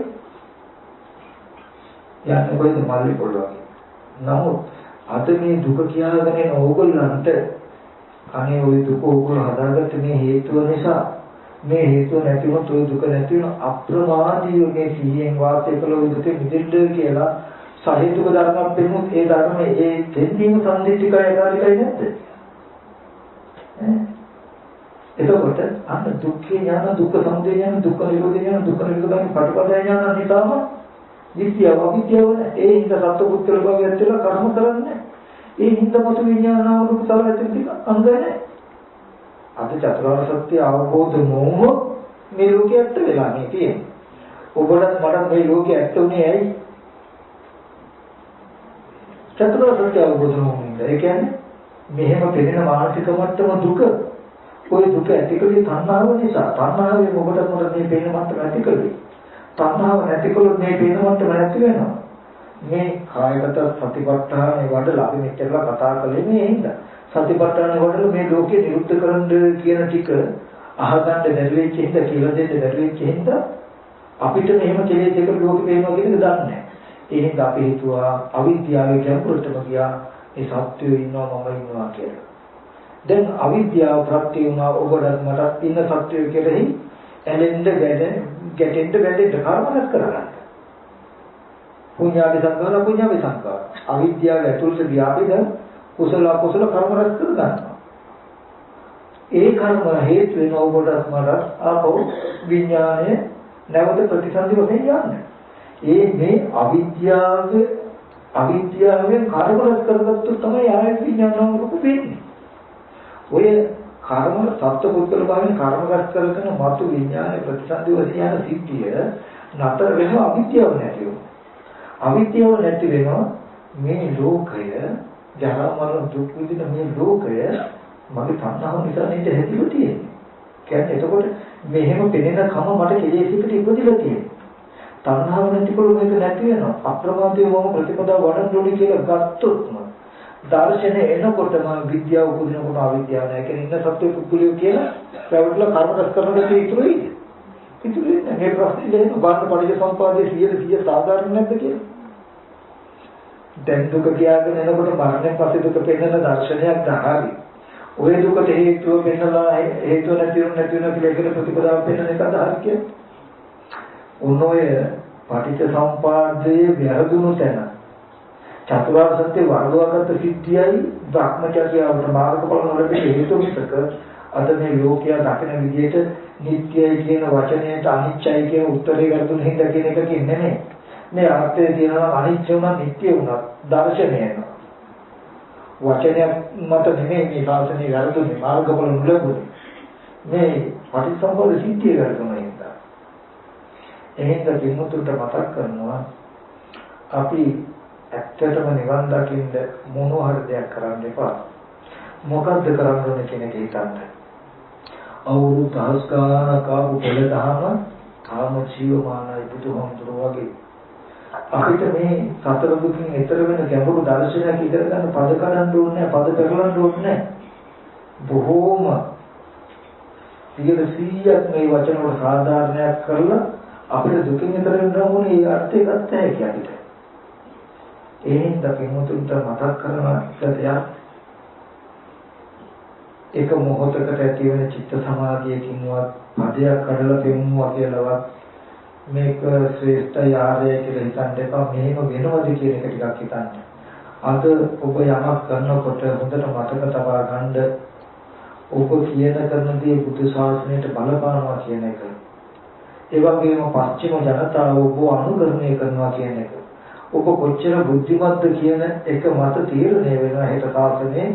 යන්නේ කොයිද මල්ලි පොළ වගේ. නමුත් අද මේ දුක කියාගෙන එන ඕගොල්ලන්ට අනේ ওই දුක ඕගොල්ලෝ හදාගත්තේ මේ හේතුව නිසා. මේ හේතුව නැති වුණොත් ওই දුක නැති වෙන අප්‍රමාදීව මේ සිහියෙන් වාසය කළ ওই දුක මිදෙන්න කියලා සහේතුක ධර්මයක් පෙන්වුත් ඒ ධර්මයේ ඒ දෙන්නීම සම්දිත්තිකය යකාරිකයි නැද්ද? එතකොට අන්න දුක්ඛේ ඥාන දුක්ඛ සමුදය ඥාන දුක්ඛ නිරෝධ ඥාන දුක්ඛ නිරෝධයෙන් පටිපදා ඥාන නිසාම විද්‍යාව අවිද්‍යාව ඒ හින්දා සත්පුත්‍ර භාවයට කියලා කර්ම කරන්නේ. ඒ හින්දා මතු විඥානාව රූප සලආයතන අංග නැහැ. අද චතුරාර්ය සත්‍ය අවබෝධ නොවුනොත් මේ ලෝකයේ ඇත්ත වෙලා මේ තියෙන්නේ. ඔබට මට මේ ලෝකයේ ඇත්ත උනේ ඇයි? චතුරාර්ය සත්‍ය අවබෝධ නොවුනොත් ඒ කියන්නේ මෙහෙම පෙනෙන මානසික මට්ටම දුක. ඔය දුක ඇතිකලේ තණ්හාව නිසා. තණ්හාවෙන් ඔබට මේ පෙනෙන මට්ටම ඇතිකලේ. තණ්හාව නැතිකොලොත් මේ පෙනෙන මට්ටම නැති වෙනවා. මේ කායගත සතිපට්ඨානේ වඩලා අපි මෙච්චරලා කතා කළේ මේ හින්දා. සතිපට්ඨාන වල මේ ලෝකේ නිරුද්ධ කරන්න කියන ටික අහගන්න බැරි වෙච්ච හින්දා කියලා දෙන්න බැරි වෙච්ච හින්දා අපිට මෙහෙම කෙලෙස් එක ලෝකෙ පේනවා කියන එක දන්නේ නැහැ. ඒ හින්දා අපි හිතුවා අවිද්‍යාවේ ගැඹුරටම ගියා මේ සත්‍යය ඉන්නවා මම ඉන්නවා කියලා. දැන් අවිද්‍යාව ප්‍රත්‍ය වුණා ඔබට මට ඉන්න සත්‍යය කෙරෙහි ඇලෙන්න ගැටෙන්න බැඳෙන්න කර්මයක් කරගන්න. පුඤ්ඤාවි සංකාර අපුඤ්ඤාවි සංකාර. අවිද්‍යාව ඇතුළට ගියාද කුසල අකුසල කර්ම රැස් කර ගන්නවා. ඒ කර්ම හේතු වෙන ඔබට මට ආපහු විඥානය නැවත ප්‍රතිසන්දි වශයෙන් යන්නේ. ඒ මේ අවිද්‍යාවෙන් කර්ම රැස් කරගත්තොත් තමයි ආයත විඥානම රූප වෙන්නේ. ඔය කර්ම සත්පුද්ගල භාවයෙන් කර්ම රැස් කරගෙන මතු විඥානයේ ප්‍රතිසන්දි වශයෙන් යන සිද්ධිය නතර වෙනවා අවිද්‍යාව නැති වෙනවා. අවිද්‍යාව නැති වෙනවා මේ ලෝකය ජරා මරණ දුක් විඳින මේ ලෝකය මගේ තණ්හාව නිසා නේද හැදිලා තියෙන්නේ. කියන්නේ එතකොට මෙහෙම පෙනෙන කම මට කෙලෙසිකට ඉපදිලා තියෙන්නේ. තණ්හාව නැතිකොට මේක නැති වෙනවා. අප්‍රමාදයේ වම ප්‍රතිපදාව වඩන්න ඕනේ කියලා ගත්තොත් දර්ශනය එනකොටම විද්‍යාව උපදිනකොට අවිද්‍යාව නැහැ. කියන්නේ ඉන්න සත්‍ය පුද්ගලිය කියලා පැවැත්ලා කර්ම රැස් කරනකොට ඉතුරුයි. ඉතුරුයි නෑ. මේ ප්‍රශ්නේ දෙන්න බාහිර පරිජ සම්පාදයේ 100% සාධාරණ නැද්ද කියලා. දැන් දුක කියාගෙන එනකොට මරණයෙන් පස්සේ දුක පෙන්වන දර්ශනයක් දහරි. ඔය දුකට හේතුව පෙන්නලා හේතුව නැති වෙන කියලා ඒකට ප්‍රතිපදාව පෙන්වන එක දහරි කියන්නේ. උනෝය පටිච්ච සම්පාදයේ වැරදුණු තැන චතුරාර්ය සත්‍ය වර්ධවගත සිද්ධියයි භ්‍රමචර්යාවට මාර්ගඵල නොලැබෙන හේතු මිසක අද මේ ලෝකයා දකින විදිහට නිට්ටයයි කියන වචනයට අනිත්‍යයි කියන උත්තරේ ගන්න හින්දා කියන එක කියන්නේ නැහැ. මේ අර්ථය තියෙනවා අනිත්‍ය වුණා නිට්ටය වුණා දර්ශනයන වචනයක් මත නෙමෙයි මේ ශාසනය වැරදුනේ මාර්ගඵල නොලැබුණේ මේ පටිච්චසමුප්පාද සිද්ධිය වැරදුනා හින්දා. එහෙනම් පින්මුතුන්ට මතක් කරනවා අපි ඇත්තටම නිවන් දකින්න මොනවා හරි දෙයක් කරන්න එපා. මොකද්ද කරන්න ඕනේ කියන එක හිතන්න. අවුරුදු දහස් ගානක් ආපු පෙළදහම කාම ජීවමානයි බුදුහාමුදුරුවෝ වගේ අපිට මේ සතර දුකින් ඈතර වෙන ගැඹුරු දර්ශනයක් ඉගෙන ගන්න පද කඩන්න ඕනේ නැහැ, පද පෙරලන්න ඕනේ නැහැ. බොහෝම 100% මේ වචන වල සාධාරණයක් කරලා අපිට දුකින් ඈතර වෙන්න ඕනේ ඒ අර්ථය ගන්න හැකියි අපිට. එහෙනම් අපි මුතුන්ට මතක් කරන සත්‍යය එක මොහොතකට ඇති වෙන චිත්ත සමාධියකින්වත් පදයක් කඩලා පෙන්වුවා කියලාවත් මේක ශ්‍රේෂ්ඨ යාරය කියලා හිතන්න එපා. මෙහෙම වෙනවද කියන එක ටිකක් හිතන්න. අද ඔබ යමක් කරනකොට හොඳට මතක තබා ගන්න ඔබ කියන කරන දේ බුදු ශාසනයට බලපානවා කියන එක. ඒ වගේම පස්චිම ජනතාව ඔබ අනුකරණය කරනවා කියන එක. ඔබ කොච්චර බුද්ධිමත්ද කියන එක මත තීරණය වෙනවා හිත ශාසනයේ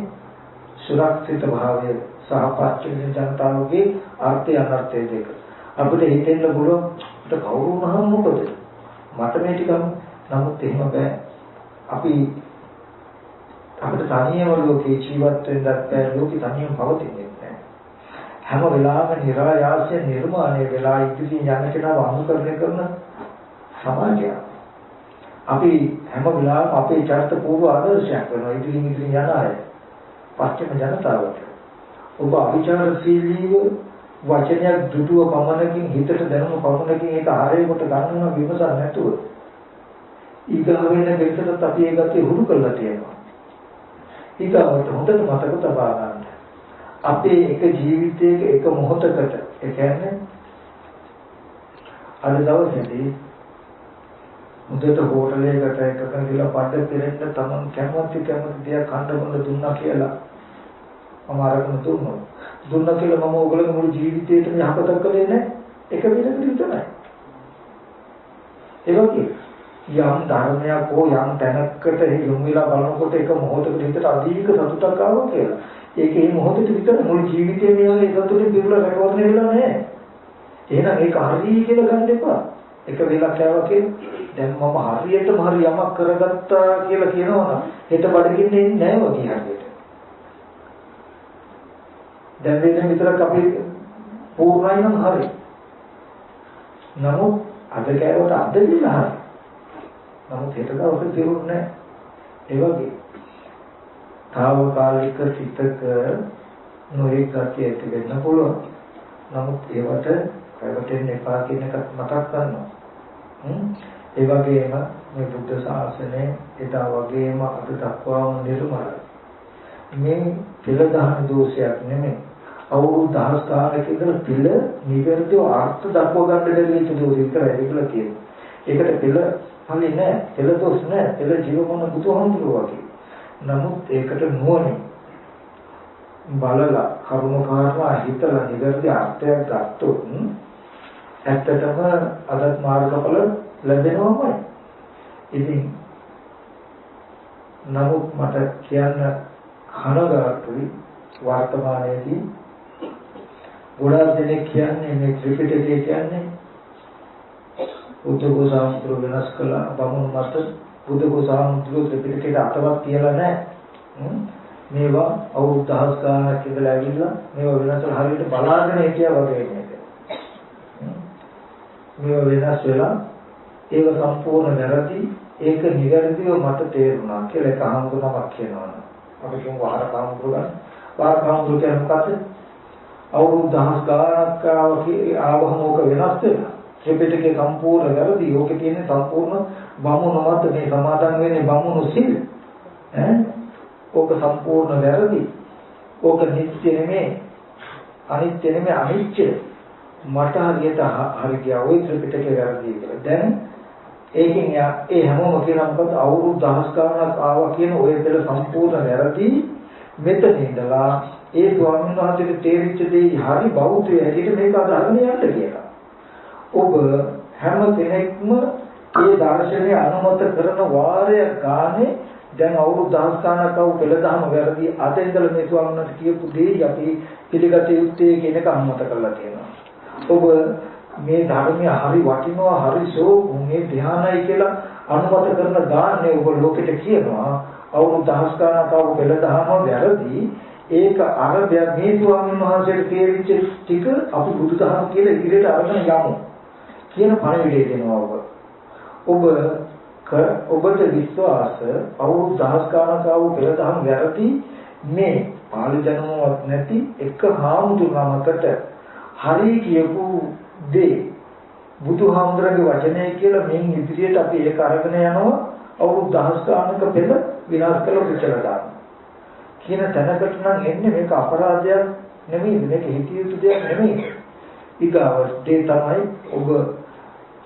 සුරක්ෂිත භාවය සහ පස්චිම ජනතාවගේ අර්ථය අනර්ථය දෙක. අපිට හිතෙන්න පුළුවන් අපිට කවුරු වුණාම මොකද? මට මේ ටික නමුත් එහෙම බෑ. අපිට තනියම ලෝකේ ජීවත් වෙන්නත් බෑ. ලෝකෙ තනියම පවතින්නේ නැහැ. හැම වෙලාවෙම නිරායාසයෙන් නිර්මාණය වෙලා ඉදිරියෙන් යන කෙනාව අනුකරණය කරන සමාජයක්. අපි හැම වෙලාවෙම අපේ චරිත පූර්ව ආදර්ශයක් වෙනවා ඉදිරියෙන් යන අය. පස්චිම ජනතාවට. ඔබ අවිචාරශීලීව වචනයක් දුටුව පමණකින් හිතට දැනුණු පමණකින් ඒක ආරේකට ගන්නවා විමසන්නේ නැතුව ඊගාවෙන දෙකකට අපි ඒ ගැටේ හුරු කරලා තියෙනවා. ඊගාවට හොඳට මතක තබා ගන්න. අපේ එක ජීවිතයක එක මොහොතකට ඒ කියන්නේ අද දවසේදී මුදට හෝටලයකට එකක ගිහලා පඩ පෙරෙන්න තමන් කැමති දෙයක් කන්න බොන්න දුන්නා කියලා මම අරගෙන දුන්නා කියලා මම ඕගොල්ලෝ මුළු ජීවිතේටම යහපතක් කළේ නැහැ. එක වෙනකට විතරයි. ඒ වගේ යම් ධර්මයක් හෝ යම් තැනකට යොමු වෙලා බලනකොට එක මොහොතකට හිතට අධික සතුටක් ආවා කියලා. ඒකේ මේ මොහොතේ විතර මුළු ජීවිතේම මේ සතුටින් පිරුණා රැකවරණය වෙලා නැහැ. එහෙනම් ඒක හරි කියලා ගන්න එපා. එක වෙලක් ආවා කියලා දැන් මම හරියටම හරි යමක් කරගත්තා කියලා කියනවනම් හෙට බඩගින්නේ නැහැ වගේ හරියට. දැන් මේ විතරක් අපි පූර්ණයි නම් හරි. නමුත් අද කෑවට අද දිලා හරි. නමුත් හෙට දවසේ තිරුන්නේ නැහැ. ඒ වගේ తాවකාලික සිතක නොයෙක් ගතිය ඇති වෙන්න පුළුවන්. නමුත් ඒවට පැවතෙන්න එපා කියන එකත් මතක් කරනවා. ඒ වගේම මේ බුද්ධ ශාසනය එදා වගේම අද දක්වාම නිර්මලයි. මේ පිළ දහන දෝෂයක් නෙමෙයි. අවුරුදු දහස් ගානක ඉඳලා පිළ නිවැරදිව අර්ථ දක්ව ගන්න බැරි වෙච්ච දෝෂ විතරයි කියලා කියනවා. ඒකට පිළ හරි නෑ, පිළ දෝෂ නෑ, පිළ ජීවමන බුදුහාමුදුරුවෝ වගේ. නමුත් ඒකට නුවණින් බලලා කරුණු කාරණා හිතලා නිවැරදි අර්ථයක් ගත්තොත් ඇත්තටම අදත් මාර්ගඵල ලැබෙනවමයි. ඉතින් නමුත් මට කියන්න කනගාටුයි වර්තමානයේදී ගොඩාක් දෙනෙක් කියන්නේ මේ ත්‍රිපිටකය කියන්නේ බුදුගෝසාම්තුරු වෙනස් කළා බමුණු මත බුදුගෝසාම්තුරු ත්‍රිපිටකයට අතවත් තියලා නැහැ. මේවා අවුරුදු දහස් ගානක් ඉඳලා ඇවිල්ලා මේවා වෙනස් කරලා හරියට බලාගෙන හිටියා වගේ නේද? මේවා වෙනස් වෙලා ඒක සම්පූර්ණ වැරදි ඒක නිවැරදිව මට තේරුණා කියලා එක හඳුනනක් කියනවා. අපි කියමු වහරකාම්තුරු ගන්න. වහරකාම්තුරු කියන්නේ මොකක්ද? අවුරුදු දහස් ගානක් ආවම ඕක වෙනස් වෙනවා. ත්‍රිපිටකේ සම්පූර්ණ වැරදි. ඕකේ තියෙන සම්පූර්ණ බමුණු මත මේ සමාදන් වෙන්නේ බමුණු සිල්. ඕක සම්පූර්ණ වැරදි. ඕක නිත්‍ය නෙමෙයි. අනිත්‍ය නෙමෙයි අනිත්‍ය. මට හරියට හරි ගියා ওই ත්‍රිපිටකේ වැරදි කියලා. දැන් ඒකෙන් ඒ හැමෝම කියන මොකද අවුරුදු දහස් ගානක් ආවා කියන ඔය දෙල සම්පූර්ණ වැරදි. මෙතන ඉඳලා ඒ ස්වාමීන් වහන්සේට තේරිච්ච දේ හරි බෞද්ධය හැටියට මේක අදහගෙන යන්න කියලා. ඔබ හැම කෙනෙක්ම ඒ දර්ශනය අනුමත කරන වාරය ගානේ දැන් අවුරුදු දහස් ගානක් ආව පෙළදහම වැරදි අද ඉඳලා මේ ස්වාමීන් වහන්සේ කියපු දේ අපි පිළිගත යුත්තේ කියන එක අනුමත කරලා තියෙනවා. ඔබ මේ ධර්මය හරි වටිනවා හරි මේ ධ්‍යානයි කියලා අනුමත කරන ගානේ ඔබ ලෝකෙට කියනවා අවුරුදු දහස් ගානක් ආව පෙළදහම වැරදි ඒක අරබයක් මේ ස්වාමීන් වහන්සේට තේරිච්ච ටික අපි බුදුදහම කියලා ඉදිරියට අරගෙන යමු කියන පණිවිඩය දෙනවා ඔබ ඔබට විශ්වාස අවුරුදු දහස් ගානක් ආව පෙළදහම වැරදි මේ පාලි දැනුමක් නැති එක හාමුදුරුවමකට හරි කියපු දේ බුදුහාමුදුරගේ වචනය කියලා මින් ඉදිරියට අපි ඒක අරගෙන යනවා අවුරුදු දහස් ගානක පෙළ විනාශ කළ පිටලා දානවා කියන තැනකට නම් එන්නේ මේක අපරාධයක් නෙමෙයි මේක හිතිය යුතු දෙයක් නෙමෙයි ඊගාවටේ තමයි ඔබ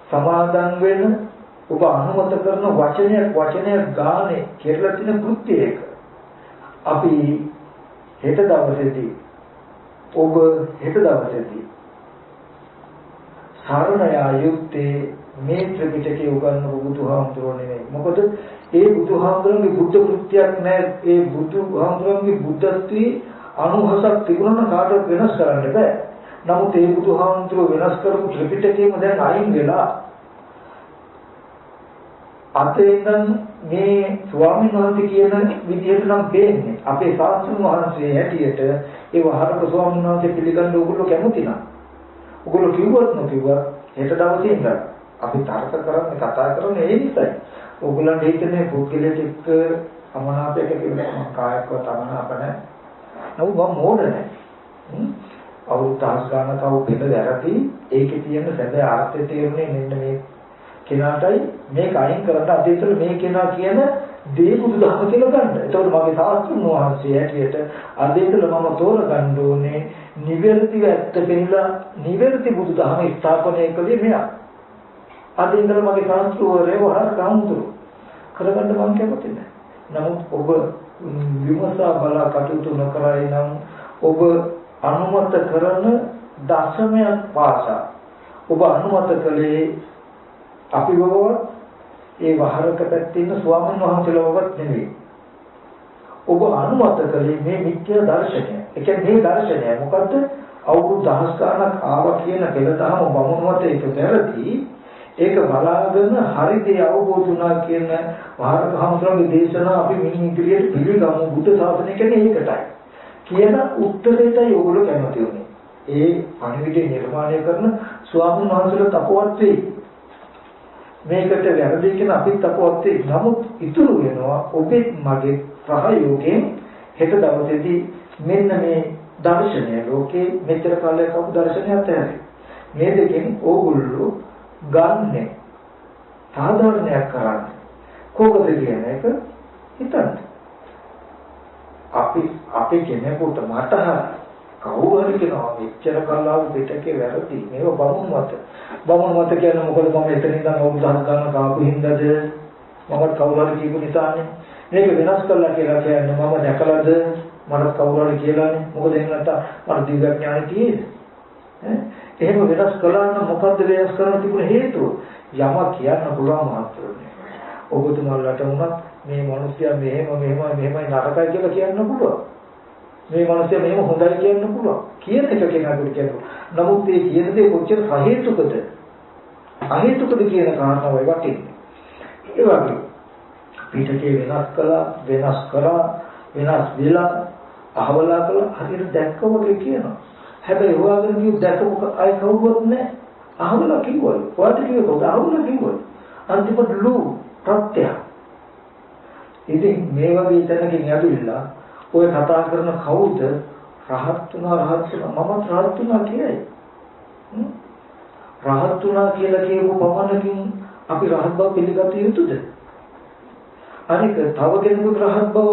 සමාදන් වෙන ඔබ අනුමත කරන වචනයක් ගානේ කෙරලා තියෙන කෘත්‍ය එක අපි හෙට දවසේදී සරණ යායුත්තේ මේ ත්‍රිපිටකයේ උගන්වපු බුදුහාමුදුරුවෝ නෙමෙයි. මොකද ඒ බුදුහාමුදුරන්ගේ බුද්ධ කෘත්‍යයක් නැහැ. ඒ බුදුහාමුදුරන්ගේ බුද්ධත්වයේ අනුහසක් තිබුණා කාටවත් වෙනස් කරන්න බෑ. නමුත් ඒ බුදුහාමුදුරුවෝ වෙනස් කරපු ත්‍රිපිටකයේම දැන් අයින් වෙලා අතෙන් මේ ස්වාමීන් වහන්සේ කියන විදිහට නම් පේන්නේ. අපේ ශාස්ත්‍රඥ වහන්සේ හැටියට ඒ වහරක ස්වාමීන් වහන්සේ පිළිගන්න ඕගොල්ලෝ කැමති නම්. ඕගොල්ලෝ කිව්වත් නොකිව්වත් හෙට දවසේ ඉඳලා අපි තර්ක කරන්නේ කතා කරන්නේ ඒ නිසායි. ඕගොල්ලන්ට හිතන්නේ පුද්ගලයෙක් එක්ක සමනාපයක කියලා කායකව තමනාප නැහැ. නමුත් මම මෝඩ නැහැ. අවුරුදු 10 ගානක අවු පෙළ වැරදි ඒකේ තියෙන සැබෑ අර්ථය තේරුනේ මෙන්න මේ කෙනාටයි මේක අයින් කරලා අදේතල මේ කෙනා කියන දේ බුදුදහම කියලා ගන්න. ඒතකොට මගේ ශාස්ත්‍රඥ වහන්සේ ඇටියට අදේතල මම තෝරගන්න ඕනේ නිවැරදිව ඇත්ත පෙන්නලා නිවැරදි බුදුදහම ස්ථාපනය කළේ මෙයා. අදේතල මගේ ශාස්ත්‍රවරේ වහර කාමුතුරු කරගන්න මම කැමති නැහැ. නමුත් ඔබ විමසා බලා කටයුතු නොකරයි නම් ඔබ අනුමත කරන දශමයක් පාසා ඔබ අනුමත කළේ අපි බවවත් ඒ වහරක පැත්තේ ඉන්න ස්වාමීන් වහන්සේලවවත් නෙවෙයි. ඔබ අනුමත කළේ මේ මිත්‍යා දර්ශනය. ඒ කියන්නේ මේ දර්ශනය මොකද්ද? අවුරුදු 10 ගණනක් ආවා කියන පෙළදහම බමුණුවට ඒක වැරදි. ඒක බලාගෙන හරිදී අවබෝධ වුණා කියන වහරක හමුදුරගේ දේශනාව අපි මින් ඉදිරියට පිළිගමු. බුද්ධ ශාසනය කියන්නේ ඒකටයි. කියන උත්තරයටයි ඕගොල්ලෝ කැමති වෙන්නේ. ඒ පණිවිඩය නිර්මාණය කරන ස්වාමීන් වහන්සේලා තපවත් වෙයි. මේකට වැරදි කියන අපිත් අපවත් වෙයි. නමුත් ඉතුරු වෙනවා ඔබේ මගේ සහයෝගයෙන් හෙට දවසේදී මෙන්න මේ දර්ශනය ලෝකේ මෙතර කාලයක් අපු දර්ශනයත් ඇති. මේ දෙකෙන් ඕගොල්ලෝ ගන්න සාධාරණයක් කරන්න. කොහොමද කියන එක හිතන්න. අපි කෙනෙකුට මට කවුරු හරි කියනවා මෙච්චර කලාව පිටකේ වැරදි මේව බමුණු මත කියන්නේ මොකද මම එතන ඉඳන් අවුරුදු 10 ගන්න කාපු හින්දාද මම කවුරු හරි කියපු නිසානේ මේක වෙනස් කළා කියලා කියන්නේ මම දැකලාද මට කවුරු හරි කියලානේ මොකද එහෙම නැත්නම් මට දිව්‍ය ඥානෙ තියෙද එහෙම වෙනස් කළා නම් මොකද්ද වෙනස් කරන්න තිබුණ හේතුව යම කියන්න පුළුවන් මාත්‍රනේ ඔබතුමාලට උනත් මේ මිනිස්සයා මෙහෙමයි නරකයි කියලා කියන්න පුළුවන් මේ මිනිස්සයා මෙහෙම හොඳයි කියන්න පුළුවන් කියන එක කෙනෙකුට කියනවා. නමුත් මේ කියන දේ කොච්චර සහේතුකද අහේතුකද කියන කාරණාවයි වටින්නේ. ඒ වගේ පිටකේ වෙනස් කරා වෙනස් වෙලා අහවලා කළා හරියට දැක්ක වගේ කියනවා. හැබැයි හොයාගෙන කිව්ව දැකපු අය කවුරුවත් නැහැ. අහවලා කිව්වලු. වාට කිව්වොත් අහවලා කිව්වලු. අන්තිමට ලු ප්‍රත්‍ය. ඉතින් මේ වගේ තැනකින් ඇවිල්ලා ඔය කතා කරන කවුද රහත් වුණා මමත් රහත් වුණා කියයි. රහත් වුණා කියලා කියපු පමණකින් අපි රහත් බව පිළිගත යුතුද? අනික තව කෙනෙකුට රහත් බව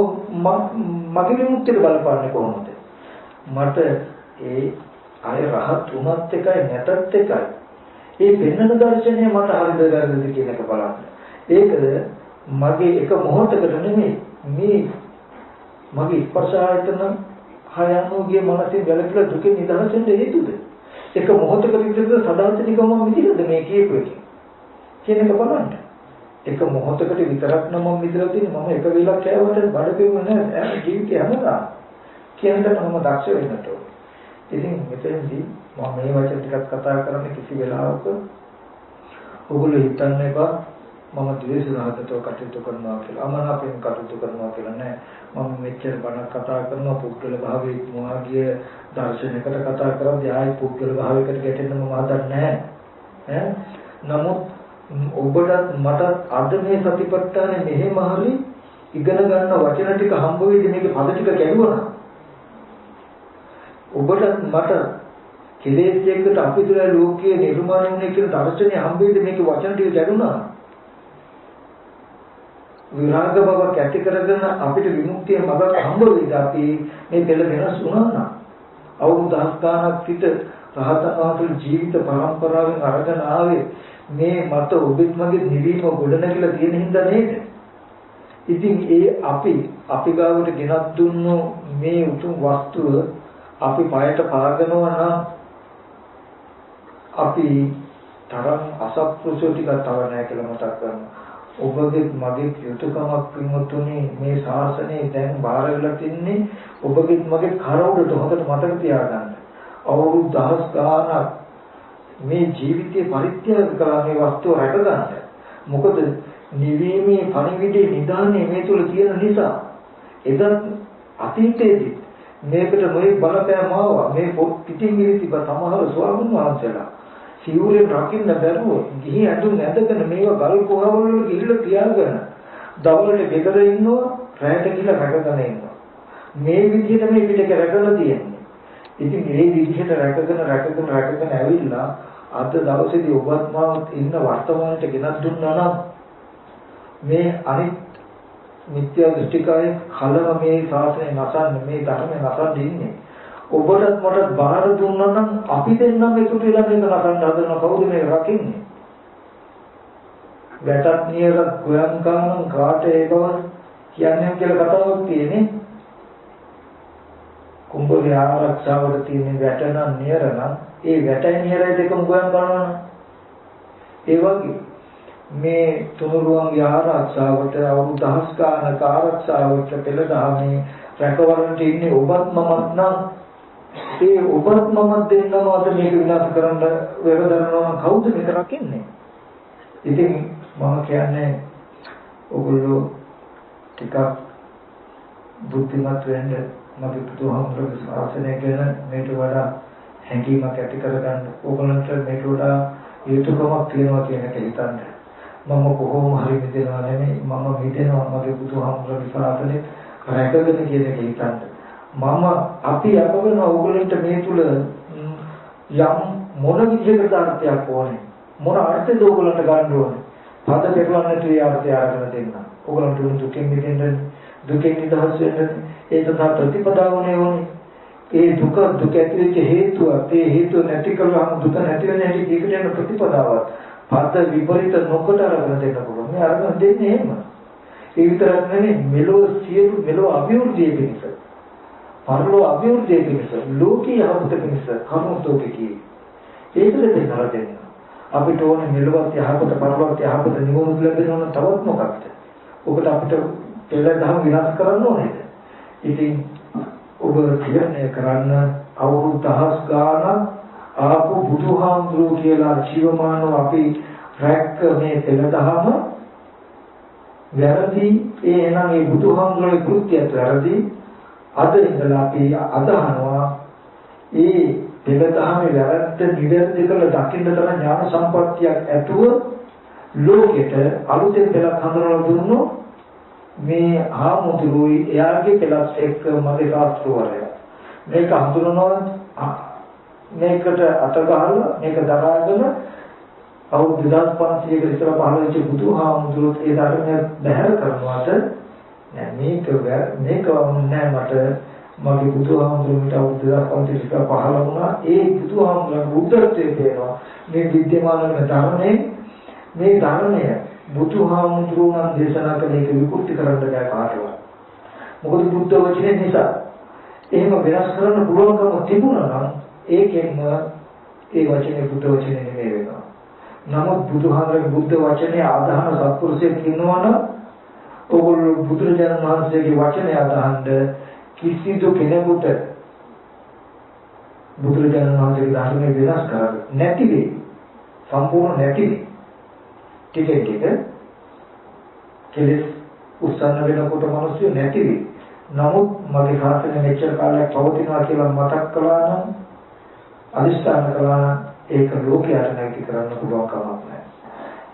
මගේ විමුක්තියට බලපාන්නේ කොහොමද? මට ඒ අය රහත් වුණත් එකයි නැතත් එකයි. ඒ වෙනන දර්ශනය මට හරිද වැරදිද කියන එක බලන්න. ඒකද මගේ එක මොහොතකට නෙමෙයි මේ මගේ ස්පර්ශ ආයතන හයනුගේ මනසේ වැළකීලා දුකෙන් නිදහස් වෙන්න හේතුද? එක මොහොතක විතර සදාතනිකවම මිදිලාද මේ කියපු එක? කියන එක බලන්න. එක මොහොතකට විතරක් නම් මම මිදලා තියෙන්නේ මම එක වෙලක් කෑවට බඩ පිරුනේ නැහැ. ජීවිතය හැමදාම කියන දේ මම දක්ෂ වෙන්න ඕනේ. ඉතින් මෙතෙන්දී මම මේ වචන ටිකක් කතා කරන්නේ කිසි වෙලාවක ඔයගොල්ලෝ හිතන්න එපා මම ද්වේෂරහිතව කටයුතු කරනවා කියලා. අමනාපයෙන් කටයුතු කරනවා කියලා නෑ. මම මෙච්චර බණක් කතා කරනවා පුද්ගල භාවයේ මොහාගිය දර්ශනයකට කතා කරද්දී ආයි පුද්ගල භාවයකට ගැටෙන්න මම හදන්නේ නෑ. නමුත් ඔබට මට අද මේ සතිපට්ඨාන මෙහෙම හරි ඉගෙන ගන්න වචන ටික හම්බ වෙයිද මේකේ පද ටික කැඩුවා ඔබට මට කෙලෙස් එක්කට අපි තුළ ලෝකයේ නිර්මාණය වෙන කියන දර්ශනය හම්බ වෙයිද මේකේ වචන ටික කැඩුණා විරාග බවක් ඇති කරගෙන අපිට විමුක්තිය මඟ හම්බ වෙයිද අපි මේ පෙළ වෙනස් වුණා නම් අවුරුදු 10 ගණනක් සිට රහතන් වහන්සේ ජීවිත පරම්පරාවෙන් අරගෙන ආවේ මේ මත ඔබත් මගේ නිවීම ගොඩනැගිලා තියෙන හින්දා නේද? ඉතින් ඒ අපි ගාවට ගෙනත් දුන්නු මේ උතුම් වස්තුව අපි පායට පාගනවා නම් අපි තරම් අසත්පුරුෂෝ ටිකක් තව නැහැ කියලා මතක් කරනවා. ඔබගේ මගේ යුතුයකමක් පින්වතුනි මේ ශාසනය දැන් බාර වෙලා තින්නේ ඔබගේ මගේ කරවුඩට හොඳට මතක තියාගන්න. අවුරුදු දහස් ගාණක් මේ ජීවිතේ පරිත්‍යාග කළා මේ වස්තුව රැකගන්න. මොකද නිවීමේ පණිවිඩේ නිදානේ මේ තුල තියෙන නිසා. එදත් අතීතයේදී මේකට නොයේ බලපෑම ආවා. මේ පොත් පිටින් ගිහින් තිබ්බ සමහර ස්වාමීන් වහන්සේලා සිවුරෙන් රකින්න බැරුව ගිහි ඇඳුම් ඇඳගෙන මේවා ගල් කොහවල ගිහිල්ලා තියාගෙන දවල්ට ගෙදර ඉන්නවා රැයට ගිහිල්ලා රැකගෙන ඉන්නවා. මේ විදිහට මේ පිටක රැකලා තියෙන්නේ. ඉතින් මේ විදිහට රැකගෙන ඇවිල්ලා අද දවසේදී ඔබත් මාත් ඉන්න වර්තමානයට ගෙනත් දුන්නා නම් මේ අනිත් මිත්‍යා දෘෂ්ටිකය කලම මේ ශාසනය නැසන්නේ මේ ධර්මය නැසන්නේ ඉන්නේ. ඔබටත් මටත් බාර දුන්නා නම් අපි දෙන්නම එකතු වෙලා මේක නසන්න හදන කවුද මේ රකින්නේ? වැටත් නියර ගොයන් කාමන් කාට ඒකව කියන්නේ කියලා කතාවක් තියෙන්නේ. කුඹුරේ ආරක්ෂාවට තියෙන වැට නම් නියර නම් ඒ වැටයි නියරයි දෙකම ගොයන් කරනවා. ඒ වගේ මේ තුනුරුවන්ගේ ආරක්ෂාවට අවුරුදු දහස් ගානක ආරක්ෂාවට පෙළදහමේ රැකවරන්ට ඉන්නේ ඔබත් මමත් නම් ඒ ඔබත් මමත් දෙන්නම අද මේක විනාශ කරන්න වෙරදරනවා කවුද මේක රකින්නේ? ඉතින් මම කියන්නේ ඔගොල්ලෝ ටිකක් බුද්ධිමත් වෙන්න මගේ බුදුහාමුදුරුවෝ ශාසනය ගැන මේට වඩා හැඟීමක් ඇති කරගන්න ඕගොල්ලන්ට මේට වඩා යුතුයකමක් තියෙනවා කියන එක හිතන්න. මම කොහොම හරි මිදෙනවා නෙමෙයි මම මිදෙනවා මගේ බුදුහාමුදුරුවෝ ශාසනය රැකගෙන කියන එක හිතන්න. අපි අපගෙන ඕගොල්ලන්ට මේ තුල යම් මොන විදිහකට අර්ථයක් ඕනේ මොන අර්ථයද ඕගොල්ලන්ට ගන්න ඕනේ පද පෙරලන්නට ඒ අර්ථය අරගෙන දෙන්න. ඕගොල්ලන්ට දුකෙන් මිදෙන්න දුකෙන් නිදහස් වෙන්න ඒ සඳහා ප්‍රතිපදාවනේ ඕනේ. ඒ දුක ඇතිවෙච්ච හේතුව නැති කළාම දුක නැති වෙන හැටි ඒකට යන ප්‍රතිපදාවක් පද විපරීත නොකොට අරගෙන දෙන්න පුළුවන්. මේ අරගෙන දෙන්නේ එහෙම. ඒ විතරක් නෙමෙයි මෙලෝ අභිවෘද්ධිය පිණිස පරලෝ අභිවෘද්ධිය පිණිස ලෝකීය යහපත පිණිස කර්මෝත්ෝකේ කියේ. ඒකද දෙන්නවා දෙන්න. අපිට ඕනේ මෙලොවත් යහපත පරලොවත් යහපත නිවන ලැබෙනවා නම් තවත් මොකක්ද? ඔබට අපිට පෙළදහම විනාශ කරන්න ඕනේද? ඉතින් ඔබ කියන්නේ කරන්න අවුරුදු දහස් ගාණක් ආපු බුදුහාමුදුරුවෝ කියලා ජීවමානව අපි රැක්ක මේ පෙළදහම වැරදි එහෙනම් මේ බුදුහාමුදුරුවෝගේ කෘත්‍යයත් වැරදි. අද ඉඳලා අපි අදහනවා ඒ පෙළදහමේ වැරද්ද නිවැරදි කරලා දකින්න තරම් ඥාන සම්පත්තියක් ඇතුව ලෝකෙට අලුතෙන් පෙළක් හඳුනලා දුන්නොත් මේ ආමුදුරුයි එයාගේ පෙළත් එක්ක මගේ ශාස්ත්‍රවරයා මේක හඳුනනවා මේකට අත ගහලා මේක දරාගෙන අවුරුදු 2500ක ඉස්සර පහළ වෙච්ච බුදුහාමුදුරුවෝ ඒ ධර්මය බැහැර කරනවාට නෑ මේක නෑ මට මගේ බුදුහාමුදුරුවන්ට අවුරුදු 2500ක ඉස්සර පහළ වුණා ඒ බුදුහාමුදුරුවෝ බුද්ධත්වයේ තියෙනවා මේ විද්‍යමාන වෙන ධර්මයේ මේ ධර්මය බුදුහාමුදුරුවෝ නම් දේශනා කළ එක විකෘති කරන්න බෑ කාටවත්. මොකද බුද්ධ වචනේ නිසා එහෙම වෙනස් කරන්න පුළුවන්කම තිබුණා නම් ඒකෙන්ම ඒ වචනේ බුද්ධ වචනේ නෙමෙයි වෙනවා. නමුත් බුදුහාමුදුරුවෝ බුද්ධ වචනේ ආදාන සත්පුරුෂයෙක් ඉන්නවනම් ඔගොල්ලෝ බුදුරජාණන් වහන්සේගේ වචනේ අදහන්න කිසිදු කෙනෙකුට බුදුරජාණන් වහන්සේගේ ධර්මයේ වෙනස් කරන්නේ නැති වෙයි. සම්පූර්ණ නැති වෙයි. ටික කෙලෙස් උස්සන්න වෙනකොට මිනිස්සු නැති වෙයි. නමුත් මගේ ශාසනය මෙච්චර කාලයක් පවතිනවා කියලා මතක් කළා නම් අදිස්ථාන කළා නම් ඒක ලෝකයට නැති කරන්න පුළුවන් කමක් නැහැ.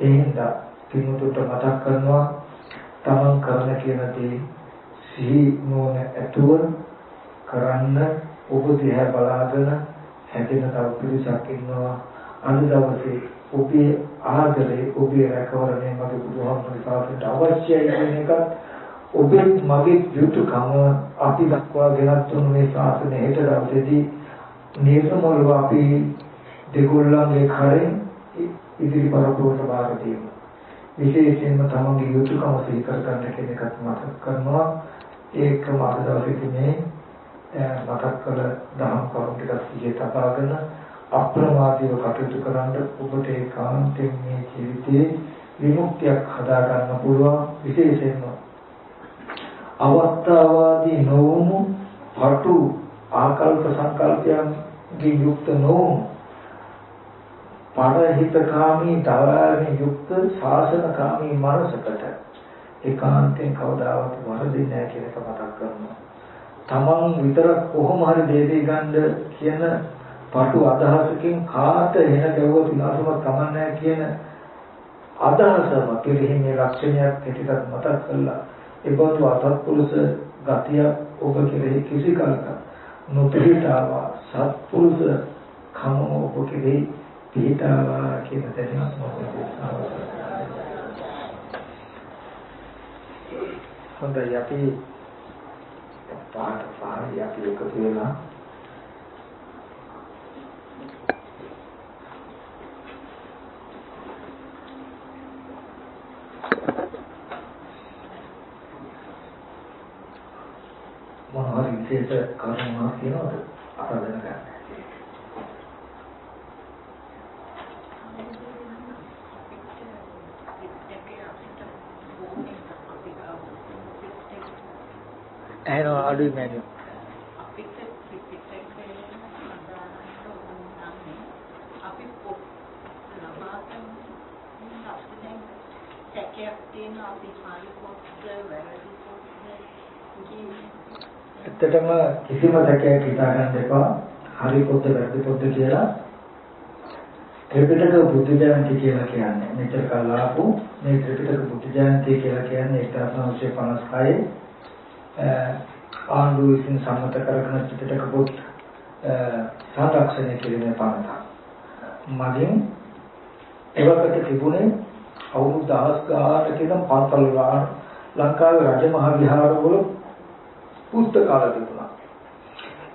ඒ හින්දා කිනුතුට මතක් කරනවා තමන් කරන කියන දේ සිහි නොවන ඇතුව කරන්න ඔබ දිහා බලාගෙන හැදෙන තව පිරිසක් ඉන්නවා. අද දවසේ ඔබේ ආදරේ ඔබේ රැකවරණය මගේ බුදුහාමුදුරුවෝ ශාසනයට අවශ්‍යයි කියන එකත් ඔබේ මගේ යුතුයකම අපි දක්වා ගෙනත් තුන් මේ ශාසනය හෙට දවසේදී නිර්මලව අපි දෙගොල්ලන්ගේ කරෙන් ඉදිරි පරපුරට බාර දෙමු. විශේෂයෙන්ම තමන්ගේ යුතුයකම සිහි කර ගන්න කියන එකත් මතක් කරනවා. ඒකම අද දවසේදී මේ මතක් කළ දහම් කරුණු ටික සිහිය තබාගෙන අප්‍රමාදීව කටයුතු කරන්න ඔබට ඒකාන්තයෙන් මේ ජීවිතේ විමුක්තියක් හදා ගන්න පුළුවන්. විශේෂයෙන්ම අවස්ථාවාදී නොවුණු පටු ආකල්ප සංකල්පයන්ගේ යුක්ත නොවුණු පරහිතකාමී දවාරණේ යුක්ත ශාසනකාමී මනසකට ඒකාන්තයෙන් කවදාවත් වරදින්නේ නැහැ කියන එක මතක් කරනවා. තමන් විතරක් කොහොම හරි දෙවි ගන්න කියන පටු අදහසකින් කාට එන ගැවුවත් විනාශමක් කමක් නැහැ කියන අදහසම පිළිහිමේ ලක්ෂණයක් පිටිපත් මතක් කළා. ඒබඳු අසත්පුරුෂ ගතිය ඔබ කෙරෙහි කිසි කාලක නොපිහිටාවා. සත්පුරුෂ කම ඔබ කෙරෙහි පිහිටාවා කියන දැනුමක් හොඳයි. අපි පාඩේ අපි එකතු වෙලා මොනවද විශේෂ කරුණක් තියෙනවද ආරාධනා කරන්න. එහෙනම් අඩුයි මෑණියෝ. ඇත්තටම කිසිම දෙයක් හිතා ගන්න එපා. හරි පොත වැරදි පොත කියලා ත්‍රිපිටක බුද්ධ ජයන්ති කියලා කියන්නේ. මෙච්චර කල් ආපු මේ ත්‍රිපිටක බුද්ධ ජයන්ති කියලා කියන්නේ 1956 ආණ්ඩුව විසින් සම්මත කරගෙන ත්‍රිපිටක පොත් සංරක්ෂණය කිරීමේ පනත. මගෙන් එවකට තිබුණේ අවුරුදු 10 ගානක ඉඳන් පන්සල් ලංකාවේ රජමහා විහාරවල පුස්තකාල තිබුණා.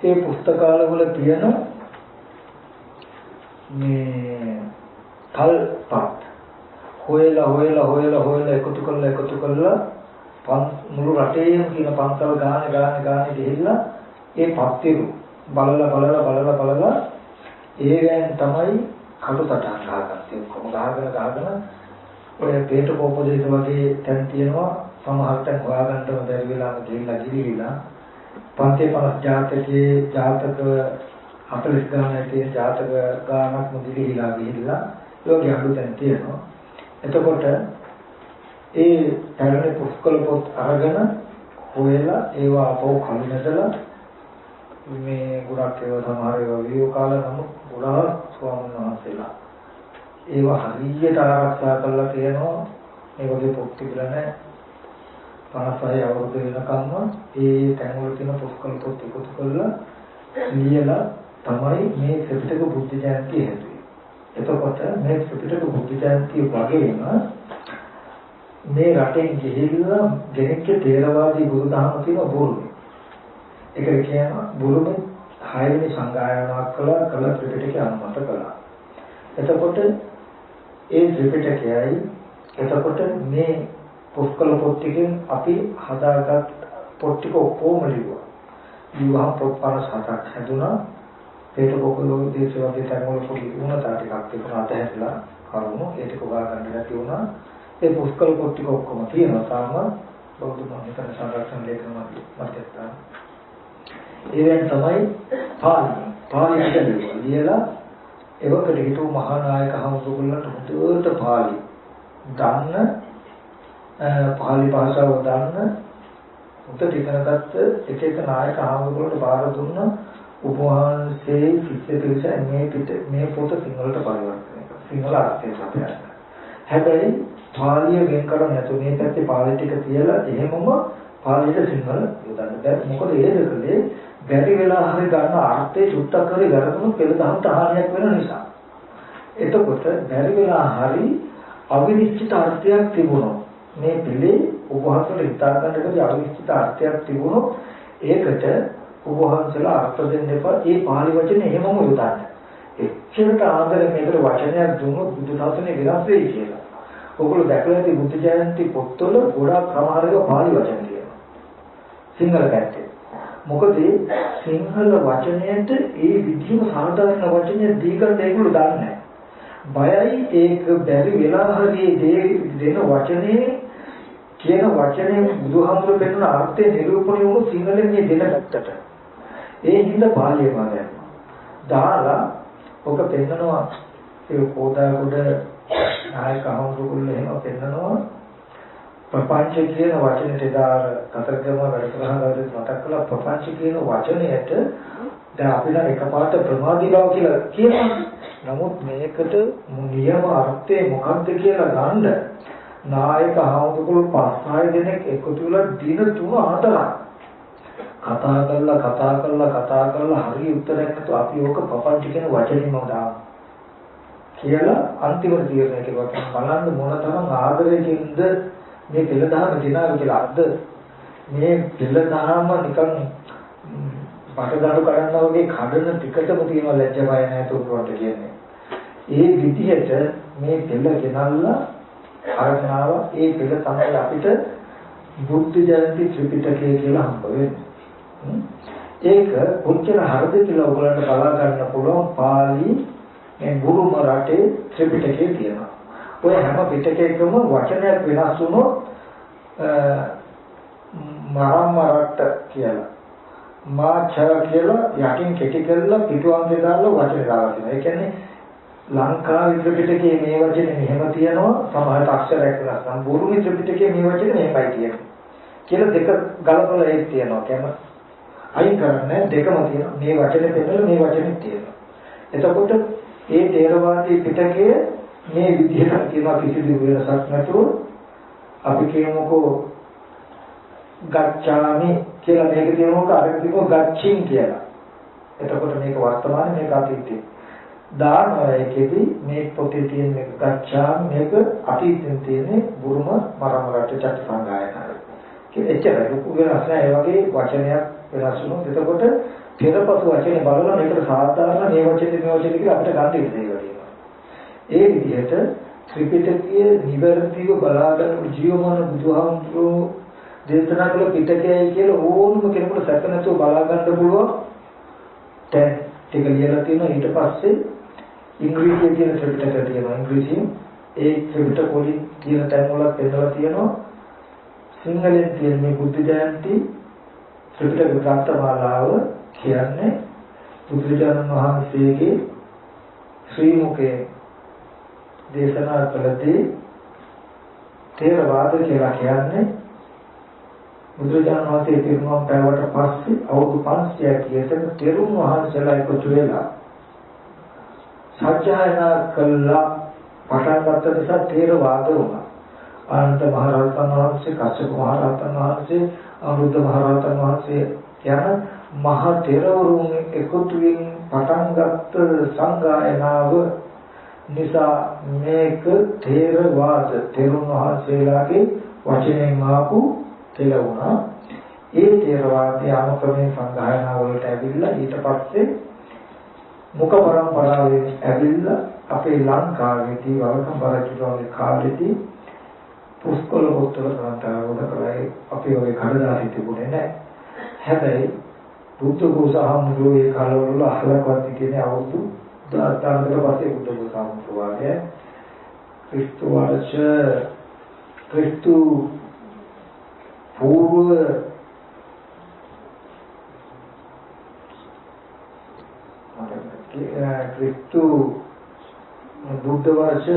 ඒ පුස්තකාලවල තියෙන මේ කල්පත් හොයලා එකතු කරලා මුළු රටේම තියෙන පන්සල් ගාන ගිහිල්ලා ඒ පත්තිරු බලලා ඒවෙන් තමයි කටු සටහන් ගහගත්තේ. ඔක්කොම ගහගෙන ඔය පේට කෝපදේශ වගේ තැන් තියෙනවා. සමහර තැන් හොයාගන්නම බැරි වෙලාම ගිහිල්ලා පන්ති 50 ජාතකයේ ජාතක 40 ගානක් තියෙන ජාතක ගානක් මුදිලිලා ගිහිල්ලා යෝගී අඩු තැන් තියෙනවා. එතකොට ඒ පැරණි පුස්තක පොත් අරගෙන හොයලා ඒවා අපව කලිනදලා මේ ගොඩක් ඒවා සමහර ඒවා වීඩියෝ කාලා නමුත් ගොඩාක් ස්වාමීන් වහන්සේලා ඒවා හරියට ආරක්ෂා කරලා තියෙනවා. මේ වගේ පොත් තිබුණා නැහැ. 56 අවුරුදු වෙනකම්ම ඒ තැන්වල තියෙන පුස්තක පොත් එකතු කරලා ලියලා තමයි මේ ත්‍රිපිටක බුද්ධ ජයන්ති හැදුවේ. එතකොට මේ ත්‍රිපිටක බුද්ධ ජයන්ති වගේම මේ රටෙන් ගිහිල්ලා ගෙනෙක්ගේ තේරවාදී බුදුදහම තියෙන බොරුනේ. ඒක කියනවා බොරුනේ 6 වෙනි සංගායනාවක් කළා ත්‍රිපිටකය අනුමත කළා. එතකොට ඒ ත්‍රිපිටකයයි එතකොට මේ පුස්තක පොත් ටිකෙන් අපි හදාගත් පොත් ටික ඔක්කොම ලියුවා. ලියුවා පොත් 57ක් හැදුනා. ඒක කොකලෝ දේශ වගේ තැන්වල පොඩි වුණා ටිකක් තිබුණා අතහැරලා කරුණු ඒ ටික හොයා ගන්න නැති වුණා. ඒ පුස්තක පොත් ටික ඔක්කොම තියෙනවා තාම බෞද්ධ මහානිකන සංරක්ෂණ ලේඛන මධ්‍යස්ථාන. ඒවෙන් තමයි පාලි ලියලා එවකට හිටු මහා නායක හමුදුගලන්ට හොඳට පාලි දන්න පාලි භාෂාව දන්න උත්තර ඉගෙනගත්ත එක නායක හමුදුගලන්ට බාර දුන්න උපවහන්සේ ශිෂ්‍ය පිරිස මේ පොත සිංහලට පරිවර්තනය කළා. සිංහල අර්ථය සපයන්න. හැබැයි පාලිය වෙන් කර නැතු මේ පැත්තේ පාලි ටික තියලා එහෙමම පාලියට සිංහල යොදන්න බැහැ. මොකද ඒකලේ බැරි වෙලා හරි ගන්න අර්ථය සුට්ටක් කරේ ගරතුණු පෙළ දහමට හානියක් වෙන නිසා. එතකොට බැරි වෙලා හරි අවිනිශ්චිත අර්ථයක් තිබුණා. මේ පිළේ උපවහන්සේට හිතා ගන්නකොට අවිනිශ්චිත අර්ථයක් තිබුණොත් ඒකට උපවහන්සේලා අර්ථ දෙන්න එපා. ඒ පාලි වචනේ එහෙමම යොදන්න. එච්චරට ආදරෙන් මේකට වචනයක් දුන්නොත් බුදු සසුනේ වෙනස් වෙයි කියලා. ඔයගොල්ලෝ දැකලා ඇති බුද්ධ ජයන්ති පොත්වල ගොඩාක් සමහරව පාලි වචන තියෙනවා. සිංහල පැත්තේ. මොකද සිංහල වචනයට ඒ විදිහම සාධාරණ වචනය දීගන්න ඒගොල්ලෝ දන්නේ නැහැ. බයයි ඒක බැරි වෙලා හරි දෙන වචනේ කියන වචනේ බුදුහාමුදුරුවෝ පෙන්වන අර්ථය නිරූපණය වුණු සිංහලෙන් මේ දෙන පැත්තට. ඒ හින්දා පාලියම ගන්නවා. දාලා ඔක පෙන්නනවා ඒ පොදාගොඩ නායක හමුදුරුවෝ එහෙම පෙන්නනවා ප්‍රපංච කියන වචනේට දාර කතරගම වැඩසටහනවලදී මතක් කළා ප්‍රපංච කියන වචනයට දැන් අපි නම් එකපාරට ප්‍රමාදී බව කියලා කියනවා. නමුත් මේකට නියම අර්ථය මොකක්ද කියලා ගන්න නායක හමුදුරුවෝ 5-6 දෙනෙක් එකතු වෙලා දින 3-4ක් කතා කරලා හරි උත්තරයක් නැතුව අපි ඕක ප්‍රපංච කියන වචනේම දාමු කියලා අන්තිමට තීරණය කෙරුවා. බලන්න මොන තරම් ආදරයකින්ද මේ පෙළදහම දිනාව කියලා. අද මේ පෙළදහම නිකන් පටදඩු කරනවා වගේ කඩන ටිකටම තියෙන ලැජ්ජ බය නැතු උන්ට කියන්නේ. ඒ විදිහට මේ පෙළ ගෙනල්ලා අරගෙන ආවා. ඒ පෙළ තමයි අපිට බුද්ධ ජයන්ති ත්‍රිපිටකය කියලා හම්බ වෙන්නේ. ඒක කොච්චර හරිද කියලා ඔයගලන්ට බලා ගන්න පුළුවන් පාළි මේ බුරුම රටේ ත්‍රිපිටකයේ තියෙනවා. ඔය හැම පිටකයකම වචනයක් වෙනස් වුණොත් මරම්මරට කියලා මාච කියලා යටින් කෙටි කරලා පිටුවන්ගේ දාලා වචන දාලා තියෙනවා. ඒ කියන්නේ ලංකාවේ ත්‍රිපිටකයේ මේ වචනේ මෙහෙම තියෙනවා සමහර අක්ෂරයක් වෙනස් නම් බුරුමේ ත්‍රිපිටකයේ මේ වචනේ මෙහෙමයි තියෙනවා. කියලා දෙක ගලපලා ඒක තියෙනවා. කියන්නේ අයින් කරන්නේ දෙකම තියෙනවා. මේ වචනේ පෙන්නලා මේ වචනේ තියෙනවා. එතකොට ඒ ථේරවාදී පිටකයේ මේ විදිහට තියෙනවා කිසිදු වෙනසක් නැතුව අපි කියමුකෝ ගච්ඡාමි කියලා මේක තියෙනවා අර කියමු ගච්ඡින් කියලා. එතකොට මේක වර්තමානයේ මේක අතීතේ. දානවා ඒකෙදි මේ පොතේ තියෙන මේක ගච්ඡාමි මේක අතීතෙන් තියෙන්නේ බුරුම මරම රට චට්ට සංගායනාවයි. එච්චරයි ලොකු වෙනස් නැහැ. ඒ වගේ වචනයක් වෙනස් වුණොත් එතකොට පෙරපසු වචනේ බලලා මේකට සාධාරණ මේ වචනේ කියලා අපිට ගන්න ඉඩ ඒ විදිහට ත්‍රිපිටකයේ නිවැරදිව බලාගන්න ජීවමාන බුදුහාමුදුරුවෝ දේශනා කළ පිටකයයි කියලා ඕනම කෙනෙකුට සැක නැතුව බලා ගන්න පුළුවන්. දැන් ටික ලියලා තියෙනවා. ඊට පස්සේ ඉංග්‍රීසියෙන් කියන ත්‍රිපිටකය තියෙනවා. ඉංග්‍රීසියෙන් ඒ ත්‍රිපිටක වලින් කියන තැන් වල පෙන්නලා තියෙනවා. සිංහලෙන් තියෙන මේ බුද්ධ ජයන්ති ත්‍රිපිටක ග්‍රන්ථමාලාව කියන්නේ බුදුරජාණන් වහන්සේගේ ශ්‍රී මුඛේ දේශනා කළදී ථේරවාද කියලා කියන්නේ බුදුරජාණන් වහන්සේ පිරිනමන පෑවට පස්සේ අවුරුදු 500ක් ඉහතම තෙරුන් වහන්සේලා එකතු වෙලා සත්‍යයනා කළා පටන් ගත්ත නිසා ථේරවාද වුණා. ආනන්ද මහ රහතන් වහන්සේ, කස්සප මහ රහතන් වහන්සේ, අනුරුද්ධ මහ රහතන් වහන්සේ යන මහ තෙරවරුන් එකතුවෙන් පටන් ගත්ත සංගායනාව නිසා මේක ථේරවාද තෙරුන් වහන්සේලාගේ වචනයෙන් ආපු තෙලුණා. ඒ ථේරවාදී ආමක්‍රමයේ සංගායනා වලට ඇවිල්ලා ඊට පස්සේ මුඛ පරම්පරාවෙන් ඇවිල්ලා අපේ ලංකාවේදී වරකම් බරචුරාගේ කාලෙදී පුස්කොළ පොත්වල ග්‍රන්ථවල කරේ අපි වගේ කඩදාසි තිබුණේ නැහැ. හැබැයි බුද්ධ ගෝසාහමුදුරේ ඒ කාලවල අහලකවත් කියන්නේ අවුරුදු 1000කට පස්සේ බුද්ධ ගෝසාහමුදුරේ ක්‍රිස්තු పూర్ව ක්‍රිස්තු බුද්ධ වර්ෂ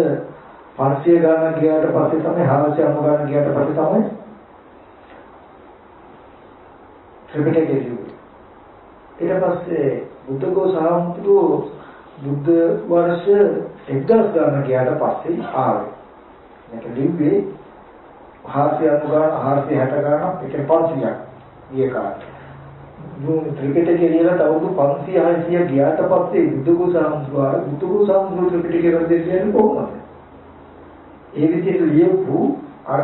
500 ගණන් ගියාට පස්සේ තමයි 490 ගණන් ගියාට පස්සේ තමයි ත්‍රිපිටකය ලියුවේ. ඊට පස්සේ බුද්ධ ගෝසාහමුදුරෝ බුද්ධ වර්ෂ 1000 ගණන් ගියාට පස්සේ ආවේ. මේක ලිව්වේ 490 ගණන් 460 ගණන් එක 500ක් ගිය කාලේ. ත්‍රිපිටකය ලියලා අවුරුදු 500 600 ගියාට පස්සේ බුද්ධ ගෝසාහමුදුරෝ ත්‍රිපිටකය රැඳෙන්නේ කොහොමද? ඒ විදිහට ලියපු අර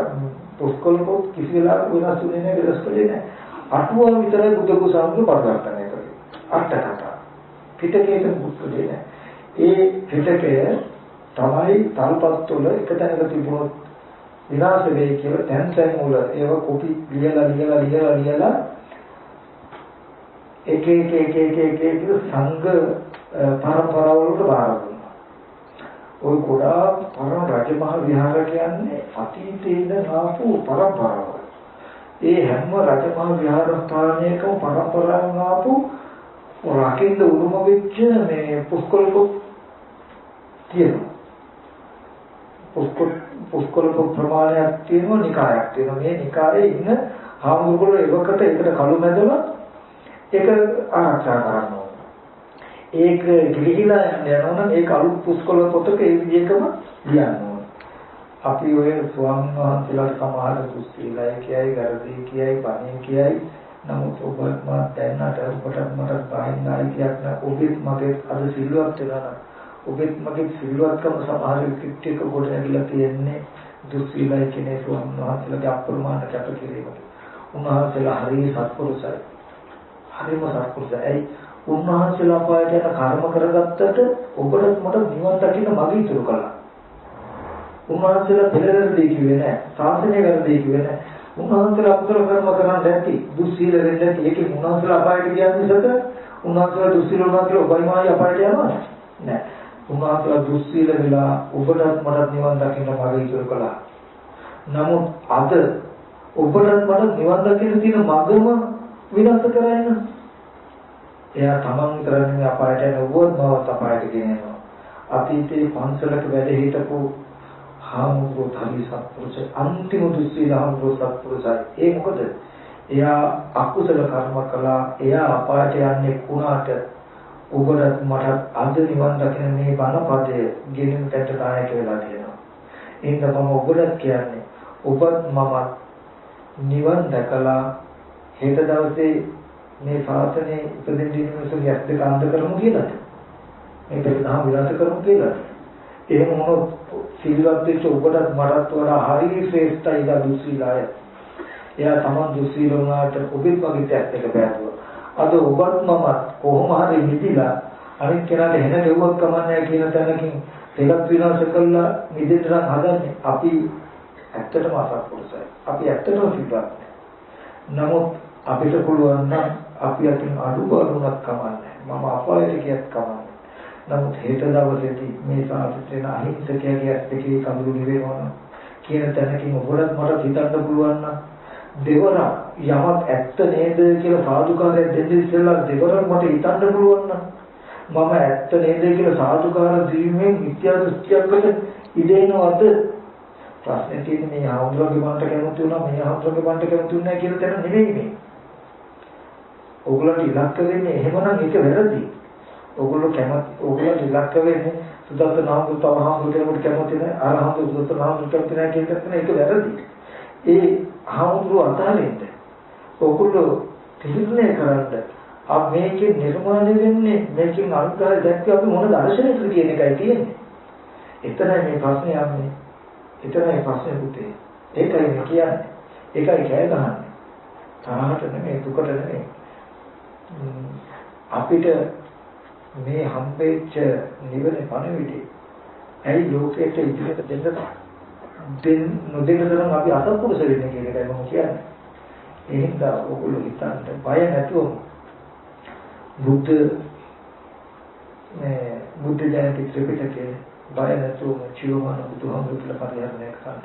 පුස්කොළ පොත් කිසි වෙලාවක වෙනස් වෙන්නේ නැහැ, වෙනස් වෙන්නේ නැහැ. අටුවා විතරයි බුද්ධ ගෝසාහමුදුරෝ පරිවර්තනය කළේ. අටකට. පිටකයට මුකුත්ුනේ නැහැ. ඒ පිටකය තමයි තල්පත් වල එක තැනක තිබුණොත් විනාශ වෙයි කියලා තැන් වල ඒව කොපි ලියලා එක සංඝ පරම්පරාවලට බාර දුන්නා. ওই ගොඩාක් පරණ රජමහා විහාර කියන්නේ අතීතයේ ඉඳන් ආපු පරම්පරාවක්. ඒ හැම රජමහා විහාර ස්ථානයකම පරම්පරාවෙන් ආපු රකින්න උරුම වෙච්ච මේ පුස්කොළ තියෙනවා. පුස්කොළ ප්‍රමාණයක් තියෙනවා, නිකායක් තියෙනවා. මේ නිකායේ ඉන්න හාමුදුරුවෝ එවකට ඒකට කළු මැදලා ඒක ආරක්ෂා කරන්න ඕන. ඒක ගිලිහිලා යනවා නම් ඒක අලුත් පුස්කොළ පොතක ඒ විදිහකම ලියන්න ඕන. අපි ඔය ස්වාමීන් වහන්සේලාට සමහර දුස්සීලයි කියයි, වැරදි කියයි, බණේ කියයි. නමුත් ඔබත් මා දැනට ඔබට මට බාහිරයි කියන්න ඔබෙත් මගේ අද සිල්වත් වෙනවා. ඔබෙත් මගේ සිල්වත්කම සමහර විකෘති එක කොට නැගිලා තියෙන්නේ දුස්සීලයි කියන ස්වාමීන් වහන්සේලාගේ අප්‍රමාණ කැපකිරීමට. උන්වහන්සේලා හරිය සත්පුරුෂයි. හරිම සත්පුරුෂයි. උන්වහන්සේලා පායට යන කර්ම කරගත්තට ඔබට මට නිවන් දකින්න මග ඉතුරු කළා. උන්වහන්සේලා පෙරදෙරදී කිව්වේ නැහැ. සාසනය වැරදි කිව්වේ නැහැ. උන්වහන්සේලා අකුසල කර්ම කරන්න ඇති. දුස්සීල වෙන්න ඇති. ඒකේ උන්වහන්සේලා අපායට ගියා මිසක උන්වහන්සේලා දුස්සීල වුණා කියලා ඔබයි මායි අපායට යනවා නෑ. උන්වහන්සේලා දුස්සීල වෙලා ඔබටත් මටත් නිවන් දකින්න මග ඉතුරු කළා. නමුත් අද ඔබටත් මට නිවන් දකින්න තියෙන මගම විනාශ කරගෙන එයා තමන් විතරනේ අපායට යන වුවත් බවත් අපායට ගෙනෙනවා. අතීතයේ පන්සලක වැඩ හිටපු හාමුදුරුවෝ ධර්ම සත්පුරුෂ අන්තිම දුස්සීල හාමුදුරුවෝ සත්පුරුෂයි. ඒ මොකද එයා අකුසල කර්ම කළා. එයා අපායට යන්නේ කුණාට ඔබට මට අද නිවන් දකින මේ බණපදය ගෙනින් තැට දායක වෙලා තියෙනවා. එහෙනම් මම ඔබට කියන්නේ ඔබත් මම නිවන් දැකලා හෙට දවසේ මේ ශාසනයේ ඉපදෙන්න ඉන්න මිනිස්සුන්ගේ ඇස් දෙක අන්ධ කරමු කියලාද? මේ දෙකම විනාශ කරමු කියලාද? එහෙම වුණොත් සිල්වත් වෙච්ච ඔබටත් මටත් වඩා හරිය ශ්‍රේෂ්ඨයි දා දුස්සීලය. එයා තමන් දුස්සීල වුණාට ඔබෙත් වගේ ඇස් දෙක බෑදුවා. අද ඔබත් මමත් කොහොම හරි මිදිලා අනිත් කෙනාට එහෙන දෙව්වක් කමන්නේ කියන තැනකින් දෙලක් විනාශ කළා මිදෙන්න නම් හදන්නේ. අපි ඇත්තටම අසත්පුරුෂයි. අපි ඇත්තටම සිල්වත්. නමුත් අපිට පුළුවන් නම් අපි අතින් අඩුපාඩුවක් කමන්නේ. මම අපායට ගියත් කමන්නේ. නමුත් හෙට දවසේදී මේ සාහිත්‍යන අහිංසකයාගේ ඇස් දෙකේ කඳුළු නිවෙනවා කියන තැනකින් ඔබට මට හිතන්න පුළුවන් නම් දෙවරක් යමක් ඇත්ත නේද කියලා සාදුකාරයක් දෙන්න ඉස්සෙල්ලා දෙවරක් මට හිතන්න පුළුවන් නම් මම ඇත්ත නේද කියලා සාදුකාර දීමෙන් මිත්‍යා දෘෂ්ටියකට ඉදෙනවද? ප්‍රශ්නේ තියෙන්නේ මේ ආහුරුගේ මන්ට කැමති වුණා මේ ආහුරුගේ මන්ට කැමති වුණා කියන තැන නෙවෙයි මේ. ඕගොල්ලන්ට ඉලක්ක වෙන්නේ එහෙමනම් ඒක වැරදි. ඕගොල්ලෝ ඉලක්ක වෙන්නේ සුදත්ත නාමතු තව ආහුරු කෙනෙකුට කැමති නැහැ. අර ආහුරු සුදත්ත නාමතු කැමති නැහැ කියන එක ඒක වැරදි. ඒ ආහුරු අතරින්ද ඕගොල්ලෝ තීරණය කරන්න මේකේ නිර්මාණය වෙන්නේ මේකෙන් අනුග්‍රහය දැක්කේ අපි මොන දර්ශනයකද කියන එකයි තියෙන්නේ. එතරම් මේ ප්‍රශ්නේ යන්නේ. එතරම් මේ ප්‍රශ්නේ පුතේ. ඒකයි මේ කියන්නේ. ඒකයි කෑ ගහන්නේ. තරහට නෙමෙයි දුකට නෙමෙයි. අපිට මේ හම්බෙච්ච නිවන පණවිඩි ඇයි ලෝකයට ඉදිරියට නොදෙන්න තරම් අපි අසත්පුරුෂ වෙන්නේ කියන එකයි මම කියන්නේ. ඒ හින්දා ඔයගොල්ලෝ හිතන්න බය නැතුව බුද්ධ ජයන්ති ත්‍රිපිටකයේ බය නැතුව ජීවමාන බුදුහාමුදුරුවෝ පරිහරණය කරන්න.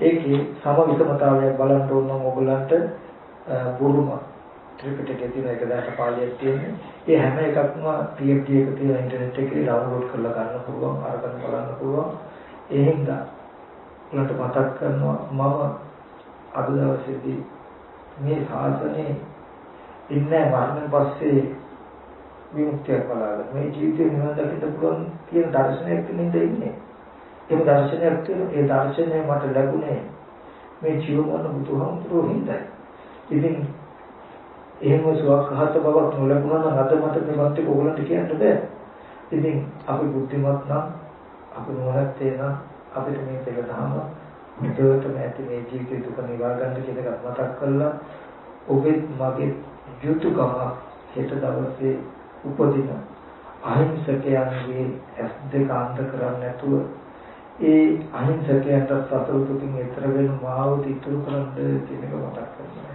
ඒකේ සමවිතමතාවයක් බලන්න ඕන නම් ඔයගොල්ලන්ට බුරුම ත්‍රිපිටකයේ තියෙන එක දැක්ක පාළියක් තියෙන්නේ. ඒ හැම එකක්ම PFD එක තියෙන ඉන්ටර්නෙට් එකේ ඩවුන්ලෝඩ් කරලා ගන්න පුළුවන්, අරගෙන බලන්න පුළුවන්. ඒ හින්දා උලට මතක් කරනවා මම අද දවසේදී මේ ශාසනයේ ඉන්නේ මරණයෙන් පස්සේ විමුක්තිය බලාගෙන මේ ජීවිතේ නිවන් දකින්න පුළුවන් කියන දර්ශනයක් නින්ද ඉන්නේ. ඒ දර්ශනයක් තියෙන ඒ දර්ශනය මට ලැබුණේ මේ ජීවමාන බුදුහාමුදුරුවෝ හින්දායි. ඉතින් එහෙම සුවකහත බවක් නොලැබුණා නම් අද මට මේ වත් එක ඕගලන්ට කියන්න බෑ. ඉතින් අපි බුද්ධිමත් නම් අපි නොහැත්තේ නම් අපිට මේ දෙක තමයි මෙතනටම ඇති මේ ජීවිතේ දුක නිවා ගන්න කියන එක මතක් කරලා ඔබෙත් මගේ යුතුයකම හෙට දවසේ උපදින අහිංසකයන්ගේ ඇස් දෙක අන්ධ කරන්නේ නැතුව ඒ අහිංසකයන්ට සතර දුකින් ඈතර වෙන මාව ඉතුරු කරන්න කියන එක මතක් කරගන්න.